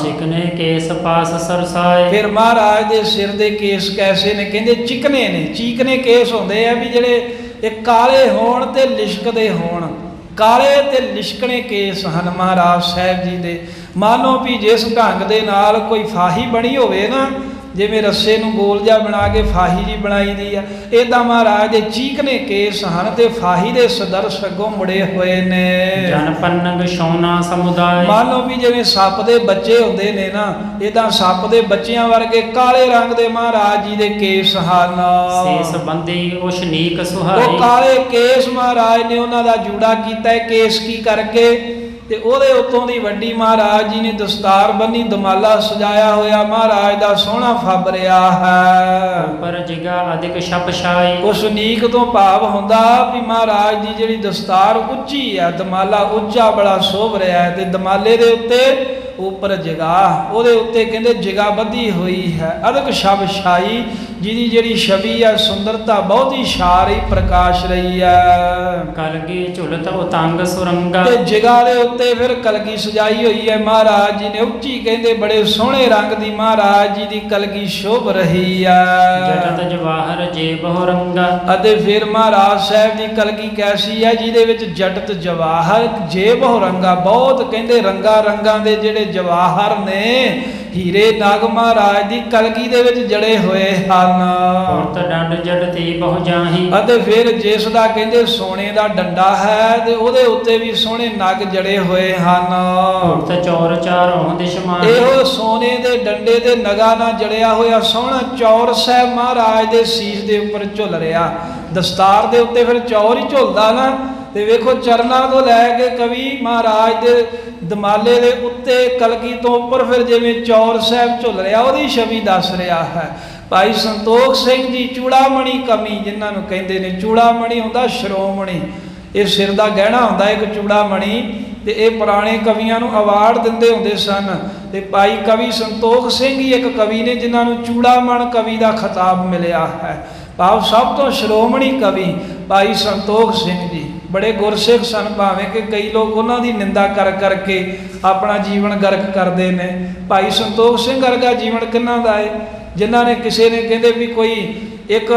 ਚਿਕਨੇ ਕੇਸ ਪਾਸ ਸਰਸਾਏ, ਫਿਰ ਮਹਾਰਾਜ ਦੇ ਸਿਰ ਦੇ ਕੇਸ ਕੈਸੇ ਨੇ? ਕਹਿੰਦੇ ਚਿਕਨੇ ਨੇ, ਚੀਕਨੇ ਕੇਸ ਹੁੰਦੇ ਆ ਵੀ ਜਿਹੜੇ ਇਹ ਕਾਲੇ ਹੋਣ ਤੇ ਲਿਸ਼ਕਦੇ ਹੋਣ, ਕਾਲੇ ਤੇ ਲਿਸ਼ਕਣੇ ਕੇਸ ਹਨ ਮਹਾਰਾਜ ਸਾਹਿਬ ਜੀ ਦੇ। ਮਾਨੋ ਵੀ ਜਿਸ ਢੰਗ ਦੇ ਨਾਲ ਕੋਈ ਫਾਹੀ ਬਣੀ ਹੋਵੇ ਨਾ, ਜਿਵੇਂ ਰੱਸੇ ਨੂੰ ਗੋਲ ਜਿਹਾ ਬਣਾ ਕੇ ਫਾਹੀ ਜੀ ਬਣਾਈ ਦੀ ਆ, ਇਦਾਂ ਮਹਾਰਾਜ ਦੇ ਚੀਕਨੇ ਕੇਸ ਹਨ ਤੇ ਫਾਹੀ ਦੇ ਸਦਰਸ਼ ਅੱਗੋਂ ਮੁੜੇ ਹੋਏ ਨੇ। ਜਨ ਪੰਨਗ ਸ਼ੌਨਾ ਸਮੁਦਾਇ। ਮੰਨ ਲਓ ਵੀ ਜਿਵੇਂ ਸੱਪ ਦੇ ਬੱਚੇ ਹੁੰਦੇ ਨੇ ਨਾ, ਇਦਾਂ ਸੱਪ ਦੇ ਬੱਚਿਆਂ ਵਰਗੇ ਕਾਲੇ ਰੰਗ ਦੇ ਮਹਾਰਾਜ ਜੀ ਦੇ ਕੇਸ ਹਨ। ਸੀਸ ਬੰਦੀ ਉਸ਼ਨੀਕ ਉਹ ਸੁਹਾਈ। ਕਾਲੇ ਕੇਸ ਮਹਾਰਾਜ ਨੇ ਉਹਨਾਂ ਦਾ ਜੂੜਾ ਕੀਤਾ ਹੈ, ਕੇਸ ਕੀ ਕਰਕੇ, ਤੇ ਉਹਦੇ ਉੱਤੋਂ ਦੀ ਵੱਡੀ ਮਹਾਰਾਜ ਜੀ ਨੇ ਦਸਤਾਰ ਬੰਨੀ, ਦਮਾਲਾ ਸਜਾਇਆ ਹੋਇਆ ਮਹਾਰਾਜ ਦਾ ਸੋਹਣਾ ਫੱਬ ਰਿਹਾ ਹੈ। ਪਰ ਜਿਗਾ ਅਧਿਕ ਛਪਛਾਈ। ਉਸ ਨੀਕ ਤੋਂ ਭਾਵ ਹੁੰਦਾ ਵੀ ਮਹਾਰਾਜ ਦੀ ਜਿਹੜੀ ਦਸਤਾਰ ਉੱਚੀ ਹੈ, ਦਮਾਲਾ ਉੱਚਾ ਬੜਾ ਸ਼ੋਭ ਰਿਹਾ ਹੈ, ਤੇ ਦਮਾਲੇ ਦੇ ਉੱਤੇ ਉੱਪਰ ਜਗਾ, ਉਹਦੇ ਉੱਤੇ ਕਹਿੰਦੇ ਜਗਾ ਬੱਧੀ ਹੋਈ ਹੈ, ਅਧਿਕ ਛਪਛਾਈ, ਜਿਹਦੀ ਜਿਹੜੀ ਛਵੀ ਹੈ ਸੁੰਦਰਤਾ ਬਹੁਤੀ ਛਾ ਰਹੀ, ਪ੍ਰਕਾਸ਼ ਰਹੀ ਹੈ। ਕਲਗੀ ਝੁਲਤ ਉਤੰਗ ਸੁਰੰਗਾ। ਤੇ ਜਗਾ ਦੇ ਉੱਤੇ ਫਿਰ ਕਲਗੀ ਸਜਾਈ ਹੋਈ ਹੈ ਮਹਾਰਾਜ ਜੀ ਨੇ, ਉੱਚੀ ਕਹਿੰਦੇ ਬੜੇ ਸੋਹਣੇ ਰੰਗ ਦੀ ਮਹਾਰਾਜ ਜੀ ਦੀ ਕਲਗੀ ਸ਼ੋਭ ਰਹੀ ਹੈ। ਜਟਤ ਜਵਾਹਰ ਜੇਬਹੁ ਰੰਗਾ। ਅਤੇ ਫਿਰ ਮਹਾਰਾਜ ਸਾਹਿਬ ਦੀ ਕਲਗੀ ਕੈਸੀ ਹੈ, ਜਿਹਦੇ ਵਿੱਚ ਜਟਤ ਜਵਾਹਰ ਜੇਬਹੁ ਰੰਗਾ, ਬਹੁਤ ਕਹਿੰਦੇ ਰੰਗਾ ਰੰਗਾਂ ਦੇ ਜਿਹੜੇ ਜਵਾਹਰ ਨੇ, ਹੀਰੇ ਨਾਗ ਮਹਾਰਾਜ ਦੀ ਕਲਗੀ ਦੇ ਵਿੱਚ ਜੜੇ ਹੋਏ ਹਨ। ਉਰਤ ਡੰਡ ਜੜਤੀ ਬਹੁ ਜਾਹੀ। ਅਤੇ ਫਿਰ ਜਿਸ ਦਾ ਕਹਿੰਦੇ ਸੋਨੇ ਦਾ ਡੰਡਾ ਹੈ ਤੇ ਉਹਦੇ ਉੱਤੇ ਵੀ ਸੋਹਣੇ ਨਗ ਜੜੇ ਹੋਏ ਹਨ। ਉਰਤ ਚੌਰ ਚਾਰੋਂ ਦਿਸ਼ਮਾਨ। ਇਹੋ ਸੋਨੇ ਦੇ ਡੰਡੇ ਦੇ ਨਗਾ ਨਾਲ ਜੜਿਆ ਹੋਇਆ ਸੋਹਣਾ ਚੌਰ ਸਾਹਿਬ ਮਹਾਰਾਜ ਦੇ ਸੀਸ ਦੇ ਉੱਪਰ ਝੁੱਲ ਰਿਹਾ। ਦਸਤਾਰ ਦੇ ਉੱਤੇ ਫਿਰ ਚੌਰ ਹੀ ਝੁੱਲਦਾ ਨਾ, ਤੇ ਵੇਖੋ ਚਰਨਾਂ ਤੋਂ ਲੈ ਕੇ ਕਵੀ ਮਹਾਰਾਜ ਦੇ ਦਮਾਲੇ ਦੇ ਉੱਤੇ ਕਲਗੀ ਤੋਂ ਉੱਪਰ ਫਿਰ ਜਿਵੇਂ ਚੌਰ ਸਾਹਿਬ ਝੁੱਲ ਰਿਹਾ, ਉਹਦੀ ਛਵੀ ਦੱਸ ਰਿਹਾ ਹੈ। ਭਾਈ ਸੰਤੋਖ ਸਿੰਘ ਜੀ ਚੂੜਾਮਣੀ ਕਮੀ, ਜਿਨ੍ਹਾਂ ਨੂੰ ਕਹਿੰਦੇ ਨੇ, ਚੂੜਾਮਣੀ ਹੁੰਦਾ ਸ਼੍ਰੋਮਣੀ, ਇਹ ਸਿਰ ਦਾ ਗਹਿਣਾ ਹੁੰਦਾ ਇੱਕ ਚੂੜਾਮਣੀ, ਤੇ ਇਹ ਪੁਰਾਣੇ ਕਵੀਆਂ ਨੂੰ ਅਵਾਰਡ ਦਿੰਦੇ ਹੁੰਦੇ ਸਨ। ਤੇ ਭਾਈ ਕਵੀ ਸੰਤੋਖ ਸਿੰਘ ਹੀ ਇੱਕ ਕਵੀ ਨੇ ਜਿਨ੍ਹਾਂ ਨੂੰ ਚੂੜਾਮਣ ਕਵੀ ਦਾ ਖਿਤਾਬ ਮਿਲਿਆ ਹੈ। ਭਾਵ ਸਭ ਤੋਂ ਸ਼੍ਰੋਮਣੀ ਕਵੀ ਭਾਈ ਸੰਤੋਖ ਸਿੰਘ ਜੀ ਬੜੇ ਗੁਰਸਿੱਖ ਸਨ, ਭਾਵੇਂ ਕਿ ਕਈ ਲੋਕ ਉਹਨਾਂ ਦੀ ਨਿੰਦਾ ਕਰ ਕਰਕੇ ਆਪਣਾ ਜੀਵਨ ਗਰਕ ਕਰਦੇ ਨੇ। ਭਾਈ ਸੰਤੋਖ ਸਿੰਘ ਵਰਗਾ ਜੀਵਨ ਕਿਹਨਾਂ ਦਾ ਹੈ, ਜਿਨ੍ਹਾਂ ਨੇ ਕਿਸੇ ਨੇ ਕਹਿੰਦੇ ਵੀ ਕੋਈ ਇੱਕ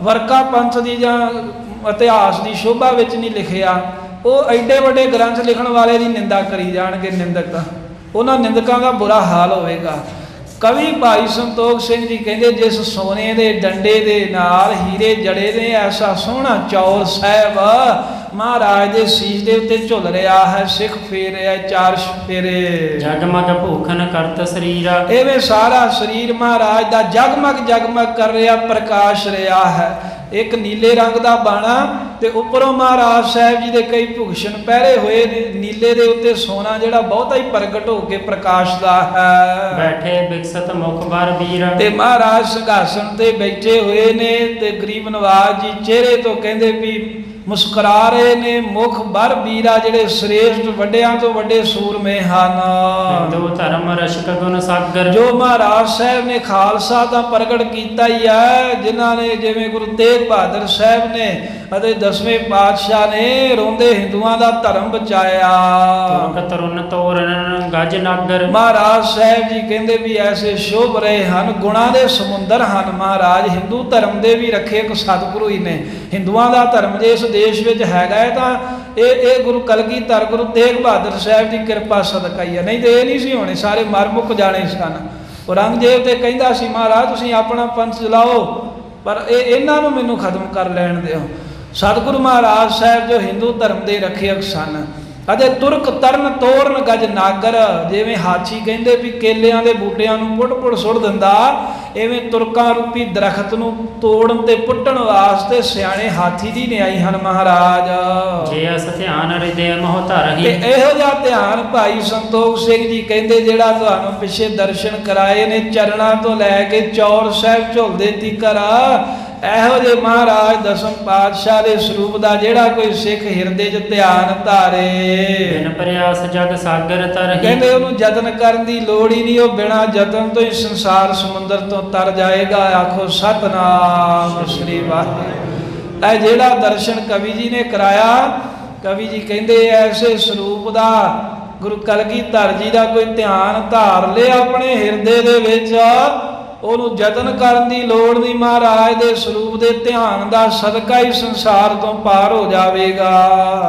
ਵਰਕਾ ਪੰਥ ਦੀ ਜਾਂ ਇਤਿਹਾਸ ਦੀ ਸ਼ੋਭਾ ਵਿੱਚ ਨਹੀਂ ਲਿਖਿਆ, ਉਹ ਐਡੇ ਵੱਡੇ ਗ੍ਰੰਥ ਲਿਖਣ ਵਾਲੇ ਦੀ ਨਿੰਦਾ ਕਰੀ ਜਾਣਗੇ ਨਿੰਦਕ, ਉਹਨਾਂ ਨਿੰਦਕਾਂ ਦਾ ਬੁਰਾ ਹਾਲ ਹੋਵੇਗਾ। ਕਵੀ ਭਾਈ ਸੰਤੋਖ ਸਿੰਘ ਜੀ ਕਹਿੰਦੇ ਜਿਸ ਸੋਨੇ ਦੇ ਡੰਡੇ ਦੇ ਨਾਲ ਹੀਰੇ ਜੜੇ ਨੇ, ਐਸਾ ਸੋਹਣਾ ਚੌਰ ਸਾਹਿਬ ਮਹਾਰਾਜ ਦੇ ਸੀਸ ਦੇ ਉੱਤੇ ਝੁੱਲ ਰਿਹਾ ਹੈ, ਸਿੱਖ ਫੇਰ ਰਿਹਾ ਚਾਰ ਫੇਰੇ। ਜਗਮਗ ਭੂਖਨ ਕਰਤ ਸਰੀਰਾ। ਐਵੇਂ ਸਾਰਾ ਸਰੀਰ ਮਹਾਰਾਜ ਦਾ ਜਗਮਗ ਜਗਮਗ ਕਰ ਰਿਹਾ, ਪ੍ਰਕਾਸ਼ ਰਿਹਾ ਹੈ। ਇੱਕ ਨੀਲੇ ਰੰਗ ਦਾ ਬਾਣਾ ਤੇ ਉੱਪਰੋਂ ਮਹਾਰਾਜ ਸਾਹਿਬ ਜੀ ਦੇ ਕਈ ਭੂਸ਼ਣ ਪਹਿਰੇ ਹੋਏ ਨੇ, ਨੀਲੇ ਦੇ ਉੱਤੇ ਸੋਨਾ ਜਿਹੜਾ ਬਹੁਤਾ ਹੀ ਪ੍ਰਗਟ ਹੋ ਕੇ ਪ੍ਰਕਾਸ਼ਦਾ ਹੈ। ਬੈਠੇ ਬਿਕਸਤ ਮੁਖ ਬਰ ਵੀਰ। ਤੇ ਮਹਾਰਾਜ ਸਿੰਘਾਸਣ ਤੇ ਬੈਠੇ ਹੋਏ ਨੇ, ਤੇ ਗਰੀਬ ਨਵਾਜ ਜੀ ਚਿਹਰੇ ਤੋਂ ਕਹਿੰਦੇ ਵੀ ਮੁਸਕਰਾ ਰਹੇ ਨੇ, ਮੁਖ ਬਰ ਵੀਰਾ, ਜਿਹੜੇ ਸ੍ਰੇਸ਼ਟ ਵੱਡਿਆਂ ਤੋਂ ਵੱਡੇ ਸੂਰਮੇ ਹਨ। ਹਿੰਦੂ ਧਰਮ ਰਸ਼ਕ ਗੁਣ ਸਾਗਰ। ਜੋ ਮਹਾਰਾਜ ਸਾਹਿਬ ਨੇ ਖਾਲਸਾ ਤਾਂ ਪ੍ਰਗਟ ਕੀਤਾ ਹੀ ਹੈ, ਜਿਨ੍ਹਾਂ ਨੇ ਜਿਵੇਂ ਗੁਰੂ ਤੇਗ ਬਹਾਦਰ ਸਾਹਿਬ ਨੇ ਅਤੇ 10ਵੇਂ ਪਾਤਸ਼ਾਹ ਨੇ ਰੋਂਦੇ ਹਿੰਦੂਆਂ ਦਾ ਧਰਮ ਬਚਾਇਆ। ਤੁਰਕ ਤਰੁਨ ਤੋਰਨ ਗਜ ਨਾਗਰ। ਮਹਾਰਾਜ ਸਾਹਿਬ ਜੀ ਕਹਿੰਦੇ ਵੀ ਐਸੇ ਸ਼ੋਭ ਰਹੇ ਹਨ, ਗੁਣਾਂ ਦੇ ਸਮੁੰਦਰ ਹਨ ਮਹਾਰਾਜ। ਹਿੰਦੂ ਧਰਮ ਦੇ ਵੀ ਰੱਖੇ ਇੱਕ ਸਤਿਗੁਰੂ ਹੀ ਨੇ। ਹਿੰਦੂਆਂ ਦਾ ਧਰਮ ਜੇ ਇਸ ਦੇਸ਼ ਵਿੱਚ ਹੈਗਾ ਹੈ ਤਾਂ ਇਹ ਗੁਰੂ ਕਲਗੀਧਰ ਗੁਰੂ ਤੇਗ ਬਹਾਦਰ ਸਾਹਿਬ ਦੀ ਕਿਰਪਾ ਸਦਕਾ ਹੀ ਹੈ, ਨਹੀਂ ਤੇ ਇਹ ਨਹੀਂ ਸੀ ਹੋਣੇ, ਸਾਰੇ ਮਰ ਮੁੱਕ ਜਾਣੇ ਸਨ। ਔਰੰਗਜ਼ੇਬ ਤੇ ਕਹਿੰਦਾ ਸੀ ਮਹਾਰਾਜ ਤੁਸੀਂ ਆਪਣਾ ਪੰਥ ਚਲਾਓ, ਪਰ ਇਹਨਾਂ ਨੂੰ ਮੈਨੂੰ ਖਤਮ ਕਰ ਲੈਣ ਦਿਓ। ਸਤਿਗੁਰੂ ਮਹਾਰਾਜ ਸਾਹਿਬ ਜੋ ਹਿੰਦੂ ਧਰਮ ਦੇ ਰੱਖਿਅਕ ਸਨ। ਅਤੇ ਤੁਰਕ ਤਰਨ ਤੋਰਨ ਗਜ ਨਾਗਰ, ਜਿਵੇਂ ਹਾਥੀ ਕਹਿੰਦੇ ਵੀ ਕੇਲਿਆਂ ਦੇ ਬੂਟਿਆਂ ਨੂੰ ਪੁੱਟ ਸੁੱਟ ਦਿੰਦਾ, ਐਵੇਂ ਤੁਰਕਾਂ ਰੂਪੀ ਦਰਖਤ ਨੂੰ ਤੋੜਨ ਤੇ ਪੁੱਟਣ ਵਾਸਤੇ ਸਿਆਣੇ ਹਾਥੀ ਦੀ ਨਿਆਈ ਹਨ ਮਹਾਰਾਜ। ਜੇ ਅਸ ਧਿਆਨ ਹਿਰਦੇ ਮੋਹ ਧਰਹੀ। ਤੇ ਇਹੋ ਜਿਹਾ ਧਿਆਨ ਭਾਈ ਸੰਤੋਖ ਸਿੰਘ ਜੀ ਕਹਿੰਦੇ ਜਿਹੜਾ ਤੁਹਾਨੂੰ ਪਿੱਛੇ ਦਰਸ਼ਨ ਕਰਾਏ ਨੇ, ਚਰਨਾਂ ਤੋਂ ਲੈ ਕੇ ਚੌਰ ਸਾਹਿਬ ਝੁੱਲਦੇ ਤੀਕਰ, ਇਹੋ ਜਿਹੇ ਮਹਾਰਾਜ ਦਸਮ ਪਾਤਸ਼ਾਹ ਦੇ ਸਰੂਪ ਦਾ ਜਿਹੜਾ ਕੋਈ ਸਿੱਖ ਹਿਰਦੇ 'ਚ ਧਿਆਨ ਧਾਰੇ, ਬਿਨ ਪ੍ਰਯਾਸ ਜਗ ਸਾਗਰ ਤਰਹੀ। ਕਹਿੰਦੇ ਉਹਨੂੰ ਯਤਨ ਕਰਨ ਦੀ ਲੋੜ ਹੀ ਨਹੀਂ, ਉਹ ਬਿਨਾਂ ਯਤਨ ਤੋਂ ਹੀ ਸੰਸਾਰ ਸਮੁੰਦਰ ਤੋਂ ਤਰ ਜਾਏਗਾ। ਆਖੋ ਸਤਨਾਮ ਸ੍ਰੀ ਵਾਹਿਗੁਰੂ। ਇਹ ਜਿਹੜਾ ਦਰਸ਼ਨ ਕਵੀ ਜੀ ਨੇ ਕਰਾਇਆ, ਕਵੀ ਜੀ ਕਹਿੰਦੇ ਐਸੇ ਸਰੂਪ ਦਾ ਗੁਰੂ ਕਲਗੀਧਰ ਜੀ ਦਾ ਕੋਈ ਧਿਆਨ ਧਾਰ ਲੇ ਆਪਣੇ ਹਿਰਦੇ ਦੇ ਵਿੱਚ, ਉਹਨੂੰ ਯਤਨ ਕਰਨ ਦੀ ਲੋੜ ਨਹੀਂ, ਮਹਾਰਾਜ ਦੇ ਸਰੂਪ ਦੇ ਧਿਆਨ ਦਾ ਸਦਕਾ ਹੀ ਸੰਸਾਰ ਤੋਂ ਪਾਰ ਹੋ ਜਾਵੇਗਾ।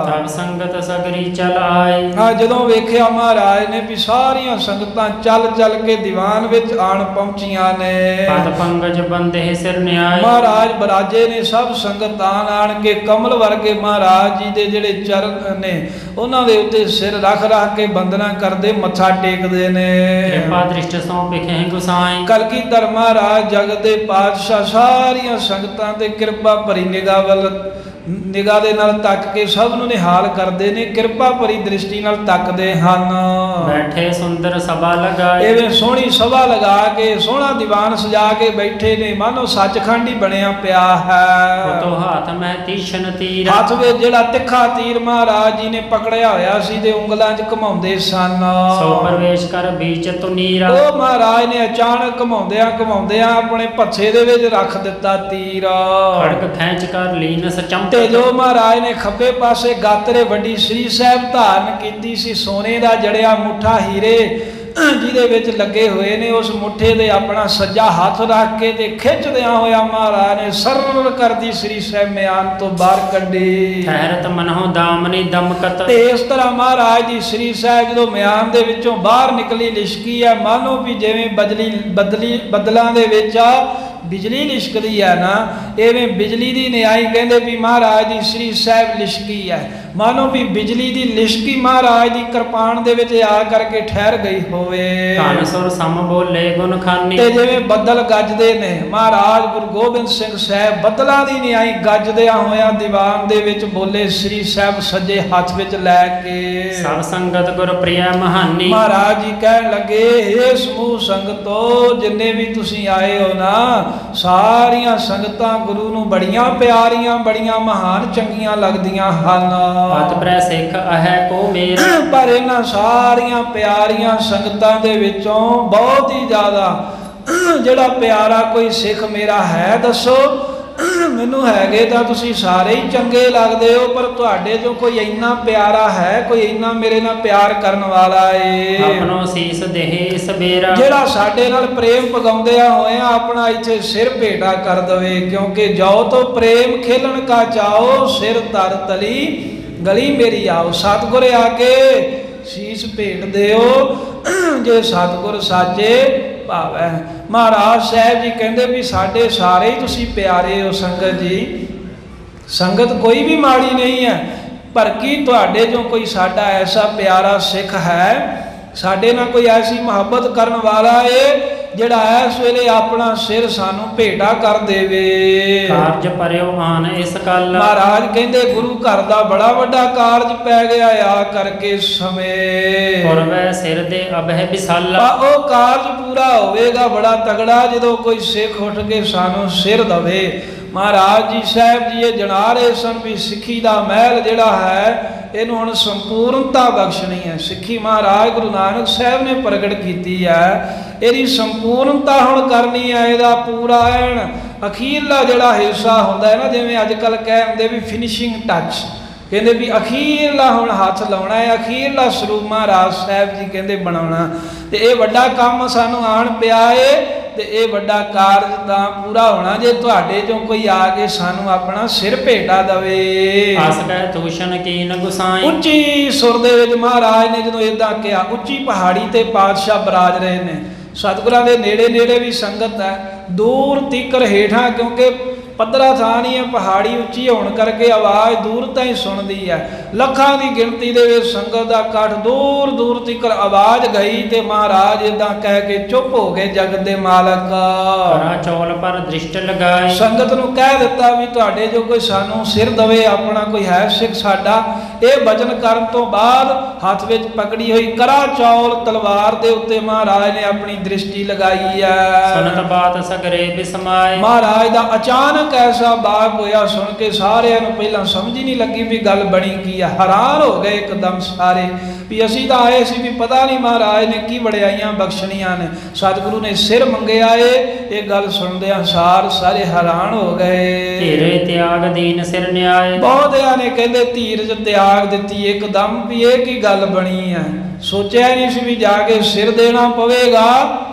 ਤਬ ਸੰਗਤ ਸਗਰੀ ਚਲ ਆਏ। ਹਾਂ, ਜਦੋਂ ਵੇਖਿਆ ਮਹਾਰਾਜ ਨੇ ਵੀ ਸਾਰੀਆਂ ਸੰਗਤਾਂ ਚੱਲ ਚੱਲ ਕੇ ਦੀਵਾਨ ਵਿੱਚ ਆਣ ਪਹੁੰਚੀਆਂ ਨੇ। ਪਦ ਪੰਕਜ ਬੰਦੇ ਸਿਰ ਨਿਆਏ। ਮਹਾਰਾਜ ਬਰਾਜੇ ਨੇ ਸਭ ਸੰਗਤਾਂ ਆਣ ਕੇ ਕਮਲ ਵਰਗੇ ਮਹਾਰਾਜ ਜੀ ਦੇ ਜਿਹੜੇ ਚਰਨ ਨੇ ਉਹਨਾਂ ਦੇ ਉੱਤੇ ਸਿਰ ਰੱਖ ਰੱਖ ਕੇ ਬੰਦਨਾ ਕਰਦੇ, ਮੱਥਾ ਟੇਕਦੇ ਨੇ। ਕਿਰਪਾ ਦ੍ਰਿਸ਼ਟ ਸੋ ਵਿਖੇ ਗੁਸਾਈ। ਕਲਗੀਧਰ ਮਹਾਰਾਜ ਜਗਤ ਦੇ ਪਾਤਸ਼ਾਹ ਸਾਰੀਆਂ ਸੰਗਤਾਂ ਤੇ ਕਿਰਪਾ ਭਰੀ ਨਿਗਾਹ ਦੇ ਨਾਲ ਤੱਕ ਕੇ ਸਭ ਨੂੰ ਨਿਹਾਲ ਕਰਦੇ ਨੇ, ਕਿਰਪਾ ਭਰੀ ਦ੍ਰਿਸ਼ਟੀ ਨਾਲ ਤੱਕਦੇ ਹਨ। ਬੈਠੇ ਸੁੰਦਰ ਸਭਾ ਲਗਾਏ। ਐਵੇਂ ਸੋਹਣੀ ਸਭਾ ਲਗਾ ਕੇ ਸੋਹਣਾ ਦੀਵਾਨ ਸਜਾ ਕੇ ਬੈਠੇ ਨੇ, ਮਾਨੋ ਸੱਚਖੰਡ ਹੀ ਬਣਿਆ ਪਿਆ ਹੈ। ਤੋ ਹੱਥ ਮੈਂ ਤੀਸ਼ਨ ਤੀਰ। ਹੱਥ ਵਿੱਚ ਜਿਹੜਾ ਤਿੱਖਾ ਤੀਰ ਮਹਾਰਾਜ ਜੀ ਨੇ ਪਕੜਿਆ ਹੋਇਆ ਸੀ ਤੇ ਉਂਗਲਾਂ 'ਚ ਘੁਮਾਉਂਦੇ ਸਨ। ਸੋ ਪ੍ਰਵੇਸ਼ ਕਰ ਵਿੱਚ ਤੁਨੀਰਾ। ਉਹ ਮਹਾਰਾਜ ਨੇ ਅਚਾਨਕ ਘੁਮਾਉਂਦਿਆਂ ਆਪਣੇ ਭੱਛੇ ਦੇ ਵਿੱਚ ਰੱਖ ਦਿੱਤਾ ਤੀਰ। ਖੜਕ ਖੈਂਚ ਕਰ ਲੀਨਸ ਚਮਤੇ। ਤੇ ਜੋ ਮਹਾਰਾਜ ਨੇ ਖੱਬੇ ਪਾਸੇ ਗਾਤਰੇ ਵੱਡੀ ਸ੍ਰੀ ਸਾਹਿਬ ਧਾਰਨ ਕੀਤੀ ਸੀ, ਸੋਨੇ ਦਾ ਜੜਿਆ ਮੁੱਠਾ ਹੀਰੇ ਜਿਹਦੇ ਵਿੱਚ ਲੱਗੇ ਹੋਏ ਨੇ, ਉਸ ਮੁੱਠੇ ਦੇ ਆਪਣਾ ਸੱਜਾ ਹੱਥ ਰੱਖ ਕੇ ਤੇ ਖਿੱਚਦਿਆਂ ਹੋਇਆ ਮਹਾਰਾਜ ਨੇ ਸਰਰ ਕਰਦੀ ਸ੍ਰੀ ਸਾਹਿਬ ਮਿਆਨ ਤੋਂ ਬਾਹਰ ਕੱਢੀ। ਠਹਿਰਤ ਮਨਹੁ ਦਾਮਨੀ ਦਮਕਤ। ਤੇ ਇਸ ਤਰ੍ਹਾਂ ਮਹਾਰਾਜ ਦੀ ਸ੍ਰੀ ਸਾਹਿਬ ਜਦੋਂ ਮਿਆਨ ਦੇ ਵਿੱਚੋਂ ਬਾਹਰ ਨਿਕਲੀ, ਲਿਸ਼ਕੀ ਹੈ ਮਾਨੋ ਵੀ ਜਿਵੇਂ ਬੱਦਲਾਂ ਦੇ ਵਿੱਚ ਬਿਜਲੀ ਲਿਸ਼ਕਦੀ ਹੈ ਨਾ, ਐਵੇਂ ਬਿਜਲੀ ਦੀ ਨਿਆਈ ਕਹਿੰਦੇ ਵੀ ਮਹਾਰਾਜ ਦੀ ਸ੍ਰੀ ਸਾਹਿਬ ਲਿਸ਼ਕੀ ਹੈ, ਮਾਨੋ ਵੀ ਬਿਜਲੀ ਦੀ ਲਿਸ਼ਕੀ ਮਹਾਰਾਜ ਦੀ ਕਿਰਪਾਨ ਦੇ ਵਿੱਚ ਆ ਕਰਕੇ ਠਹਿਰ ਗਈ ਹੋਵੇ। ਧਨ ਸੁਰ ਸਮ ਬੋਲੇ ਗੁਣ ਖਾਨੀ। ਤੇ ਜਿਵੇਂ ਬੱਦਲ ਗੱਜਦੇ ਨੇ, ਮਹਾਰਾਜ ਗੁਰੂ ਗੋਬਿੰਦ ਸਿੰਘ ਸਾਹਿਬ ਬੱਦਲਾਂ ਦੀ ਨਿਆਈ ਗੱਜਦਿਆਂ ਹੋਇਆਂ ਦੀਵਾਨ ਦੇ ਵਿੱਚ ਬੋਲੇ ਸ੍ਰੀ ਸਾਹਿਬ ਸੱਜੇ ਹੱਥ ਵਿੱਚ ਲੈ ਕੇ। ਸਭ ਸੰਗਤ ਗੁਰ ਪ੍ਰਿਆ ਮਹਾਨੀ। ਮਹਾਰਾਜ ਜੀ ਕਹਿਣ ਲੱਗੇ, ਹੇ ਸਮੂਹ ਸੰਗਤੋ, ਜਿੰਨੇ ਵੀ ਤੁਸੀਂ ਆਏ ਹੋ ਨਾ, ਸਾਰੀਆਂ ਸੰਗਤਾਂ ਗੁਰੂ ਨੂੰ ਬੜੀਆਂ ਪਿਆਰੀਆਂ, ਬੜੀਆਂ ਮਹਾਨ ਚੰਗੀਆਂ ਲੱਗਦੀਆਂ ਹਨ। ਹੱਥ ਪ੍ਰੈ ਸਿੱਖ ਅਹੈ ਕੋ ਮੇਰਾ। ਪਰ ਇਹਨਾਂ ਸਾਰੀਆਂ ਪਿਆਰੀਆਂ ਸੰਗਤਾਂ ਦੇ ਵਿੱਚੋਂ ਬਹੁਤ ਹੀ ਜ਼ਿਆਦਾ ਜਿਹੜਾ ਪਿਆਰਾ ਕੋਈ ਸਿੱਖ ਮੇਰਾ ਹੈ, ਦੱਸੋ ਮੈਨੂੰ। ਹੈਗੇ ਤਾਂ ਤੁਸੀਂ ਸਾਰੇ ਹੀ ਚੰਗੇ ਲੱਗਦੇ ਹੋ, ਪਰ ਤੁਹਾਡੇ ਚੋਂ ਕੋਈ ਇੰਨਾ ਪਿਆਰਾ ਹੈ, ਕੋਈ ਇੰਨਾ ਮੇਰੇ ਨਾਲ ਪਿਆਰ ਕਰਨ ਵਾਲਾ ਏ, ਆਪਣੋ ਸੀਸ ਦੇਹ ਸਬੇਰਾ, ਜਿਹੜਾ ਸਾਡੇ ਨਾਲ ਪ੍ਰੇਮ ਪਗਾਉਂਦਿਆਂ ਹੋਇਆਂ ਆਪਣਾ ਇੱਥੇ ਸਿਰ ਭੇਟਾ ਕਰ ਦਵੇ। ਕਿਉਂਕਿ ਜੋ ਤੋਂ ਪ੍ਰੇਮ ਖੇਲਣ ਕਾ ਚਾਓ, ਸਿਰ ਧਰ ਤਲੀ ਗਲੀ ਮੇਰੀ ਆਓ। ਸਤਿਗੁਰ ਆ ਕੇ ਸੀਸ ਭੇਟ ਦਿਓ, ਜੇ ਸਤਿਗੁਰ ਸਾਚੇ ਭਾਵੈ। ਮਹਾਰਾਜ ਸਾਹਿਬ ਜੀ ਕਹਿੰਦੇ ਵੀ ਸਾਡੇ ਸਾਰੇ ਹੀ ਤੁਸੀਂ ਪਿਆਰੇ ਹੋ ਸੰਗਤ ਜੀ, ਸੰਗਤ ਕੋਈ ਵੀ ਮਾੜੀ ਨਹੀਂ ਹੈ, ਪਰ ਕੀ ਤੁਹਾਡੇ ਜੋ ਕੋਈ ਸਾਡਾ ਐਸਾ ਪਿਆਰਾ ਸਿੱਖ ਹੈ, ਸਾਡੇ ਨਾਲ ਕੋਈ ਐਸੀ ਮੁਹੱਬਤ ਕਰਨ ਵਾਲਾ ਏ ਜਿਹੜਾ ਇਸ ਵੇਲੇ ਆਪਣਾ ਸਿਰ ਸਾਨੂੰ ਭੇਟਾ ਕਰ ਦੇਵੇ। ਕਾਰਜ ਪਰਿਓ ਆਨ ਇਸ ਕੱਲ। ਮਹਾਰਾਜ ਕਹਿੰਦੇ ਗੁਰੂ ਘਰ ਦਾ ਬੜਾ ਵੱਡਾ ਕਾਰਜ ਪੈ ਗਿਆ ਆ ਕਰਕੇ ਸਮੇਂ। ਪੁਰਵੈ ਸਿਰ ਦੇ ਅਬਹਿ ਬਿਸਾਲਾ। ਉਹ ਕਾਰਜ ਪੂਰਾ ਹੋਵੇਗਾ ਬੜਾ ਤਗੜਾ ਜਦੋਂ ਕੋਈ ਸਿੱਖ ਉੱਠ ਕੇ ਸਾਨੂੰ ਸਿਰ ਦਵੇ। ਮਹਾਰਾਜ ਜੀ ਸਾਹਿਬ ਜੀ ਇਹ ਜਣਾ ਰਹੇ ਸਨ ਵੀ ਸਿੱਖੀ ਦਾ ਮਹਿਲ ਜਿਹੜਾ ਹੈ ਇਹਨੂੰ ਹੁਣ ਸੰਪੂਰਨਤਾ ਬਖਸ਼ਣੀ ਹੈ। ਸਿੱਖੀ ਮਹਾਰਾਜ ਗੁਰੂ ਨਾਨਕ ਸਾਹਿਬ ਨੇ ਪ੍ਰਗਟ ਕੀਤੀ ਹੈ, ਇਹਦੀ ਸੰਪੂਰਨਤਾ ਹੁਣ ਕਰਨੀ ਹੈ। ਇਹਦਾ ਪੂਰਾ ਐਨ ਅਖੀਰਲਾ ਜਿਹੜਾ ਹਿੱਸਾ ਹੁੰਦਾ ਹੈ ਨਾ, ਜਿਵੇਂ ਅੱਜ ਕੱਲ੍ਹ ਕਹਿ ਹੁੰਦੇ ਵੀ ਫਿਨਿਸ਼ਿੰਗ ਟੱਚ, ਕਹਿੰਦੇ ਵੀ ਅਖੀਰਲਾ ਹੁਣ ਹੱਥ ਲਾਉਣਾ ਹੈ, ਅਖੀਰਲਾ ਸਰੂਪ ਮਹਾਰਾਜ ਸਾਹਿਬ ਜੀ ਕਹਿੰਦੇ ਬਣਾਉਣਾ। ਤੇ ਇਹ ਵੱਡਾ ਕੰਮ ਸਾਨੂੰ ਆਣ ਪਿਆ ਏ, ਤੇ ਇਹ ਵੱਡਾ ਕਾਰਜ ਤਾਂ ਪੂਰਾ ਹੋਣਾ ਜੇ ਤੁਹਾਡੇ ਚੋਂ ਕੋਈ ਆ ਕੇ ਸਾਨੂੰ ਆਪਣਾ ਸਿਰ ਭੇਟਾ ਦਵੇ। ਆਸ ਕਹਿ ਤੂਸ਼ਨ ਕੀਨ ਗੁਸਾਈ। ਉੱਚੀ ਸੁਰ ਦੇ ਵਿੱਚ ਮਹਾਰਾਜ ਨੇ ਜਦੋਂ ਏਦਾਂ ਕਿਹਾ, ਉੱਚੀ ਪਹਾੜੀ ਤੇ ਪਾਤਸ਼ਾਹ ਬਰਾਜ ਰਹੇ ਨੇ, ਸਤਿਗੁਰਾਂ ਦੇ ਨੇੜੇ ਨੇੜੇ ਵੀ ਸੰਗਤ ਹੈ, ਦੂਰ ਤੀਕਰ ਹੇਠਾਂ, ਕਿਉਂਕਿ ਪੱਧਰਾ ਥਾਂ ਨਹੀਂ ਹੈ, ਪਹਾੜੀ ਉੱਚੀ ਹੋਣ ਕਰਕੇ ਆਵਾਜ਼ ਦੂਰ ਤਾਈਂ ਸੁਣਦੀ ਹੈ। ਲੱਖਾਂ ਦੀ ਗਿਣਤੀ ਦੇ ਵਿੱਚ ਸੰਗਤ ਦਾ ਇਕੱਠ, ਦੂਰ ਦੂਰ ਤੱਕ ਆਵਾਜ਼ ਗਈ ਤੇ ਮਹਾਰਾਜ ਇਦਾਂ ਕਹਿ ਕੇ ਚੁੱਪ ਹੋ ਗਏ, ਜਗਤ ਦੇ ਮਾਲਕ ਕਰਾ ਚੌਲ ਪਰ ਦ੍ਰਿਸ਼ਟ ਲਗਾਏ। ਸੰਗਤ ਨੂੰ ਕਹਿ ਦਿੱਤਾ ਵੀ ਤੁਹਾਡੇ ਜੋ ਕੋਈ ਸਾਨੂੰ ਸਿਰ ਦਵੇ, ਆਪਣਾ ਕੋਈ ਹੈ ਸਿੱਖ ਸਾਡਾ। ਇਹ ਵਚਨ ਕਰਨ ਤੋਂ ਬਾਅਦ ਹੱਥ ਵਿੱਚ ਪਕੜੀ ਹੋਈ ਕਰਾ ਚੌਲ ਤਲਵਾਰ ਦੇ ਉੱਤੇ ਮਹਾਰਾਜ ਨੇ ਆਪਣੀ ਦ੍ਰਿਸ਼ਟੀ ਲਗਾਈ ਹੈ। ਸੁਨਤ ਬਾਤ ਸਗਰੇ ਬਿਸਮਾਏ। ਮਹਾਰਾਜ ਦਾ ਅਚਾਨਕ ਐਸਾ ਬਾਗ ਹੋਇਆ, ਸੁਣ ਕੇ ਸਾਰਿਆਂ ਨੂੰ ਪਹਿਲਾਂ ਸਮਝ ਹੀ ਨਹੀਂ ਲੱਗੀ ਵੀ ਗੱਲ ਬਣੀ ਕੀ ਹੈ। ਹੈਰਾਨ ਹੋ ਗਏ ਇੱਕਦਮ ਸਾਰੇ ਵੀ ਅਸੀਂ ਤਾਂ ਆਏ ਸੀ ਵੀ ਪਤਾ ਨਹੀਂ ਮਹਾਰਾਜ ਨੇ ਕੀ ਵਡਿਆਈਆਂ ਬਖਸ਼ਣੀਆਂ ਨੇ, ਸਤਿਗੁਰੂ ਨੇ ਸਿਰ ਮੰਗਿਆ ਏ। ਇਹ ਗੱਲ ਸੁਣਦਿਆਂ ਸਾਰੇ ਹੈਰਾਨ ਹੋ ਗਏ। ਧੀਰੇ ਤਿਆਗ ਦੀਨ ਸਿਰ ਨਿਆਏ। ਬਹੁਤਿਆਂ ਨੇ ਕਹਿੰਦੇ ਧੀਰਜ ਤਿਆਗ ਦਿੱਤੀ ਇੱਕਦਮ ਵੀ ਇਹ ਕੀ ਗੱਲ ਬਣੀ ਹੈ, ਸੋਚਿਆ ਨਹੀਂ ਸੀ ਵੀ ਜਾ ਕੇ ਸਿਰ ਦੇਣਾ ਪਵੇਗਾ।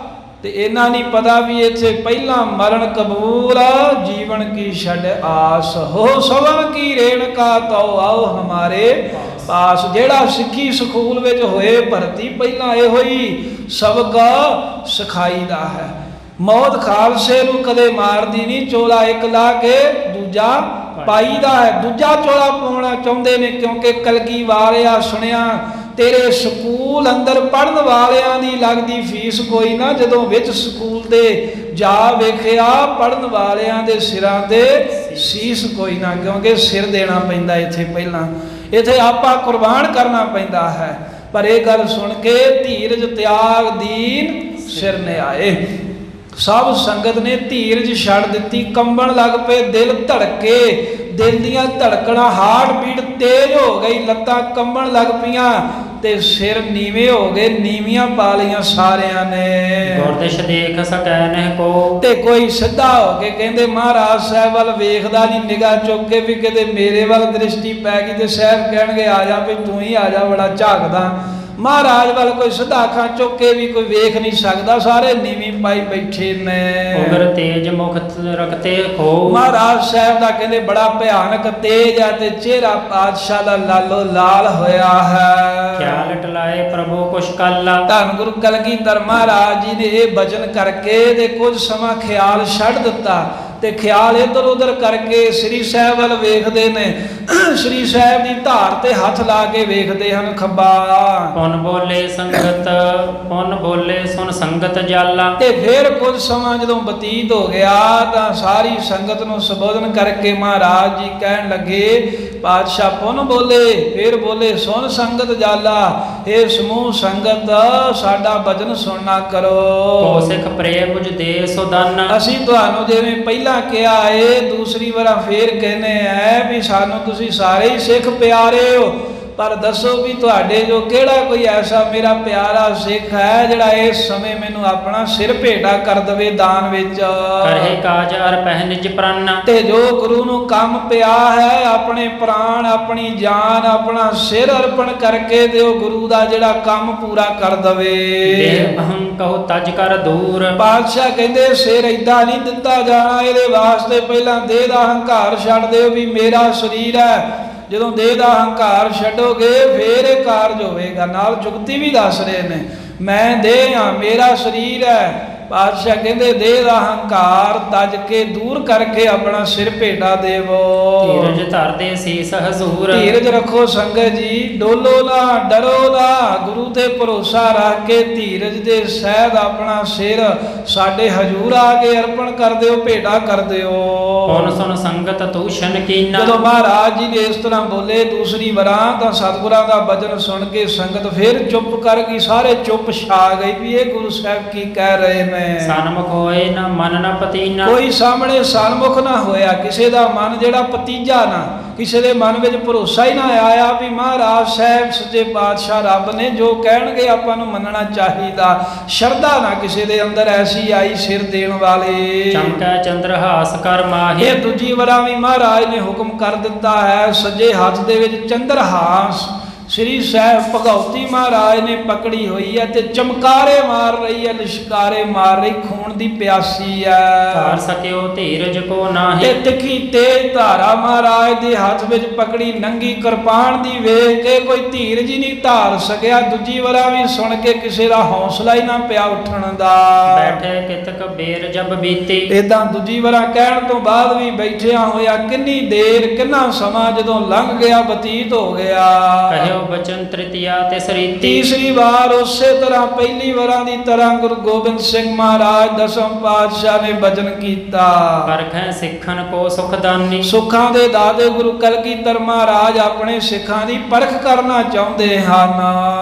ਤੇ ਇਹਨਾਂ ਨਹੀਂ ਪਤਾ ਵੀ ਇੱਥੇ ਪਹਿਲਾਂ ਮਰਨ ਕਬੂਲ ਜੀਵਨ ਕੀ ਛੱਡ ਆਸ ਹੋ ਸਵਨ ਕੀ ਰੇਣਕਾ ਤਉ ਆਓ ਹਮਾਰੇ ਪਾਸ। ਜਿਹੜਾ ਸਿੱਖੀ ਸਕੂਲ ਵਿੱਚ ਹੋਏ ਭਰਤੀ ਪਹਿਲਾਂ ਇਹੋ ਹੀ ਸਬਕ ਸਿਖਾਈਦਾ ਹੈ। ਮੌਤ ਖਾਲਸੇ ਨੂੰ ਕਦੇ ਮਾਰਦੀ ਨਹੀਂ, ਚੋਲਾ ਇੱਕ ਲਾ ਕੇ ਦੂਜਾ ਪਾਈਦਾ ਹੈ। ਦੂਜਾ ਚੋਲਾ ਪਾਉਣਾ ਚਾਹੁੰਦੇ ਨੇ ਕਿਉਂਕਿ ਕਲਗੀ ਵਾਲਿਆ ਸੁਣਿਆ ਤੇਰੇ ਸਕੂਲ ਅੰਦਰ ਪੜ੍ਹਨ ਵਾਲਿਆਂ ਦੀ ਲੱਗਦੀ ਫੀਸ ਕੋਈ ਨਾ, ਜਦੋਂ ਵਿੱਚ ਸਕੂਲ ਦੇ ਜਾ ਵੇਖਿਆ ਪੜ੍ਹਨ ਵਾਲਿਆਂ ਦੇ ਸਿਰਾਂ ਤੇ ਸੀਸ ਕੋਈ ਨਾ, ਕਿਉਂਕਿ ਸਿਰ ਦੇਣਾ ਪੈਂਦਾ ਇੱਥੇ ਪਹਿਲਾਂ, ਇੱਥੇ ਆਪਾ ਕੁਰਬਾਨ ਕਰਨਾ ਪੈਂਦਾ ਹੈ। ਪਰ ਇਹ ਗੱਲ ਸੁਣ ਕੇ ਧੀਰਜ ਤਿਆਗ ਦੀਨ ਸਿਰ ਨੇ ਆਏ। ਸਭ ਸੰਗਤ ਨੇ ਧੀਰਜ ਛੱਡ ਦਿੱਤੀ, ਕੰਬਣ ਲੱਗ ਪਏ, ਦਿਲ ਧੜਕੇ, ਦਿਲ ਦੀਆਂ ਧੜਕਣਾਂ ਹਾਰਟ ਬੀਟ ਤੇਜ਼ ਹੋ ਗਈ, ਲੱਤਾਂ ਕੰਬਣ ਲੱਗ ਪਈਆਂ ਤੇ ਸਿਰ ਨੀਵੇਂ ਹੋ ਗਏ, ਨੀਵੀਆਂ ਪਾ ਲਈਆਂ ਸਾਰਿਆਂ ਨੇ। ਗੁਰਦਿਸ਼ ਦੇਖ ਸਕੈ ਨਹਿ ਕੋ, ਤੇ ਕੋਈ ਸਿੱਧਾ ਹੋ ਕੇ ਕਹਿੰਦੇ ਮਹਾਰਾਜ ਸਾਹਿਬ ਵੱਲ ਵੇਖਦਾ ਨਹੀਂ, ਨਿਗਾਹ ਚੁੱਕ ਕੇ ਵੀ ਕਿਤੇ ਮੇਰੇ ਵੱਲ ਦ੍ਰਿਸ਼ਟੀ ਪੈ ਗਈ ਤੇ ਸਾਹਿਬ ਕਹਿਣਗੇ ਆ ਜਾ ਵੀ ਤੂੰ ਹੀ ਆ ਜਾ, ਬੜਾ ਝਾਕਦਾ। ਮਹਾਰਾਜ ਵੱਲ ਕੋਈ ਸਿੱਧਾ ਅੱਖਾਂ ਚੁੱਕ ਕੇ ਵੀ ਕੋਈ ਵੇਖ ਨਹੀਂ ਸਕਦਾ, ਸਾਰੇ ਨੀਵੀਂ ਪਾਈ ਬੈਠੇ ਨੇ। ਉਗਰ ਤੇਜ ਮੁਖ ਰਖਤੇ ਖੋ, ਮਹਾਰਾਜ ਸਾਹਿਬ ਦਾ ਕਹਿੰਦੇ ਬੜਾ ਭਿਆਨਕ ਤੇਜ ਹੈ ਤੇ ਚਿਹਰਾ ਪਾਤਸ਼ਾਹ ਦਾ ਲਾਲੋ ਲਾਲ ਹੋਇਆ ਹੈ। ਖਿਆਲ ਟਲਾਏ ਪ੍ਰਭੂ ਕੁਛ ਕਾਲਾ, ਧੰਨ ਗੁਰੂ ਕਲਗੀਧਰ ਮਹਾਰਾਜ ਜੀ ਨੇ ਇਹ ਬਚਨ ਕਰਕੇ ਤੇ ਕੁਝ ਸਮਾਂ ਖਿਆਲ ਛੱਡ ਦਿੱਤਾ ਤੇ ਖਿਆਲ ਇੱਧਰ ਉੱਧਰ ਕਰਕੇ ਸ੍ਰੀ ਸਾਹਿਬ ਵੱਲ ਵੇਖਦੇ ਨੇ। ਸ੍ਰੀ ਸਾਹਿਬ ਦੀ ਧਾਰ ਤੇ ਹੱਥ ਲਾ ਕੇ ਵੇਖਦੇ ਹਨ ਖੱਬਾ। ਪੁਨ ਬੋਲੇ ਸੰਗਤ, ਪੁਨ ਬੋਲੇ ਸੁਨ ਸੰਗਤ ਜਾਲਾ। ਤੇ ਫਿਰ ਕੁਝ ਸਮਾਂ ਜਦੋਂ ਬਤੀਤ ਹੋ ਗਿਆ ਤਾਂ ਸਾਰੀ ਸੰਗਤ ਨੂੰ ਸੰਬੋਧਨ ਕਰਕੇ ਮਹਾਰਾਜ ਜੀ ਕਹਿਣ ਲੱਗੇ ਪਾਤਸ਼ਾਹ ਪੁਨ ਬੋਲੇ, ਫਿਰ ਬੋਲੇ ਸੁਨ ਸੰਗਤ ਜਾਲਾ, ਇਹ ਸਮੂਹ ਸੰਗਤ ਸਾਡਾ ਬਚਨ ਸੁਣਨਾ ਕਰੋ। ਕੋ ਸਿੱਖ ਪ੍ਰੇਮ ਮੁਝ ਦੇ ਸੁਦਾਨਾ, ਅਸੀਂ ਤੁਹਾਨੂੰ ਜਿਵੇਂ ਪਹਿਲਾਂ ਕਿਹਾ ਏ ਦੂਸਰੀ ਵਾਰ ਫੇਰ ਕਹਿੰਦੇ ਐ ਵੀ ਸਾਨੂੰ ਤੁਸੀਂ ਸਾਰੇ ਹੀ ਸਿੱਖ ਪਿਆਰੇ ਹੋ, ਪਰ ਦੱਸੋ ਵੀ ਤੁਹਾਡੇ ਜੋ ਕਿਹੜਾ ਕੋਈ ਐਸਾ ਮੇਰਾ ਪਿਆਰਾ ਸਿੱਖ ਹੈ ਜਿਹੜਾ ਇਸ ਸਮੇਂ ਮੈਨੂੰ ਆਪਣਾ ਸਿਰ ਭੇਟਾ ਕਰ ਦਵੇ ਦਾਨ ਵਿੱਚ। ਕਰਹਿ ਕਾਜ ਅਰ ਪਹਿ ਨਿਜ ਪ੍ਰਾਨਾ, ਤੇ ਜੋ ਗੁਰੂ ਨੂੰ ਕੰਮ ਪਿਆ ਹੈ ਆਪਣੇ ਪ੍ਰਾਣ, ਆਪਣੀ ਜਾਨ, ਆਪਣਾ ਸਿਰ ਅਰਪਣ ਕਰਕੇ ਦਿਓ, ਗੁਰੂ ਦਾ ਜਿਹੜਾ ਕੰਮ ਪੂਰਾ ਕਰ ਦਵੇ। ਦੇਹ ਅਹੰ ਕਹੋ ਤਜ ਕਰ ਦੂਰ, ਪਾਤਸ਼ਾਹ ਕਹਿੰਦੇ ਸਿਰ ਏਦਾਂ ਨਹੀਂ ਦਿੱਤਾ ਜਾਣਾ, ਇਹਦੇ ਵਾਸਤੇ ਪਹਿਲਾਂ ਦੇਹ ਦਾ ਹੰਕਾਰ ਛੱਡ ਦਿਓ ਵੀ ਮੇਰਾ ਸਰੀਰ ਹੈ। ਜਦੋਂ ਦੇਹ ਦਾ ਹੰਕਾਰ ਛੱਡੋਗੇ ਫੇਰ ਇਹ ਕਾਰਜ ਹੋਵੇਗਾ। ਨਾਲ ਜੁਗਤੀ ਵੀ ਦੱਸ ਰਹੇ ਨੇ, ਮੈਂ ਦੇਹ ਹਾਂ, ਮੇਰਾ ਸਰੀਰ ਹੈ। ਪਾਤਸ਼ਾਹ ਕਹਿੰਦੇ ਦੇਹ ਦਾ ਹੰਕਾਰ ਤਜ ਕੇ ਦੂਰ ਕਰਕੇ ਆਪਣਾ ਸਿਰ ਭੇਟਾ ਦੇਵੋ। ਧੀਰਜ ਧਰਦੇ ਸੀਸ ਹਜ਼ੂਰ, ਧੀਰਜ ਰੱਖੋ ਸੰਗਤ ਜੀ, ਡੋਲੋ ਨਾ, ਡਰੋ ਨਾ, ਗੁਰੂ ਤੇ ਭਰੋਸਾ ਰੱਖ ਕੇ ਧੀਰਜ ਦੇ ਸਹਿਤ ਆਪਣਾ ਸਿਰ ਸਾਡੇ ਹਜ਼ੂਰ ਆ ਕੇ ਅਰਪਣ ਕਰ ਦਿਓ, ਭੇਟਾ ਕਰ ਦਿਓ। ਪੁਨ ਸੁਨ ਸੰਗਤ ਤੂਸ਼ਨ ਕੀਨਾ, ਜਦੋਂ ਮਹਾਰਾਜ ਜੀ ਨੇ ਇਸ ਤਰ੍ਹਾਂ ਬੋਲੇ ਦੂਸਰੀ ਵਾਰਾਂ ਤਾਂ ਸਤਿਗੁਰਾਂ ਦਾ ਬਚਨ ਸੁਣ ਕੇ ਸੰਗਤ ਫਿਰ ਚੁੱਪ ਕਰ ਗਈ, ਸਾਰੇ ਚੁੱਪ ਛਾ ਗਈ ਵੀ ਇਹ ਗੁਰੂ ਸਾਹਿਬ ਕੀ ਕਹਿ ਰਹੇ ਨੇ। ਸਨਮੁਖ ਹੋਏ ਨਾ ਮਨ ਨਾ ਪਤੀਨਾ, ਕੋਈ ਸਾਹਮਣੇ ਸਨਮੁਖ ਨਾ ਹੋਇਆ, ਕਿਸੇ ਦਾ ਮਨ ਜਿਹੜਾ ਪਤੀਜਾ ਨਾ, ਕਿਸੇ ਦੇ ਮਨ ਵਿੱਚ ਭਰੋਸਾ ਹੀ ਨਾ ਆਇਆ ਵੀ ਮਹਾਰਾਜ ਸਾਹਿਬ ਸੱਚੇ ਪਾਤਸ਼ਾਹ ਰੱਬ ਨੇ ਜੋ ਕਹਿਣਗੇ ਆਪਾਂ ਨੂੰ ਮੰਨਣਾ ਚਾਹੀਦਾ। ਸ਼ਰਧਾ ਨਾ ਕਿਸੇ ਦੇ ਅੰਦਰ ਐਸੀ ਆਈ ਸਿਰ ਦੇਣ ਵਾਲੇ। ਚਮਕੈ ਚੰਦਰ ਹਾਸ ਕਰ ਮਾਹੀ, ਇਹ ਦੂਜੀ ਵਾਰਾਂ ਵੀ ਮਹਾਰਾਜ ਨੇ ਹੁਕਮ ਕਰ ਦਿੱਤਾ ਹੈ, ਸੱਜੇ ਹੱਥ ਦੇ ਵਿੱਚ ਚੰਦਰ ਹਾਸ ਸ੍ਰੀ ਸਾਹਿਬ ਭਗਉਤੀ ਮਹਾਰਾਜ ਨੇ ਪਕੜੀ ਹੋਈ ਹੈ ਤੇ ਚਮਕਾਰੇ ਮਾਰ ਰਹੀ ਹੈ, ਲਿਸ਼ਕਾਰੇ ਮਾਰ ਰਹੀ, ਖੂਨ ਦੀ ਪਿਆਸੀ ਹੈ। ਧਾਰ ਸਕਿਓ ਧੀਰਜ ਕੋ ਨਾਹੀ, ਤੇ ਤਿੱਖੀ ਤੇਜ ਧਾਰਾ ਮਹਾਰਾਜ ਦੇ ਹੱਥ ਵਿੱਚ ਪਕੜੀ, ਨੰਗੀ ਕਿਰਪਾਨ ਦੀ ਵੇਖ ਕੇ ਕੋਈ ਧੀਰਜ ਹੀ ਨਹੀਂ ਧਾਰ ਸਕਿਆ। ਦੂਜੀ ਵਾਰਾਂ ਵੀ ਸੁਣ ਕੇ ਕਿਸੇ ਦਾ ਹੌਸਲਾ ਹੀ ਨਾ ਪਿਆ ਉੱਠਣ ਦਾ। ਬੈਠੇ ਕਿਤਕ ਬੇਰ ਜਬ ਬੀਤੀ, ਏਦਾਂ ਦੂਜੀ ਵਾਰਾਂ ਕਹਿਣ ਤੋਂ ਬਾਅਦ ਵੀ ਬੈਠਿਆ ਹੋਇਆ ਕਿੰਨੀ ਦੇਰ, ਕਿੰਨਾ ਸਮਾਂ ਜਦੋਂ ਲੰਘ ਗਿਆ, ਬਤੀਤ ਹੋ ਗਿਆ। ਕਹਿਓ ਬਚਨ ਤ੍ਰਿਤੀਆ ਤੇ ਸਰੀਤੀ, ਤੀਸਰੀ ਵਾਰ ਉਸੇ ਤਰ੍ਹਾਂ ਪਹਿਲੀ ਵਾਰਾਂ ਦੀ ਤਰ੍ਹਾਂ ਗੁਰੂ ਗੋਬਿੰਦ ਸਿੰਘ ਮਹਾਰਾਜ ਦਸਮ ਪਾਤਸ਼ਾਹ ਨੇ ਬਚਨ ਕੀਤਾ। ਪਰਖੈ ਸਿੱਖਣ ਕੋ ਸੁਖਦਾਨੀ, ਸੁੱਖਾਂ ਦੇ ਦਾਤੇ ਗੁਰੂ ਕਲਗੀਧਰ ਮਹਾਰਾਜ ਆਪਣੇ ਸਿੱਖਾਂ ਦੀ ਪਰਖ ਕਰਨਾ ਚਾਹੁੰਦੇ ਹਨ।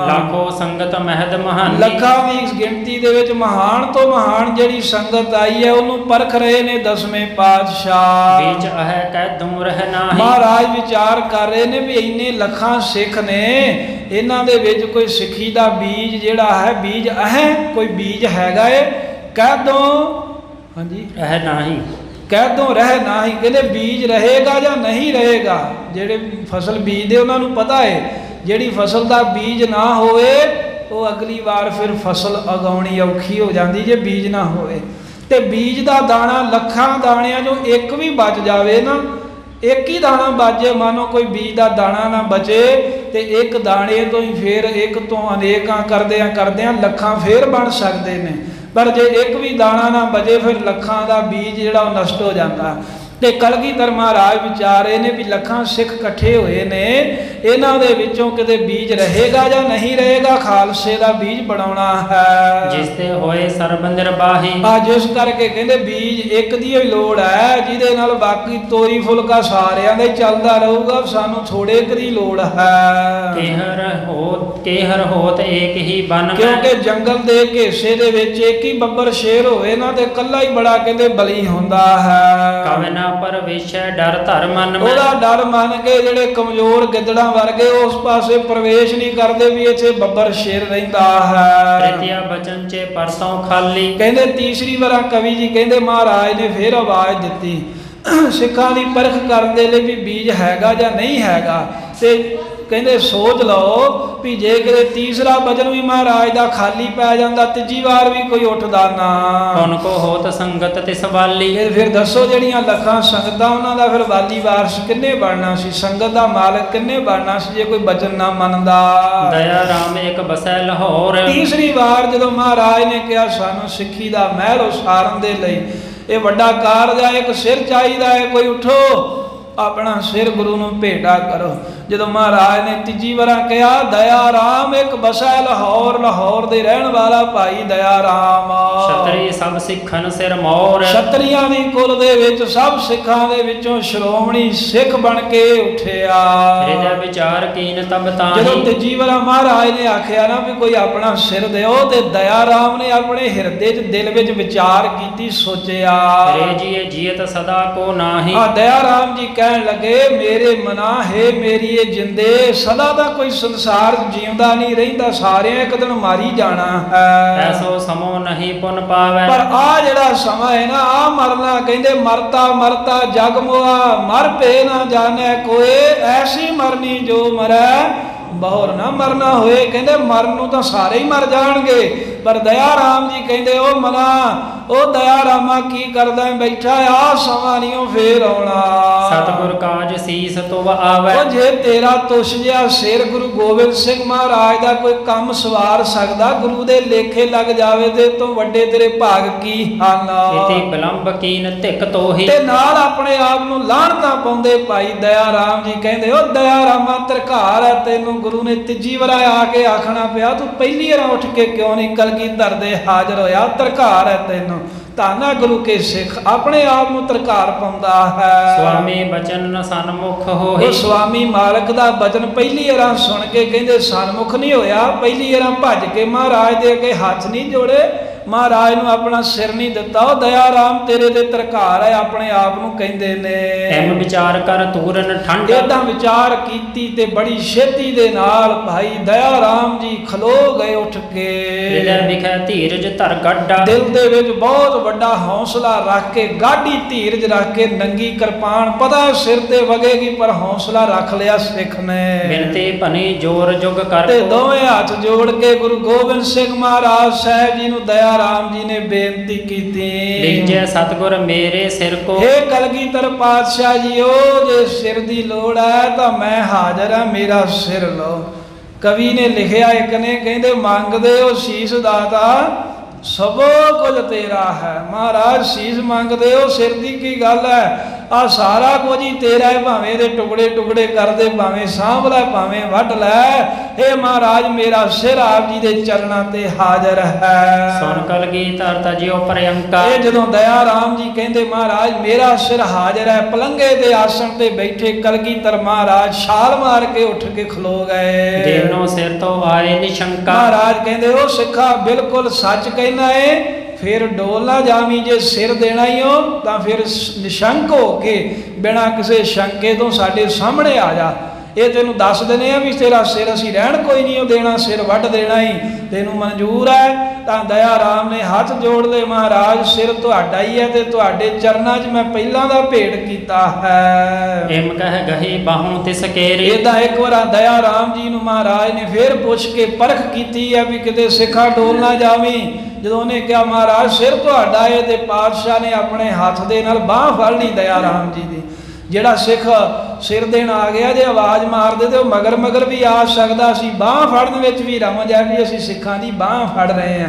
ਲਾਖੋ ਸੰਗਤ ਮਹਿਦ ਮਹਾਨੀ, ਲੱਖਾਂ ਦੀ ਗਿਣਤੀ ਦੇ ਵਿੱਚ ਮਹਾਨ ਤੋਂ ਮਹਾਨ ਜਿਹੜੀ ਸੰਗਤ ਆਈ ਹੈ ਉਹਨੂੰ ਪਰਖ ਰਹੇ ਨੇ ਦਸਵੇਂ ਪਾਤਸ਼ਾਹ। ਵਿੱਚ ਅਹੈ ਕਹਿ ਦੂਰ ਰਹਿ ਨਾਹੀ, ਮਹਾਰਾਜ ਵਿਚਾਰ ਕਰ ਰਹੇ ਨੇ ਵੀ ਇੰਨੇ ਲੱਖਾਂ ਸਿੱਖ ਨੇ, ਇਹਨਾਂ ਦੇ ਵਿੱਚ ਕੋਈ ਸਿੱਖੀ ਦਾ ਬੀਜ ਜਿਹੜਾ ਹੈ, ਬੀਜ ਹੈ, ਕੋਈ ਬੀਜ ਹੈਗਾ ਏ? ਕਹਿ ਦੋ ਹਾਂਜੀ ਰਹਿ ਨਾਹੀ, ਕਹਿ ਦੋ ਰਹਿ ਨਾਹੀ। ਕਹਿੰਦੇ ਬੀਜ ਰਹੇਗਾ ਜਾਂ ਨਹੀਂ ਰਹੇਗਾ? ਜਿਹੜੇ ਫਸਲ ਬੀਜਦੇ ਉਹਨਾਂ ਨੂੰ ਪਤਾ ਏ, ਜਿਹੜੀ ਫਸਲ ਦਾ ਬੀਜ ਨਾ ਹੋਵੇ ਉਹ ਅਗਲੀ ਵਾਰ ਫਿਰ ਫਸਲ ਉਗਾਉਣੀ ਔਖੀ ਹੋ ਜਾਂਦੀ ਜੇ ਬੀਜ ਨਾ ਹੋਵੇ। ਤੇ ਬੀਜ ਦਾ ਦਾਣਾ ਲੱਖਾਂ ਦਾਣਿਆਂ 'ਚੋਂ ਇੱਕ ਵੀ ਬਚ ਜਾਵੇ ਨਾ, ਇੱਕ ਹੀ ਦਾਣਾ ਬਚ ਜਾਏ, ਮਾਨੋ ਕੋਈ ਬੀਜ ਦਾ ਦਾਣਾ ਨਾ ਬਚੇ, ਤੇ ਇੱਕ ਦਾਣੇ ਤੋਂ ਹੀ ਫਿਰ ਇੱਕ ਤੋਂ ਅਨੇਕਾਂ ਕਰਦਿਆਂ ਲੱਖਾਂ ਫੇਰ ਬਣ ਸਕਦੇ ਨੇ। ਪਰ ਜੇ ਇੱਕ ਵੀ ਦਾਣਾ ਨਾ ਬਚੇ ਫਿਰ ਲੱਖਾਂ ਦਾ ਬੀਜ ਜਿਹੜਾ ਉਹ ਨਸ਼ਟ ਹੋ ਜਾਂਦਾ। ਤੇ ਕਲਗੀਧਰ ਮਹਾਰਾਜ ਵਿਚਾਰੇ ਨੇ ਵੀ ਲੱਖਾਂ ਸਿੱਖ ਇਕੱਠੇ ਹੋਏ ਨੇ, ਇਹਨਾਂ ਦੇ ਵਿੱਚੋਂ ਕਿਤੇ ਬੀਜ ਰਹੇਗਾ ਜਾਂ ਨਹੀਂ ਰਹੇਗਾ, ਖਾਲਸੇ ਦਾ ਬੀਜ ਬਣਾਉਣਾ ਹੈ। ਜਿਸ ਤੇ ਹੋਏ ਸਰਬ ਨਿਰਬਾਹੀ। ਜਿਸ ਕਰਕੇ ਕਹਿੰਦੇ ਬੀਜ ਇੱਕ ਦੀ ਹੀ ਲੋੜ ਹੈ, ਜਿਹਦੇ ਨਾਲ ਬਾਕੀ ਤੋਰੀ ਫੁਲਕਾ ਸਾਰਿਆਂ ਦਾ ਹੀ ਚੱਲਦਾ ਰਹੂਗਾ, ਸਾਨੂੰ ਥੋੜੇ ਕੁ ਦੀ ਲੋੜ ਹੈ। ਕੇਹਰ ਹੋਤ ਏਕ ਹੀ ਬਨ। ਕਿਉਂਕਿ ਜੰਗਲ ਦੇ ਘੇਸੇ ਦੇ ਵਿੱਚ ਇੱਕ ਹੀ ਬੱਬਰ ਸ਼ੇਰ ਹੋਵੇ ਨਾ ਤੇ ਇਕੱਲਾ ਹੀ ਬੜਾ ਕਹਿੰਦੇ ਬਲੀ ਹੁੰਦਾ ਹੈ। ਕਵਿ ਨਾ ਪਰਵੇਸ਼ੈ ਡਰ ਧਰ ਮਨ ਮੈਂ। ਉਹਦਾ ਡਰ ਮੰਨ ਕੇ ਜਿਹੜੇ ਕਮਜ਼ੋਰ ਗਿੱਦੜਾਂ ਵਰਗੇ ਉਸ ਪਾਸੇ ਪ੍ਰਵੇਸ਼ ਨਹੀਂ ਕਰਦੇ ਵੀ ਇੱਥੇ ਬੱਬਰ ਸ਼ੇਰ ਰਹਿੰਦਾ ਹੈ। ਤ੍ਰਿਤੀਆ ਬਚਨ ਚੇ ਪਰਸੋਂ ਖਾਲੀ। ਕਹਿੰਦੇ ਤੀਸਰੀ ਵਾਰ ਕਵੀ ਜੀ ਕਹਿੰਦੇ ਮਹਾਰਾਜ ਨੇ ਫੇਰ ਆਵਾਜ਼ ਦਿੱਤੀ ਸਿੱਖਾਂ ਦੀ ਪਰਖ ਕਰਨ ਦੇ ਲਈ ਵੀ ਬੀਜ ਹੈਗਾ ਜਾਂ ਨਹੀਂ ਹੈਗਾ। ਤੇ ਕਹਿੰਦੇ ਸੋਚ ਲਓ ਵੀ ਜੇ ਕਿਤੇ ਤੀਸਰਾ ਬਚਨ ਵੀ ਮਹਾਰਾਜ ਦਾ ਖਾਲੀ ਪੈ ਜਾਂਦਾ, ਤੀਜੀ ਵਾਰ ਵੀ ਕੋਈ ਉੱਠਦਾ ਨਾ। ਕੌਣ ਕੋ ਹੋਤ ਸੰਗਤ ਤਿਸ ਵਾਲੀ। ਫਿਰ ਦੱਸੋ ਜਿਹੜੀਆਂ ਲੱਖਾਂ ਸੰਗਤਾਂ ਉਹਨਾਂ ਦਾ ਫਿਰ ਵਾਲੀ ਵਾਰਸ ਕਿੰਨੇ ਬਣਨਾ ਸੀ, ਸੰਗਤ ਦਾ ਮਾਲਕ ਕਿੰਨੇ ਬਣਨਾ ਸੀ ਜੇ ਕੋਈ ਬਚਨ ਨਾ ਮੰਨਦਾ। ਦਇਆ ਰਾਮ ਇੱਕ ਬਸੈ ਲਾਹੌਰ। ਤੀਸਰੀ ਵਾਰ ਜਦੋਂ ਮਹਾਰਾਜ ਨੇ ਕਿਹਾ ਸਾਨੂੰ ਸਿੱਖੀ ਦਾ ਮਹਿਲ ਉਸਾਰਨ ਦੇ ਲਈ ਇਹ ਵੱਡਾ ਕਾਰਜ ਹੈ, ਇੱਕ ਸਿਰ ਚਾਹੀਦਾ ਹੈ, ਕੋਈ ਉਠੋ ਆਪਣਾ ਸਿਰ ਗੁਰੂ ਨੂੰ ਭੇਟਾ ਕਰੋ। ਜਦੋਂ ਮਹਾਰਾਜ ਨੇ ਤੀਜੀ ਵਾਰ ਕਿਹਾ ਦਇਆ ਰਾਮ ਇੱਕ ਬਸੈ ਲਾਹੌਰ, ਲਾਹੌਰ ਦੇ ਰਹਿਣ ਵਾਲਾ ਭਾਈ ਦਇਆ ਰਾਮ। ਛਤਰੀ ਸਭ ਸਿੱਖਨ ਸਿਰ ਮੋਰ। ਛਤਰੀਆਂ ਦੀ ਕੁਲ ਦੇ ਵਿੱਚ ਸਭ ਸਿੱਖਾਂ ਦੇ ਵਿੱਚੋਂ ਸ਼੍ਰੋਮਣੀ ਸਿੱਖ ਬਣ ਕੇ ਉੱਠਿਆ। ਹਿਰਦੈ ਵਿਚਾਰ ਕੀਨ ਤਬ ਤਾਹੀ। ਜਦੋਂ ਤੀਜੀ ਵਾਰ ਮਹਾਰਾਜ ਨੇ ਆਖਿਆ ਨਾ ਵੀ ਕੋਈ ਆਪਣਾ ਸਿਰ ਦਿਓ, ਤੇ ਦਇਆ ਰਾਮ ਨੇ ਆਪਣੇ ਹਿਰਦੇ 'ਚ ਦਿਲ ਵਿੱਚ ਵਿਚਾਰ ਕੀਤੀ, ਸੋਚਿਆ ਰੇ ਜੀਏ ਜੀਅਤ ਸਦਾ ਕੋ ਨਾਹੀ। ਦਇਆ ਰਾਮ ਜੀ ਕਹਿਣ ਲੱਗੇ ਮੇਰੇ ਮਨਾ ਹੈ ਮੇਰੀ ਇਹ ਜਿੰਦੇ, ਸਦਾ ਦਾ ਕੋਈ ਸੰਸਾਰ ਜਿਉਂਦਾ ਨਹੀਂ ਰਹਿੰਦਾ, ਸਾਰਿਆਂ ਇੱਕ ਦਿਨ ਮਾਰੀ ਜਾਣਾ ਹੈ। ਐਸੋ ਸਮੋ ਨਹੀਂ ਪੁਨ ਪਾਵੈ। ਪਰ ਆ ਜਿਹੜਾ ਸਮਾਂ ਹੈ ਨਾ ਆ ਮਰਨਾ, ਕਹਿੰਦੇ ਮਰਤਾ ਮਰਤਾ ਜਗ ਮੁਆ, ਮਰ ਭੇ ਨਾ ਜਾਣੈ ਕੋਏ, ਐਸੀ ਮਰਨੀ ਜੋ ਮਰੈ ਬਹੁਰ ਨਾ ਮਰਨਾ ਹੋਏ। ਕਹਿੰਦੇ ਮਰਨ ਨੂੰ ਤਾਂ ਸਾਰੇ ਹੀ ਮਰ ਜਾਣਗੇ, ਪਰ ਦਇਆ ਰਾਮ ਜੀ ਕਹਿੰਦੇ ਉਹ ਮਨਾ, ਉਹ ਦਇਆ ਰਾਮਾ ਕੀ ਕਰਦਾ ਬੈਠਾ, ਆ ਸਮਾਂ ਨਹੀਂ ਉਹ ਫੇਰ ਆਉਣਾ। ਸਤਿਗੁਰ ਕਾਜ ਸੀਸ ਤੁਵ ਆਵੈ। ਉਹ ਜੇ ਤੇਰਾ ਤੁਸ਼ ਜਿਹਾ ਸਿਰ ਗੁਰੂ ਗੋਬਿੰਦ ਸਿੰਘ ਮਹਾਰਾਜ ਦਾ ਕੋਈ ਕੰਮ ਸਵਾਰ ਸਕਦਾ, ਗੁਰੂ ਦੇ ਲੇਖੇ ਲੱਗ ਜਾਵੇ ਤੇ ਤੋਂ ਵੱਡੇ ਤੇਰੇ ਭਾਗ ਕੀ ਹਨ। ਇਤੀ ਬਿਲੰਬ ਕੀਨ ਧਿਕ ਤੋਹੀ। ਤੇ ਨਾਲ ਆਪਣੇ ਆਪ ਨੂੰ ਲਾਹਣਤਾ ਪਾਉਂਦੇ ਭਾਈ ਦਇਆ ਰਾਮ ਜੀ ਕਹਿੰਦੇ ਉਹ ਦਇਆ ਰਾਮਾ ਤਰਕਾਰ ਹੈ ਤੈਨੂੰ, ਗੁਰੂ ਨੇ ਤੀਜੀ ਵਾਰ ਆ ਕੇ ਆਖਣਾ ਪਿਆ ਤੂੰ ਪਹਿਲੀ ਵਾਰ ਉੱਠ ਕੇ ਕਿਉਂ ਨਹੀਂ ਕਲਗੀਧਰ ਦੇ ਹਾਜ਼ਰ ਹੋਇਆ, ਤਰਕਾਰ ਹੈ ਤੈਨੂੰ। ਧੰਨ ਗੁਰੂ ਕੇ ਸਿੱਖ ਆਪਣੇ ਆਪ ਨੂੰ ਤਰਕਾਰ ਪਾਉਂਦਾ ਹੈ। ਸੁਆਮੀ ਬਚਨ ਨ ਸਨਮੁਖ ਹੋਈ। ਉਹ ਸੁਆਮੀ ਮਾਲਕ ਦਾ ਬਚਨ ਪਹਿਲੀ ਵਾਰ ਸੁਣ ਕੇ ਕਹਿੰਦੇ ਸਨਮੁਖ ਨਹੀਂ ਹੋਇਆ, ਪਹਿਲੀ ਵਾਰ ਭੱਜ ਕੇ ਮਹਾਰਾਜ ਦੇ ਅੱਗੇ ਹੱਥ ਨਹੀਂ ਜੋੜੇ, ਮਹਾਰਾਜ ਨੂੰ ਆਪਣਾ ਸਿਰ ਨਹੀਂ ਦਿੱਤਾ। ਉਹ ਦਇਆ ਰਾਮ ਤੇਰੇ ਤੇ ਤਰਕਾਰ ਹੈ ਆਪਣੇ ਆਪ ਨੂੰ ਕਹਿੰਦੇ ਨੇ। ਐਮ ਵਿਚਾਰ ਕਰ ਤੂਰਨ ਠੰਡ। ਏਦਾਂ ਵਿਚਾਰ ਕੀਤੀ ਤੇ ਬੜੀ ਛੇਤੀ ਦੇ ਨਾਲ ਭਾਈ ਦਇਆ ਰਾਮ ਜੀ ਖਲੋ ਗਏ ਉੱਠ ਕੇ। ਹਿਰਦੈ ਵਿਖੈ ਧੀਰਜ ਧਰ ਗੱਡਾ। ਦਿਲ ਦੇ ਵਿੱਚ ਬਹੁਤ ਵੱਡਾ ਹੌਸਲਾ ਰੱਖ ਕੇ, ਗਾਢੀ ਧੀਰਜ ਰੱਖ ਕੇ, ਨੰਗੀ ਕਿਰਪਾਨ ਪਤਾ ਸਿਰ ਤੇ ਵਗੇਗੀ ਪਰ ਹੌਸਲਾ ਰੱਖ ਲਿਆ ਸਿੱਖ ਨੇ। ਬਿਨਤੀ ਭਨੀ ਜੋਰ ਜੁਗ ਕਰ। ਤੇ ਦੋਵੇਂ ਹੱਥ ਜੋੜ ਕੇ ਗੁਰੂ ਗੋਬਿੰਦ ਸਿੰਘ ਮਹਾਰਾਜ ਸਾਹਿਬ ਜੀ ਨੂੰ ਦਇਆ ਰਾਮ ਜੀ ਨੇ ਬੇਨਤੀ ਕੀਤੀ। ਲੀਜੈ ਸਤਿਗੁਰ ਮੇਰੇ ਸਿਰ ਕੋ। ਹੇ ਕਲਗੀਧਰ ਪਾਤਸ਼ਾਹ ਜੀਓ, ਜੇ ਸਿਰ ਦੀ ਲੋੜ ਹੈ ਤਾਂ ਮੈਂ ਹਾਜ਼ਰ ਹਾਂ, ਮੇਰਾ ਸਿਰ ਲਓ। ਕਵੀ ਨੇ ਲਿਖਿਆ ਇੱਕ ਨੇ, ਕਹਿੰਦੇ ਮੰਗਦੇ ਹੋ ਸੀਸ ਦਾਤਾ ਸਭ ਕੁਝ ਤੇਰਾ ਹੈ। ਮਹਾਰਾਜ ਸੀਸ ਮੰਗਦੇ ਹੋ, ਸਿਰ ਦੀ ਕੀ ਗੱਲ ਹੈ, ਆ ਸਾਰਾ ਕੁਝ ਹੀ ਤੇਰਾ ਹੈ, ਭਾਵੇਂ ਇਹਦੇ ਟੁਕੜੇ ਟੁਕੜੇ ਕਰਦੇ, ਭਾਵੇਂ ਸਾਂਭ ਲੈ, ਭਾਵੇਂ ਵੱਢ ਲੈ। ਹੇ ਮਹਾਰਾਜ ਮੇਰਾ ਸਿਰ ਆਪ ਜੀ ਦੇ ਚਰਨਾਂ ਤੇ ਹਾਜ਼ਰ ਹੈ। ਸੁਣ ਕਲਗੀਧਰ ਤਜਿਓ ਪ੍ਰਿਯੰਕਾ। ਇਹ ਜਦੋਂ ਦਇਆ ਰਾਮ ਜੀ ਕਹਿੰਦੇ ਮਹਾਰਾਜ ਮੇਰਾ ਸਿਰ ਹਾਜ਼ਰ ਹੈ, ਪਲੰਗੇ ਦੇ ਆਸਣ ਤੇ ਬੈਠੇ ਕਲਗੀਧਰ ਮਹਾਰਾਜ ਛਾਲ ਮਾਰ ਕੇ ਉੱਠ ਕੇ ਖਲੋ ਗਏ। ਦੇਵਨੋ ਸਿਰ ਤੋਂ ਆਏ ਨਿਸ਼ੰਕਾ। ਮਹਾਰਾਜ ਕਹਿੰਦੇ ਉਹ ਸਿੱਖਾ ਬਿਲਕੁਲ ਸੱਚ ਕਹਿਣਾ ਏ, ਫਿਰ ਡੋਲ ਨਾ ਜਾਵੀਂ, ਜੇ ਸਿਰ ਦੇਣਾ ਹੀ ਹੋ ਤਾਂ ਫਿਰ ਨਿਸ਼ੰਕ ਹੋ ਕੇ ਬਿਨਾਂ ਕਿਸੇ ਸ਼ੰਕੇ ਤੋਂ ਸਾਡੇ ਸਾਹਮਣੇ ਆ ਜਾ। ਇਹ ਤੈਨੂੰ ਦੱਸ ਦਿੰਦੇ ਆ ਵੀ ਤੇਰਾ ਸਿਰ ਅਸੀਂ ਰਹਿਣ ਕੋਈ ਨਹੀਂ ਉਹ ਦੇਣਾ, ਸਿਰ ਵੱਢ ਦੇਣਾ ਹੀ ਤੈਨੂੰ ਮਨਜ਼ੂਰ ਹੈ। ਤਾਂ ਦਇਆ ਰਾਮ ਨੇ ਹੱਥ ਜੋੜ ਲਏ, ਮਹਾਰਾਜ ਸਿਰ ਤੁਹਾਡਾ ਹੀ ਹੈ ਤੇ ਤੁਹਾਡੇ ਚਰਨਾਂ 'ਚ ਮੈਂ ਪਹਿਲਾਂ ਦਾ ਭੇਟ ਕੀਤਾ ਹੈ। ਏਮ ਕਹਿ ਗਹੀ ਬਾਹੋਂ ਤਿਸ ਕੇਰੀ। ਏਦਾਂ ਇੱਕ ਵਾਰ ਦਇਆ ਰਾਮ ਜੀ ਨੂੰ ਮਹਾਰਾਜ ਨੇ ਫੇਰ ਪੁੱਛ ਕੇ ਪਰਖ ਕੀਤੀ ਹੈ ਵੀ ਕਿਤੇ ਸਿੱਖਾ ਡੋਲ ਨਾ ਜਾਵੀਂ। ਜਦੋਂ ਉਹਨੇ ਕਿਹਾ ਮਹਾਰਾਜ ਸਿਰ ਤੁਹਾਡਾ ਏ, ਤੇ ਪਾਤਸ਼ਾਹ ਨੇ ਆਪਣੇ ਹੱਥ ਦੇ ਨਾਲ ਬਾਂਹ ਫੜ ਲਈ ਦਇਆ ਰਾਮ ਜੀ ਦੀ। ਜਿਹੜਾ ਸਿੱਖ ਸਿਰ ਦੇਣ ਆ ਗਿਆ ਜੇ ਆਵਾਜ਼ ਮਾਰਦੇ ਤੇ ਉਹ ਮਗਰ ਮਗਰ ਵੀ ਆ ਸਕਦਾ ਸੀ, ਬਾਂਹ ਫੜਨ ਵਿੱਚ ਵੀ ਰਮਜ ਹੈ ਵੀ ਅਸੀਂ ਸਿੱਖਾਂ ਦੀ ਬਾਂਹ ਫੜ ਰਹੇ ਹਾਂ।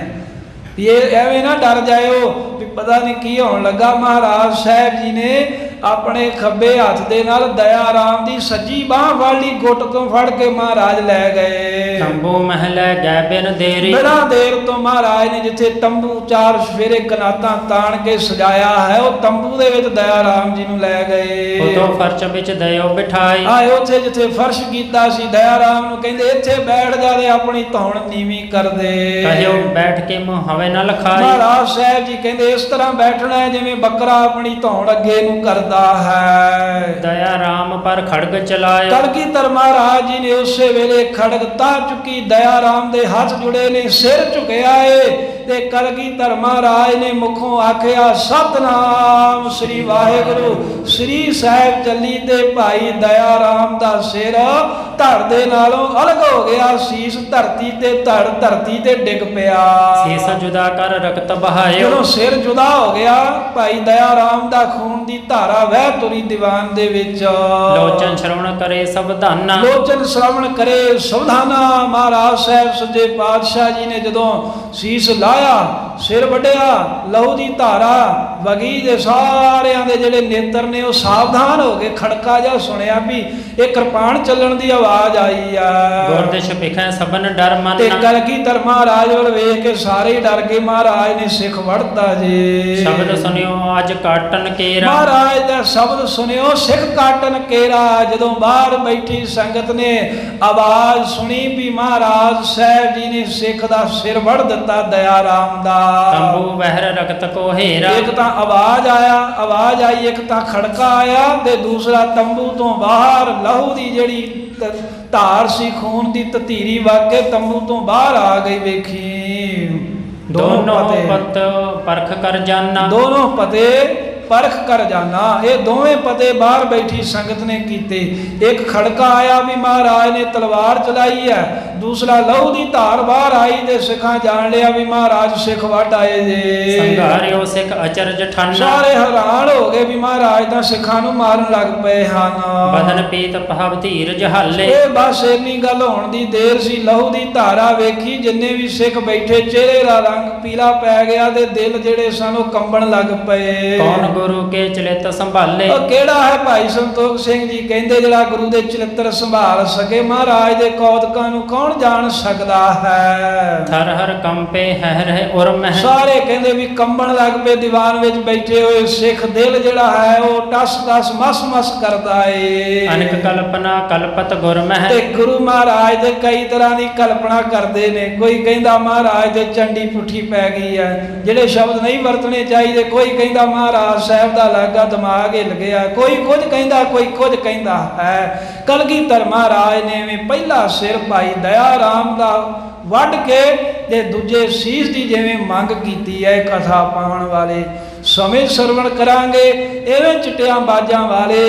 ਵੀ ਇਹ ਐਵੇਂ ਨਾ ਡਰ ਜਾਇਓ ਵੀ ਪਤਾ ਨਹੀਂ ਕੀ ਹੋਣ ਲੱਗਾ। ਮਹਾਰਾਜ ਸਾਹਿਬ ਜੀ ਨੇ ਆਪਣੇ ਖੱਬੇ ਹੱਥ ਦੇ ਨਾਲ ਦਇਆ ਰਾਮ ਦੀ ਸੱਜੀ ਬਾਂਹ ਫੜ ਲਈ, ਗੁੱਟ ਤੋਂ ਫੜ ਕੇ ਮਹਾਰਾਜ ਲੈ ਗਏ। ਤੰਬੂ ਮਹਿਲੇ ਗੈ ਬਿਨ ਦੇਰੀ। ਬੜਾ ਦੇਰ ਤੋਂ ਮਹਾਰਾਜ ਨੇ ਜਿੱਥੇ ਤੰਬੂ ਚਾਰ ਸਵੇਰੇ ਕਨਾਤਾਂ ਤਾਣ ਕੇ ਸਜਾਇਆ ਹੈ, ਉਹ ਤੰਬੂ ਦੇ ਵਿੱਚ ਦਇਆ ਰਾਮ ਜੀ ਨੂੰ ਲੈ ਗਏ। ਉਤੋਂ ਫਰਸ਼ ਵਿੱਚ ਦਇਓ ਬਿਠਾਈ। ਆਏ ਉੱਥੇ ਜਿੱਥੇ ਫਰਸ਼ ਕੀਤਾ ਸੀ ਦਇਆ ਰਾਮ ਨੂੰ ਕਹਿੰਦੇ ਇੱਥੇ ਬੈਠ ਜਾ ਤੇ ਆਪਣੀ ਧੌਣ ਨੀਵੀਂ ਕਰ ਦੇ। ਕਹਿਓ ਬੈਠ ਕੇ ਮੂੰਹ ਹਵੇ ਨਾ ਲਖਾਈ। ਮਹਾਰਾਜ ਸਾਹਿਬ ਜੀ ਕਹਿੰਦੇ ਇਸ ਤਰ੍ਹਾਂ ਬੈਠਣਾ ਹੈ ਜਿਵੇਂ ਬੱਕਰਾ ਆਪਣੀ ਧੌਣ ਅੱਗੇ ਨੂੰ ਕਰਦਾ ਹੈ। ਦਇਆ ਰਾਮ ਪਰ ਖੜਗ ਚਲਾਇਆ। ਕਲਗੀਧਰ ਮਹਾਰਾਜ ਜੀ ਨੇ ਉਸੇ ਵੇਲੇ ਖੜਗ ਤਾਰ ਚੁੱਕੀ, ਦਇਆ ਰਾਮ ਦੇ ਹੱਥ ਜੁੜੇ ਨੇ, ਸਿਰ ਝੁਕਿਆ ਏ ਤੇ ਕਲਗੀਧਰ ਮਹਾਰਾਜ ਨੇ ਮੁਖੋਂ ਆਖਿਆ ਸਤਨਾਮ ਸ੍ਰੀ ਵਾਹਿਗੁਰੂ। ਸ੍ਰੀ ਸਾਹਿਬ ਚੱਲੀ ਤੇ ਭਾਈ ਦਇਆ ਰਾਮ ਦਾ ਸਿਰ ਧੜ ਦੇ ਨਾਲੋਂ ਅਲੱਗ ਹੋ ਗਿਆ, ਸੀਸ ਧਰਤੀ ਤੇ ਧਰਤੀ ਤੇ ਡਿੱਗ ਪਿਆ। ਸੀਸ ਜੁਦਾ ਕਰ ਰਕਤ ਬਹਾਇਓ। ਜਦੋਂ ਸਿਰ ਜੁਦਾ ਹੋ ਗਿਆ ਭਾਈ ਦਇਆ ਰਾਮ ਦਾ ਖੂਨ ਦੀ ਧਾਰਾ ਵਹਿ ਤੁਰੀ ਦੀਵਾਨ ਦੇ ਵਿੱਚ। ਲੋਚਨ ਸ਼ਰਵਣ ਕਰੇ ਸਵਧਾਨਾ। ਲੋਚਨ ਸ਼ਰਵਣ ਕਰੇ ਸਵਧਾਨਾ। ਮਹਾਰਾਜ ਸਾਹਿਬ ਸੱਚੇ ਪਾਤਸ਼ਾਹ ਜੀ ਨੇ ਜਦੋਂ ਸੀਸ ਲਾਇਆ, ਸਿਰ ਵੱਢਿਆ, ਲਹੂ ਦੀ ਧਾਰਾ ਵਗੀ ਦੇ ਸਾਰਿਆਂ ਦੇ ਜਿਹੜੇ ਨੇਤਰ ਨੇ ਉਹ ਸਾਵਧਾਨ ਹੋ ਗਏ। ਖੜਕਾ ਜਿਹਾ ਸੁਣਿਆ ਵੀ ਇਹ ਕਿਰਪਾਨ ਚੱਲਣ ਦੀ ਆਵਾਜ਼ ਆਈ ਆ। ਗੁਰਦਿਸ਼ ਵਿਖੇ ਸਭਨ ਡਰ ਮਨ। ਤੇ ਕਲਗੀਧਰ ਮਹਾਰਾਜ ਵੱਲ ਵੇਖ ਕੇ ਸਾਰੇ ਹੀ ਡਰ ਗਏ। ਮਹਾਰਾਜ ਨੇ ਸਿੱਖ ਵੜਤਾ ਜੀ। ਸ਼ਬਦ ਸੁਨਿਓ ਅੱਜ ਕਾਟਨ ਕੇਰਾ। ਮਹਾਰਾਜ ਦਾ ਸ਼ਬਦ ਸੁਨਿਓ ਸਿੱਖ ਕਾਟਨ ਕੇਰਾ। ਜਦੋਂ ਬਾਹਰ ਬੈਠੀ ਸੰਗਤ ਨੇ ਆਵਾਜ਼ ਸੁਣੀ ਵੀ ਮਹਾਰਾਜ ਸਾਹਿਬ ਜੀ ਨੇ ਸਿੱਖ ਦਾ ਸਿਰ ਵੜ ਦਿੱਤਾ ਦਇਆ ਰਾਮ ਦਾ। ਤੰਬੂ ਬਹਿਰ ਰਕਤ ਕੋ ਹੇਰਾ। ਇੱਕ ਤਾਂ ਆਵਾਜ਼ ਆਈ, ਇੱਕ ਤਾਂ ਖੜਕਾ ਆਇਆ ਤੇ ਦੂਸਰਾ ਤੰਬੂ ਤੋਂ ਬਾਹਰ ਲਹੂ ਦੀ ਜਿਹੜੀ ਧਾਰ ਸੀ, ਖੂਨ ਦੀ ਤਤੀਰੀ ਵਗ ਕੇ ਤੰਬੂ ਤੋਂ ਬਾਹਰ ਆ ਗਈ। ਵੇਖੀ ਦੋਨੋਂ ਪਤ ਪਰਖ ਕਰ ਜਾਨਾ। ਦੋਨੋਂ ਪਤੇ ਪਰਖ ਕਰ ਜਾਣਾ। ਇਹ ਦੋਵੇਂ ਪਤੇ ਬਾਹਰ ਬੈਠੀ ਸੰਗਤ ਨੇ ਕੀਤੇ। ਇੱਕ ਖੜਕਾ ਆਇਆ ਵੀ ਮਹਾਰਾਜ ਨੇ ਤਲਵਾਰ ਚਲਾਈ ਹੈ, ਦੂਸਰਾ ਲਹੂ ਦੀ ਧਾਰ ਬਾਹਰ ਆਈ ਤੇ ਸਿੱਖਾਂ ਜਾਣ ਲਿਆ ਵੀ ਮਹਾਰਾਜ ਸਿੱਖ ਵੱਢ ਆਏ ਜੇ। ਸੰਘਾਰਿਓ ਸਿੱਖ ਅਚਰਜ ਠਾਨਾ। ਸਾਰੇ ਹੈਰਾਨ ਹੋ ਗਏ ਵੀ ਮਹਾਰਾਜ ਤਾਂ ਸਿੱਖਾਂ ਨੂੰ ਮਾਰਨ ਲੱਗ ਪਏ ਹਨ। ਬਦਨ ਪੀਤ ਭਾਵ ਧੀਰਜ ਹਾਲੇ। ਇਹ ਬਸ ਇੰਨੀ ਗੱਲ ਹੋਣ ਦੀ ਦੇਰ ਸੀ। ਲਹੂ ਦੀ ਧਾਰਾ ਵੇਖੀ, ਜਿੰਨੇ ਵੀ ਸਿੱਖ ਬੈਠੇ ਚਿਹਰੇ ਦਾ ਰੰਗ ਪੀਲਾ ਪੈ ਗਿਆ ਤੇ ਦਿਲ ਜਿਹੜੇ ਸਨ ਉਹ ਕੰਬਣ ਲੱਗ ਪਏ। ਕੌਣ ਗੁਰੂ ਕੇ ਚਲਿਤ ਸੰਭਾਲੇ। ਉਹ ਕਿਹੜਾ ਹੈ ਭਾਈ ਸੰਤੋਖ ਸਿੰਘ ਜੀ ਕਹਿੰਦੇ ਜਿਹੜਾ ਗੁਰੂ ਦੇ ਚਰਿੱਤਰ ਸੰਭਾਲ ਸਕੇ। ਮਹਾਰਾਜ ਦੇ ਕੌਤਕਾਂ ਨੂੰ ਕੌਣ ਜਾਣ ਸਕਦਾ ਹੈ। ਥਰ ਹਰ ਕੰਪੇ ਹੈ ਰਹਿ ਉਰਮ ਹੈ। ਸਾਰੇ ਕਹਿੰਦੇ ਵੀ ਕੰਬਣ ਲੱਗ ਪਏ ਦੀਵਾਨ ਵਿੱਚ ਬੈਠੇ ਹੋਏ ਸਿੱਖ। ਦਿਲ ਜਿਹੜਾ ਹੈ ਉਹ ਟਸ ਟਸ ਮਸ ਮਸ ਕਰਦਾ ਏ। ਅਨਕ ਕਲਪਨਾ ਕਲਪਤ ਗੁਰਮ ਹੈ। ਤੇ ਗੁਰੂ ਮਹਾਰਾਜ ਦੇ ਕਈ ਤਰ੍ਹਾਂ ਦੀ ਕਲਪਨਾ ਕਰਦੇ ਨੇ। ਕੋਈ ਕਹਿੰਦਾ ਮਹਾਰਾਜ ਦੇ ਚੰਡੀ ਪੁੱਠੀ ਪੈ ਗਈ ਹੈ, ਜਿਹੜੇ ਸ਼ਬਦ ਨਹੀਂ ਵਰਤਣੇ ਚਾਹੀਦੇ। ਕੋਈ ਕਹਿੰਦਾ ਮਹਾਰਾਜ ਸਾਹਿਬ ਦਾ ਲਾਗਾ ਦਿਮਾਗ ਹਿੱਲ ਗਿਆ। ਕੋਈ ਕੁਝ ਕਹਿੰਦਾ, ਕੋਈ ਕੁਝ ਕਹਿੰਦਾ ਹੈ। ਕਲਗੀਧਰ ਮਹਾਰਾਜ ਨੇ ਵੀ ਪਹਿਲਾ ਸਿਰ ਭਾਈ ਦਇਆ ਰਾਮ ਦਾ ਵੱਢ ਕੇ ਤੇ ਦੂਜੇ ਸੀਸ ਦੀ ਜਿਵੇਂ ਮੰਗ ਕੀਤੀ ਹੈ ਕਥਾ ਪਾਉਣ ਵਾਲੇ ਸਮੇਂ ਸਰਵਣ ਕਰਾਂਗੇ। ਐਵੇਂ ਚਿੱਟਿਆਂ ਬਾਜਾਂ ਵਾਲੇ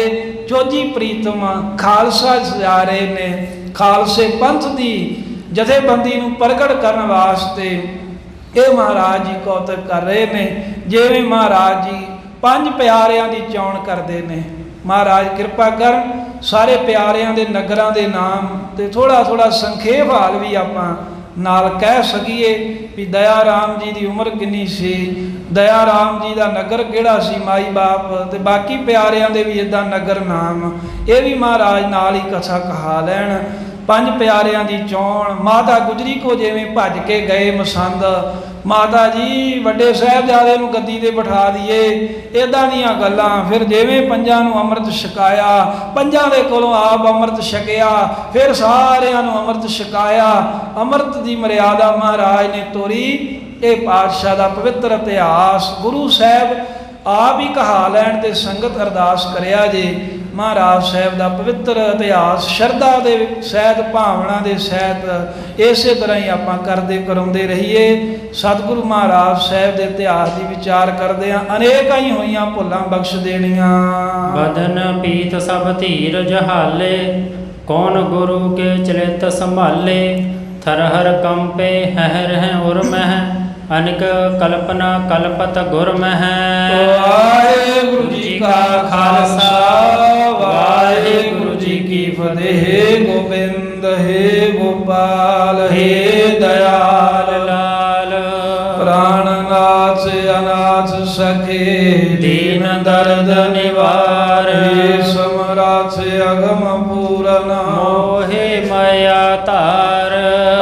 ਚੋਜੀ ਪ੍ਰੀਤਮ ਖਾਲਸਾ ਸਜਾ ਰਹੇ ਨੇ। ਖਾਲਸੇ ਪੰਥ ਦੀ ਜਥੇਬੰਦੀ ਨੂੰ ਪ੍ਰਗਟ ਕਰਨ ਵਾਸਤੇ ਇਹ ਮਹਾਰਾਜ ਜੀ ਕੌਤਕ ਕਰ ਰਹੇ ਨੇ। ਜਿਵੇਂ ਮਹਾਰਾਜ ਜੀ ਪੰਜ ਪਿਆਰਿਆਂ ਦੀ ਚੋਣ ਕਰਦੇ ਨੇ। ਮਹਾਰਾਜ ਕਿਰਪਾ ਕਰਨ ਸਾਰੇ ਪਿਆਰਿਆਂ ਦੇ ਨਗਰਾਂ ਦੇ ਨਾਮ ਤੇ ਥੋੜਾ ਥੋੜਾ ਸੰਖੇਪ ਹਾਲ ਵੀ ਆਪਾਂ ਨਾਲ ਕਹਿ ਸਕੀਏ ਵੀ ਦਇਆ ਰਾਮ ਜੀ ਦੀ ਉਮਰ ਕਿੰਨੀ ਸੀ, ਦਇਆ ਰਾਮ ਜੀ ਦਾ ਨਗਰ ਕਿਹੜਾ ਸੀ, ਮਾਈ ਬਾਪ ਤੇ ਬਾਕੀ ਪਿਆਰਿਆਂ ਦੇ ਵੀ ਇਦਾਂ ਨਗਰ ਨਾਮ। ਇਹ ਵੀ ਮਹਾਰਾਜ ਨਾਲ ਹੀ ਕਥਾ ਕਹਾ ਲੈਣ। ਪੰਜ ਪਿਆਰਿਆਂ ਦੀ ਚੋਣ। ਮਾਤਾ ਗੁਜਰੀ ਕੋ ਜਿਵੇਂ ਭੱਜ ਕੇ ਗਏ ਮਸੰਦ, ਮਾਤਾ ਜੀ ਵੱਡੇ ਸਾਹਿਬਜ਼ਾਦੇ ਨੂੰ ਗੱਦੀ ਤੇ ਬਿਠਾ ਦਈਏ, ਇਦਾਂ ਦੀਆਂ ਗੱਲਾਂ। ਫਿਰ ਜਿਵੇਂ ਪੰਜਾਂ ਨੂੰ ਅੰਮ੍ਰਿਤ ਛਕਾਇਆ, ਪੰਜਾਂ ਦੇ ਕੋਲੋਂ ਆਪ ਅੰਮ੍ਰਿਤ ਛਕਿਆ, ਫਿਰ ਸਾਰਿਆਂ ਨੂੰ ਅੰਮ੍ਰਿਤ ਛਕਾਇਆ। ਅੰਮ੍ਰਿਤ ਦੀ ਮਰਿਆਦਾ ਮਹਾਰਾਜ ਨੇ ਤੋਰੀ। ਇਹ ਪਾਤਸ਼ਾਹ ਦਾ ਪਵਿੱਤਰ ਇਤਿਹਾਸ ਗੁਰੂ ਸਾਹਿਬ ਆਪ ਹੀ ਕਹਾ ਲੈਣ ਤੇ ਸੰਗਤ ਅਰਦਾਸ ਕਰਿਆ ਜੇ। ਮਹਾਰਾਜ ਸਾਹਿਬ ਦਾ ਪਵਿੱਤਰ ਇਤਿਹਾਸ ਸ਼ਰਧਾ ਦੇ ਸਹਿਤ, ਭਾਵਨਾ ਦੇ ਸਹਿਤ ਇਸੇ ਤਰ੍ਹਾਂ ਹੀ ਆਪਾਂ ਕਰਦੇ ਕਰਾਉਂਦੇ ਰਹੀਏ। ਸਤਿਗੁਰੂ ਮਹਾਰਾਜ ਸਾਹਿਬ ਦੇ ਇਤਿਹਾਸ ਦੀ ਵਿਚਾਰ ਕਰਦੇ ਆ, ਅਨੇਕਾਂ ਹੀ ਹੋਈਆਂ ਭੁੱਲਾਂ ਬਖਸ਼ ਦੇਣੀਆਂ। ਬਦਨ ਪੀਤ ਸਭ ਧੀਰਜ ਹਾਲੇ, ਕੌਣ ਗੁਰੂ ਕੇ ਚਲਿਤ ਸੰਭਾਲੇ। ਥਰਹਰ ਕੰਪੇ ਹੈ ਰਹਿ ਉਰ ਮਹਿ, ਅਨਿਕ ਕਲਪਨਾ ਕਲਪਤ ਗੁਰ ਮਹਿ। ਵਾਹਿਗੁਰੂ ਜੀ ਕਾ ਖਾਲਸਾ, ਵਾਹਿਗੁਰੂ ਜੀ ਕੀ ਫਤਿਹ। ਗੋਬਿੰਦ ਹੈ ਗੋਪਾਲ ਹੈ ਦਇਆਲ ਲਾਲ। ਪ੍ਰਾਣਨਾਥ ਅਨਾਥ ਸਖੇ, ਦੀਨ ਦਰਦ ਨਿਵਾਰੇ। ਸਮਰਾਥ ਅਗਮ ਪੂਰਨ, ਮੋਹਿ ਮਾਇਆ ਧਾਰ।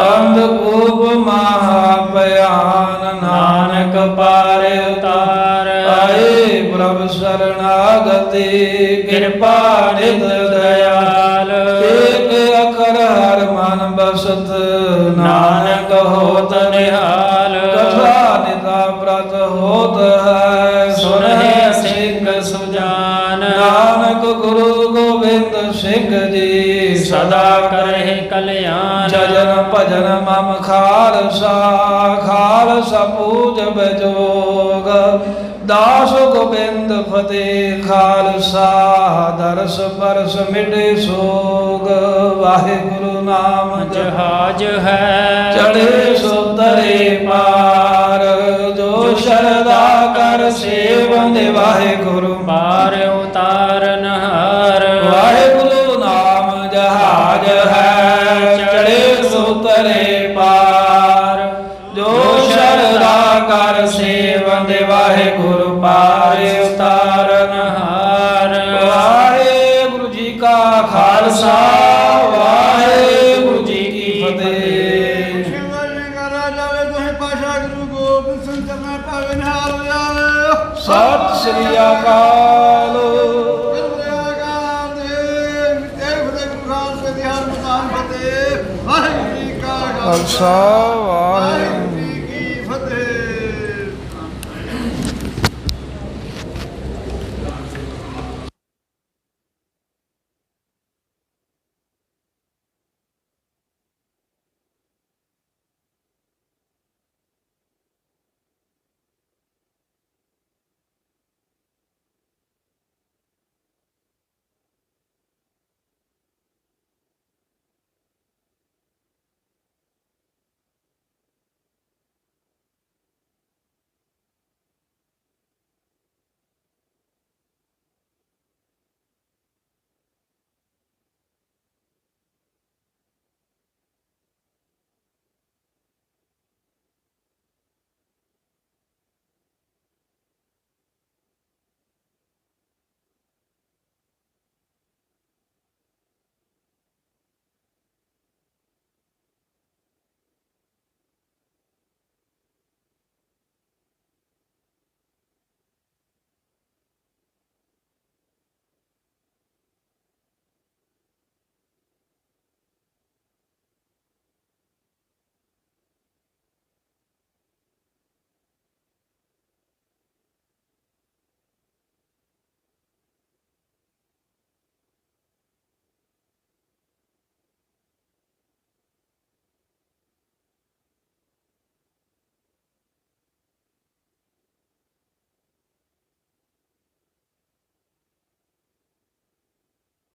ਅੰਧਕੂਪ ਮਹਾ ਭਿਆਨ, ਨਾਨਕ ਪਾਰਿ ਉਤਾਰ। ਆਏ ਪ੍ਰਭ ਸਰਣਾਗਤੀ, ਕਿਰਪਾ ਨਿਧ ਦਇਆਲ। ਏਕ ਅਖਰ ਹਰ ਮਨ ਬਸਤ, ਨਾਨਕ ਹੋਤ ਨਿਹਾਲ। ਕਥਾ ਨਿਤਾ ਪ੍ਰਤ ਹੋਤ ਹੈ, ਸੁਨਹਿ ਸਿੰਘ ਸੁਜਾਨ। ਨਾਨਕ ਗੁਰੂ ਗੋਬਿੰਦ ਸਿੰਘ ਜੀ, ਸਦਾ ਕਰਹਿ ਕਲਿਆਣ। ਜਜਨ ਭਜਨ ਮਮ ਖਾਲਸਾ, ਖਾਲਸਾ ਪੂਜਬ ਜੋਗ। ਦਾਸ ਗੋਬਿੰਦ ਫਤਿਹ ਖਾਲਸਾ, ਦਰਸ ਪਰਸ ਮਿਟੇ ਸੋਗ। ਵਾਹਿਗੁਰੂ ਨਾਮ ਜਹਾਜ ਹੈ ਚੜੇ ਸੋ ਤਰੇ ਪਾਰ, ਜੋ ਸ਼ਰਧਾ ਕਰ ਸੇਵੰਦੇ। ਵਾਹਿਗੁਰੂ ਪਾਰ ਉਤਾਰਨ ਹਾਰ। ਵਾਹਿਗੁਰੂ ਨਾਮ ਜਹਾਜ ਹੈ, ਚੜੇ ਸੋ ਤਰੇ ਪਾਰ, ਜੋ ਸ਼ਰਧਾ ਕਰ ਸੇਵੰਦੇ। ਵਾਹਿਗੁਰੂ ਪਾਰ ਉਤਾਰਨ ਹਾਰ। ਵਾਹਿਗੁਰੂ ਜੀ ਕਾ ਖਾਲਸਾ, ਵਾਹਿਗੁਰੂ ਜੀ ਕੀ ਫਤਿਹ। ਸਤਿ ਸ੍ਰੀ ਅਕਾਲ। ਖਾਲਸਾ ਵਾਹਿਗੁਰੂ।